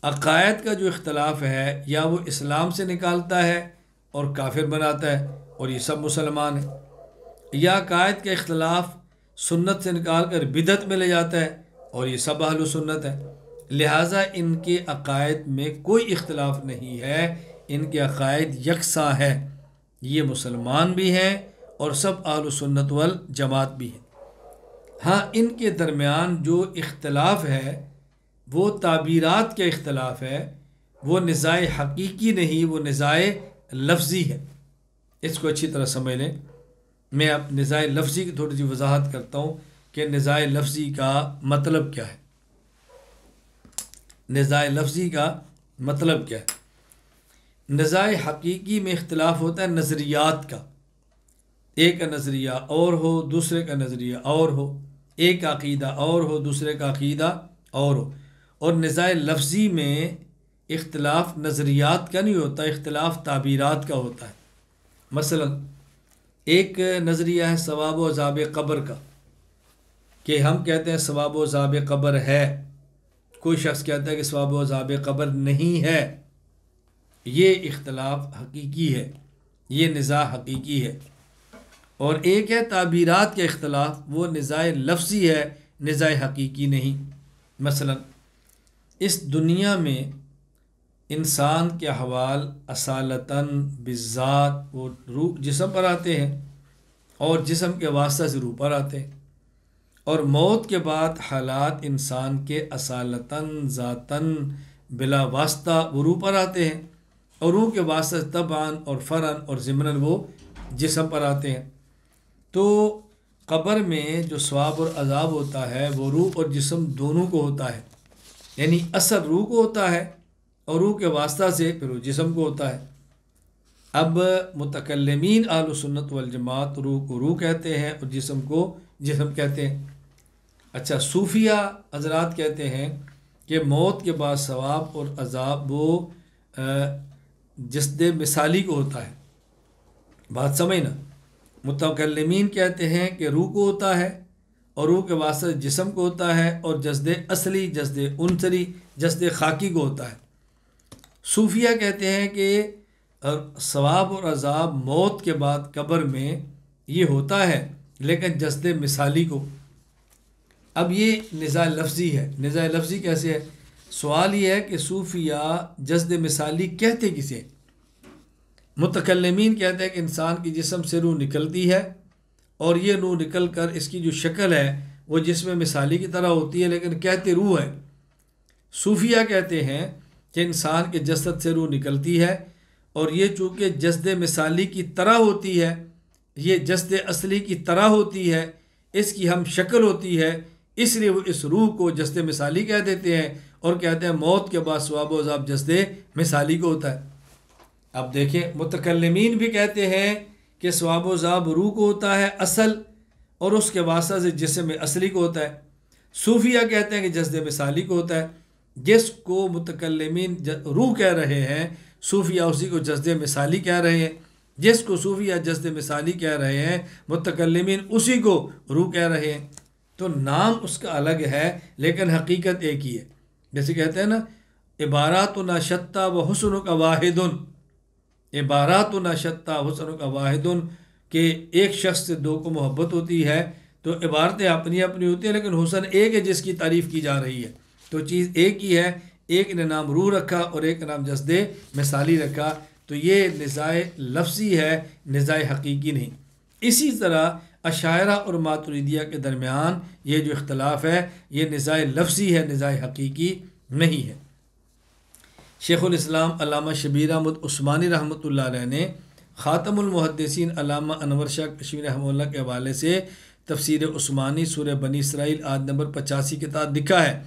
عقائد کا جو اختلاف ہے یا وہ اسلام سے نکالتا ہے اور کافر بناتا ہے اور یہ سب مسلمان ہیں، یا عقائد کا اختلاف سنت سے نکال کر بدعت میں لے جاتا ہے اور یہ سب اہل سنت ہے۔ لہٰذا ان کے عقائد میں کوئی اختلاف نہیں ہے، ان کے عقائد یکساں ہے، یہ مسلمان بھی ہیں اور سب اہل سنت والجماعت بھی ہیں۔ ہاں، ان کے درمیان جو اختلاف ہے وہ تعبیرات کا اختلاف ہے، وہ نزاع حقیقی نہیں، وہ نزاع لفظی ہے۔ اس کو اچھی طرح سمجھ لیں۔ میں اب نزاع لفظی کی تھوڑی سی وضاحت کرتا ہوں کہ نزاع لفظی کا مطلب کیا ہے۔ نزاع لفظی کا مطلب کیا ہے؟ نزاع حقیقی میں اختلاف ہوتا ہے نظریات کا، ایک کا نظریہ اور ہو، دوسرے کا نظریہ اور ہو، ایک کا عقیدہ اور ہو، دوسرے کا عقیدہ اور ہو۔ اور نزاع لفظی میں اختلاف نظریات کا نہیں ہوتا، اختلاف تعبیرات کا ہوتا ہے۔ مثلا ایک نظریہ ہے ثواب و عذاب قبر کا، کہ ہم کہتے ہیں ثواب و عذاب قبر ہے، کوئی شخص کہتا ہے کہ ثواب و عذاب قبر نہیں ہے۔ یہ اختلاف حقیقی ہے، یہ نزاع حقیقی ہے۔ اور ایک ہے تعبیرات کے اختلاف، وہ نزاع لفظی ہے، نزاع حقیقی نہیں۔ مثلا اس دنیا میں انسان کے احوال اصالتاً بالذات وہ روح جسم پر آتے ہیں اور جسم کے واسطہ سے روح پر آتے ہیں، اور موت کے بعد حالات انسان کے اصالتاً ذاتاً بلا واسطہ وہ روح پر آتے ہیں، اور روح کے واسطہ سے طبعاً اور فرعاً اور ضمناً وہ جسم پر آتے ہیں۔ تو قبر میں جو ثواب اور عذاب ہوتا ہے وہ روح اور جسم دونوں کو ہوتا ہے، یعنی اثر روح کو ہوتا ہے اور روح کے واسطہ سے پھر وہ جسم کو ہوتا ہے۔ اب متکلمین اہل سنت والجماعت روح کو روح کہتے ہیں اور جسم کو جسم کہتے ہیں۔ اچھا، صوفیہ حضرات کہتے ہیں کہ موت کے بعد ثواب اور عذاب وہ جسد مثالی کو ہوتا ہے۔ بات سمجھنا، متکلمین کہتے ہیں کہ روح کو ہوتا ہے اور روح کے واسطے جسم کو ہوتا ہے، اور جسد اصلی، جسد عنصری، جسد خاکی کو ہوتا ہے۔ صوفیہ کہتے ہیں کہ ثواب اور عذاب موت کے بعد قبر میں یہ ہوتا ہے، لیکن جسد مثالی کو۔ اب یہ نزاع لفظی ہے۔ نزاع لفظی کیسے ہے؟ سوال یہ ہے کہ صوفیہ جسد مثالی کہتے کسے؟ متکلمین کہتے ہیں کہ انسان کی جسم سے روح نکلتی ہے، اور یہ روح نکل کر اس کی جو شکل ہے وہ جسم مثالی کی طرح ہوتی ہے، لیکن کہتے روح ہے۔ صوفیہ کہتے ہیں کہ انسان کے جسد سے روح نکلتی ہے، اور یہ چونکہ جسد مثالی کی طرح ہوتی ہے، یہ جسد اصلی کی طرح ہوتی ہے، اس کی ہم شکل ہوتی ہے، اس لیے وہ اس روح کو جسد مثالی کہہ دیتے ہیں، اور کہتے ہیں موت کے بعد ثواب و عذاب جسد مثالی کو ہوتا ہے۔ اب دیکھیں، متکلمین بھی کہتے ہیں کہ ثواب و عذاب روح کو ہوتا ہے اصل، اور اس کے واسطہ سے جسم اصلی کو ہوتا ہے۔ صوفیہ کہتے ہیں کہ جسد مثالی کو ہوتا ہے۔ جس کو متکلمین روح کہہ رہے ہیں، صوفیہ اسی کو جسد مثالی کہہ رہے ہیں۔ جس کو صوفیہ جسد مثالی کہہ رہے ہیں، متکلمین اسی کو روح کہہ رہے ہیں۔ تو نام اس کا الگ ہے لیکن حقیقت ایک ہی ہے۔ جیسے کہتے ہیں نا، عباراتنا شتیٰ و حسنک واحد، عباراتنا شتیٰ حسنک واحد، کہ ایک شخص سے دو کو محبت ہوتی ہے تو عبارتیں اپنی اپنی ہوتی ہیں، لیکن حسن ایک ہے جس کی تعریف کی جا رہی ہے۔ تو چیز ایک ہی ہے، ایک نے نام روح رکھا اور ایک نام جسد مثالی رکھا، تو یہ نزاع لفظی ہے، نزاع حقیقی نہیں۔ اسی طرح اشاعرہ اور ماتریدیہ کے درمیان یہ جو اختلاف ہے یہ نزاع لفظی ہے، نزاع حقیقی نہیں ہے۔ شیخ الاسلام علامہ شبیر احمد عثمانی رحمۃ اللہ علیہ نے خاتم المحدثین علامہ انور شاہ کشمیری رحمہ اللہ کے حوالے سے تفسیر عثمانی سورہ بنی اسرائیل آیت نمبر 85 کے تحت لکھا ہے،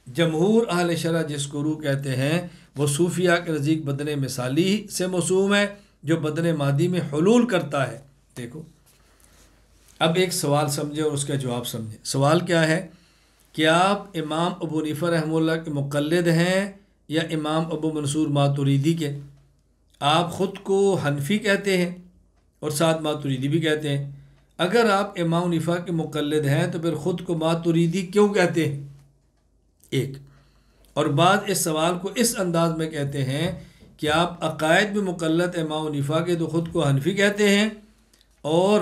جمہور اہل شرع جس کو روح کہتے ہیں وہ صوفیہ کے نزدیک بدن مثالی سے موسوم ہے جو بدن مادی میں حلول کرتا ہے۔ دیکھو اب ایک سوال سمجھے اور اس کا جواب سمجھے۔ سوال کیا ہے کہ آپ امام ابو حنیفہ رحمہ اللہ کے مقلد ہیں یا امام ابو منصور ماتریدی کے؟ آپ خود کو حنفی کہتے ہیں اور ساتھ ماتریدی بھی کہتے ہیں۔ اگر آپ امام حنیفہ کے مقلد ہیں تو پھر خود کو ماتریدی کیوں کہتے ہیں؟ ایک اور بعد اس سوال کو اس انداز میں کہتے ہیں کہ آپ عقائد میں مقلد امام حنیفہ کے تو خود کو حنفی کہتے ہیں، اور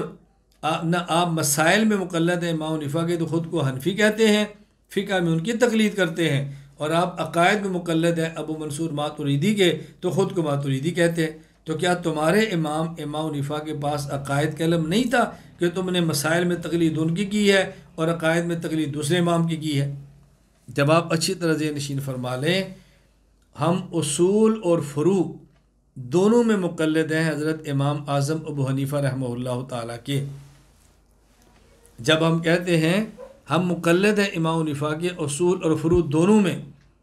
نہ آپ مسائل میں مقلد ہیں امام حنیفہ کے تو خود کو حنفی کہتے ہیں، فقہ میں ان کی تقلید کرتے ہیں، اور آپ عقائد میں مقلد ہیں ابو منصور ماتریدی کے تو خود کو ماتریدی کہتے ہیں۔ تو کیا تمہارے امام حنیفہ کے پاس عقائد کا علم نہیں تھا کہ تم نے مسائل میں تقلید ان کی ہے اور عقائد میں تقلید دوسرے امام کی ہے؟ جب آپ اچھی طرح ذہن نشین فرما لیں، ہم اصول اور فروع دونوں میں مقلد ہیں حضرت امام اعظم ابو حنیفہ رحمہ اللہ تعالیٰ کے۔ جب ہم کہتے ہیں ہم مقلد ہیں امام حنیفہ کے اصول اور فروع دونوں میں،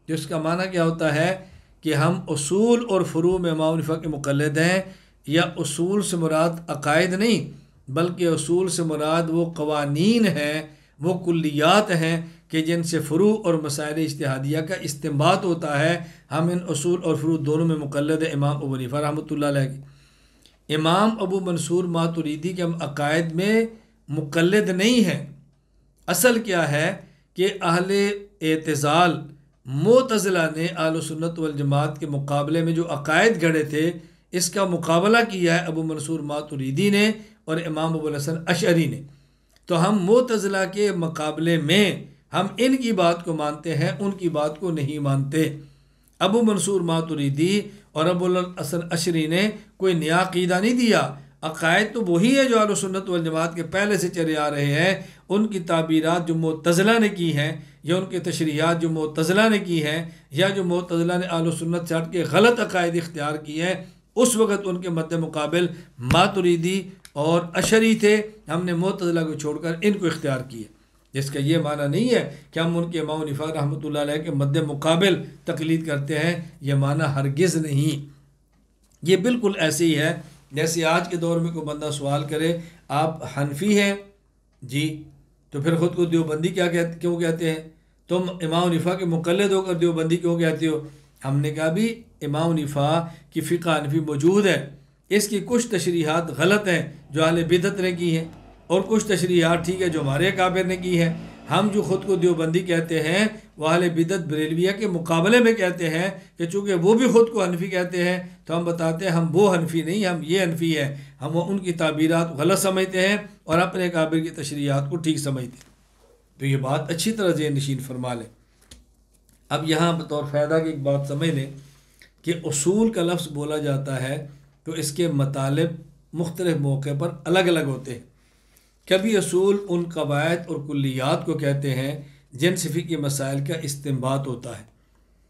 تو اس کا معنی کیا ہوتا ہے کہ ہم اصول اور فروع میں امام حنیفہ کے مقلد ہیں، یا اصول سے مراد عقائد نہیں بلکہ اصول سے مراد وہ قوانین ہیں، وہ کلیات ہیں کہ جن سے فروع اور مسائل اجتہادیہ کا استنباط ہوتا ہے۔ ہم ان اصول اور فروع دونوں میں مقلد ہیں امام ابو حنیفہ رحمۃ اللہ علیہ کے۔ امام ابو منصور ماتریدی کے ہم عقائد میں مقلد نہیں ہیں۔ اصل کیا ہے کہ اہل اعتزال معتزلہ نے اہل سنت والجماعت کے مقابلے میں جو عقائد گھڑے تھے اس کا مقابلہ کیا ہے ابو منصور ماتریدی نے اور امام ابو الحسن اشعری نے۔ تو ہم معتزلہ کے مقابلے میں ہم ان کی بات کو مانتے ہیں، ان کی بات کو نہیں مانتے۔ ابو منصور ماتریدی اور ابو الحسن اشعری نے کوئی نیا عقیدہ نہیں دیا، عقائد تو وہی ہے جو اہل سنت والجماعت کے پہلے سے چلے آ رہے ہیں۔ ان کی تعبیرات جو معتزلہ نے کی ہیں یا ان کے تشریحات جو معتزلہ نے کی ہیں یا جو معتزلہ نے اہل سنت سے ہٹ کے غلط عقائد اختیار کی ہیں، اس وقت ان کے مد مقابل ماتریدی اور اشعری تھے۔ ہم نے معتزلہ کو چھوڑ کر ان کو اختیار کیا، جس کا یہ معنی نہیں ہے کہ ہم ان کے امام حنیفہ رحمۃ اللہ علیہ کے مد مقابل تقلید کرتے ہیں، یہ معنی ہرگز نہیں۔ یہ بالکل ایسے ہی ہے جیسے آج کے دور میں کوئی بندہ سوال کرے آپ حنفی ہیں جی، تو پھر خود کو دیوبندی کیوں کہتے ہیں؟ تم امام حنیفہ کے مقلد ہو کر دیوبندی کیوں کہتے ہو؟ ہم نے کہا بھی امام حنیفہ کی فقہ حنفی موجود ہے، اس کی کچھ تشریحات غلط ہیں جو اہل بدعت نے کی ہیں، اور کچھ تشریحات ٹھیک ہے جو ہمارے اکابر نے کی ہیں۔ ہم جو خود کو دیوبندی کہتے ہیں وہ اہل بدعت بریلویہ کے مقابلے میں کہتے ہیں کہ چونکہ وہ بھی خود کو حنفی کہتے ہیں تو ہم بتاتے ہیں ہم وہ حنفی نہیں، ہم یہ حنفی ہیں۔ ہم ان کی تعبیرات غلط سمجھتے ہیں اور اپنے اکابر کی تشریحات کو ٹھیک سمجھتے ہیں۔ تو یہ بات اچھی طرح ذہن نشین فرما لیں۔ اب یہاں بطور فائدہ کی ایک بات سمجھ لیں کہ اصول کا لفظ بولا جاتا ہے تو اس کے مطالب مختلف موقع پر الگ الگ ہوتے ہیں۔ کبھی اصول ان قواعد اور کلیات کو کہتے ہیں جن سے فقہی مسائل کا استنباط ہوتا ہے۔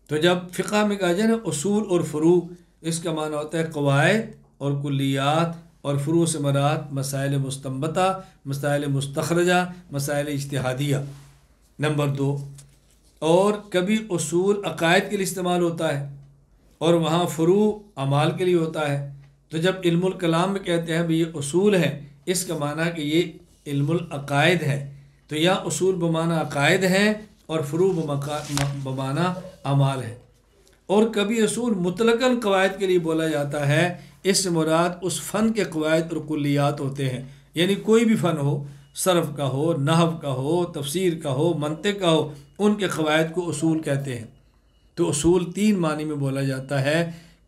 تو جب فقہ میں کہا جائے نا اصول اور فروع، اس کا معنی ہوتا ہے قواعد اور کلیات، اور فروع سے مراد مسائل مستنبطہ، مسائل مستخرجہ، مسائل اجتہادیہ۔ نمبر 2، اور کبھی اصول عقائد کے لیے استعمال ہوتا ہے اور وہاں فروع اعمال کے لیے ہوتا ہے۔ تو جب علم الکلام میں کہتے ہیں بھی یہ اصول ہے، اس کا معنی کہ یہ علم العقائد ہے، تو یا اصول بمعنی عقائد ہیں اور فروع بمعنی اعمال ہے۔ اور کبھی اصول مطلقاً قواعد کے لیے بولا جاتا ہے، اس سے مراد اس فن کے قواعد اور کلیات ہوتے ہیں، یعنی کوئی بھی فن ہو، صرف کا ہو، نحو کا ہو، تفسیر کا ہو، منطق کا ہو، ان کے قواعد کو اصول کہتے ہیں۔ تو اصول 3 معنی میں بولا جاتا ہے،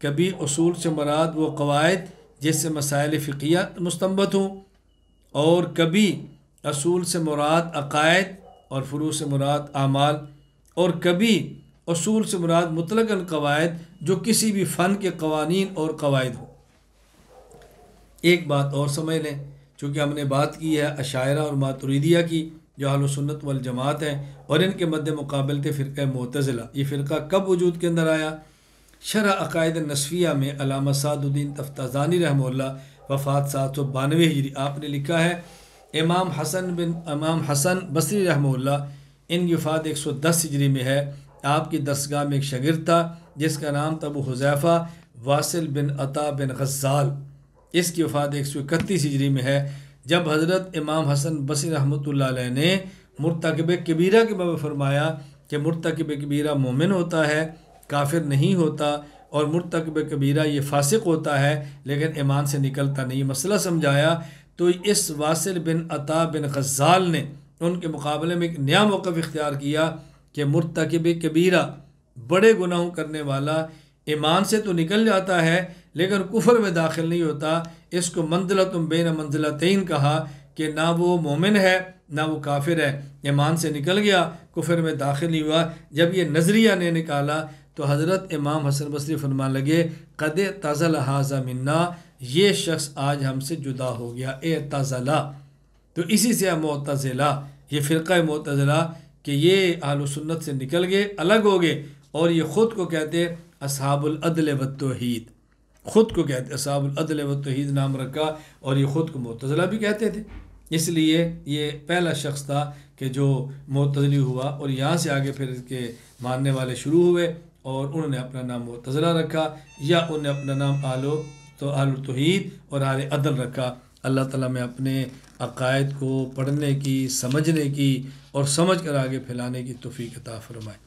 کبھی اصول سے مراد وہ قواعد جس سے مسائل فقہیہ مستنبط ہوں، اور کبھی اصول سے مراد عقائد اور فروع سے مراد اعمال، اور کبھی اصول سے مراد مطلقاً قواعد جو کسی بھی فن کے قوانین اور قواعد ہوں۔ ایک بات اور سمجھ لیں، چونکہ ہم نے بات کی ہے اشاعرہ اور ماتریدیہ کی جو اہل سنت والجماعت ہیں، اور ان کے مد مقابل تھے فرقہ معتزلہ۔ یہ فرقہ کب وجود کے اندر آیا؟ شرح عقائد نصفیہ میں علامہ سعد الدین تفتازانی رحمہ اللہ وفات 792 ہجری، آپ نے لکھا ہے امام حسن بصری رحمہ اللہ، ان کی وفات 110 ہجری میں ہے۔ آپ کی درسگاہ میں ایک شاگرد تھا جس کا نام تھا ابو حذیفہ واصل بن عطا بن غزال، اس کی وفات 131 ہجری میں ہے۔ جب حضرت امام حسن بصری رحمۃ اللہ علیہ نے مرتکب کبیرہ کے بارے میں فرمایا کہ مرتکب کبیرہ مومن ہوتا ہے، کافر نہیں ہوتا، اور مرتکب کبیرہ یہ فاسق ہوتا ہے لیکن ایمان سے نکلتا نہیں، مسئلہ سمجھایا، تو اس واصل بن عطا بن غزال نے ان کے مقابلے میں ایک نیا موقف اختیار کیا کہ مرتکب کبیرہ بڑے گناہوں کرنے والا ایمان سے تو نکل جاتا ہے لیکن کفر میں داخل نہیں ہوتا۔ اس کو منزلۃ بین منزلتین کہا کہ نہ وہ مومن ہے نہ وہ کافر ہے، ایمان سے نکل گیا، کفر میں داخل نہیں ہوا۔ جب یہ نظریہ نے نکالا تو حضرت امام حسن بصری فرمان لگے قد اعتزل ھذا منا، یہ شخص آج ہم سے جدا ہو گیا، اعتزلہ، تو اسی سے معتزلہ، یہ فرقہ معتزلہ کہ یہ اہل سنت سے نکل گئے، الگ ہو گئے، اور یہ خود کو کہتے اصحاب العدل والتوحید، خود کو کہتے اصحاب العدل والتوحید نام رکھا، اور یہ خود کو معتزلہ بھی کہتے تھے۔ اس لیے یہ پہلا شخص تھا کہ جو معتزلی ہوا، اور یہاں سے آگے پھر اس کے ماننے والے شروع ہوئے اور انہوں نے اپنا نام معتزلہ رکھا، یا انہوں نے اپنا نام اہل التوحید اور اہل عدل رکھا۔ اللہ تعالیٰ میں اپنے عقائد کو پڑھنے کی، سمجھنے کی اور سمجھ کر آگے پھیلانے کی توفیق عطا فرمائے۔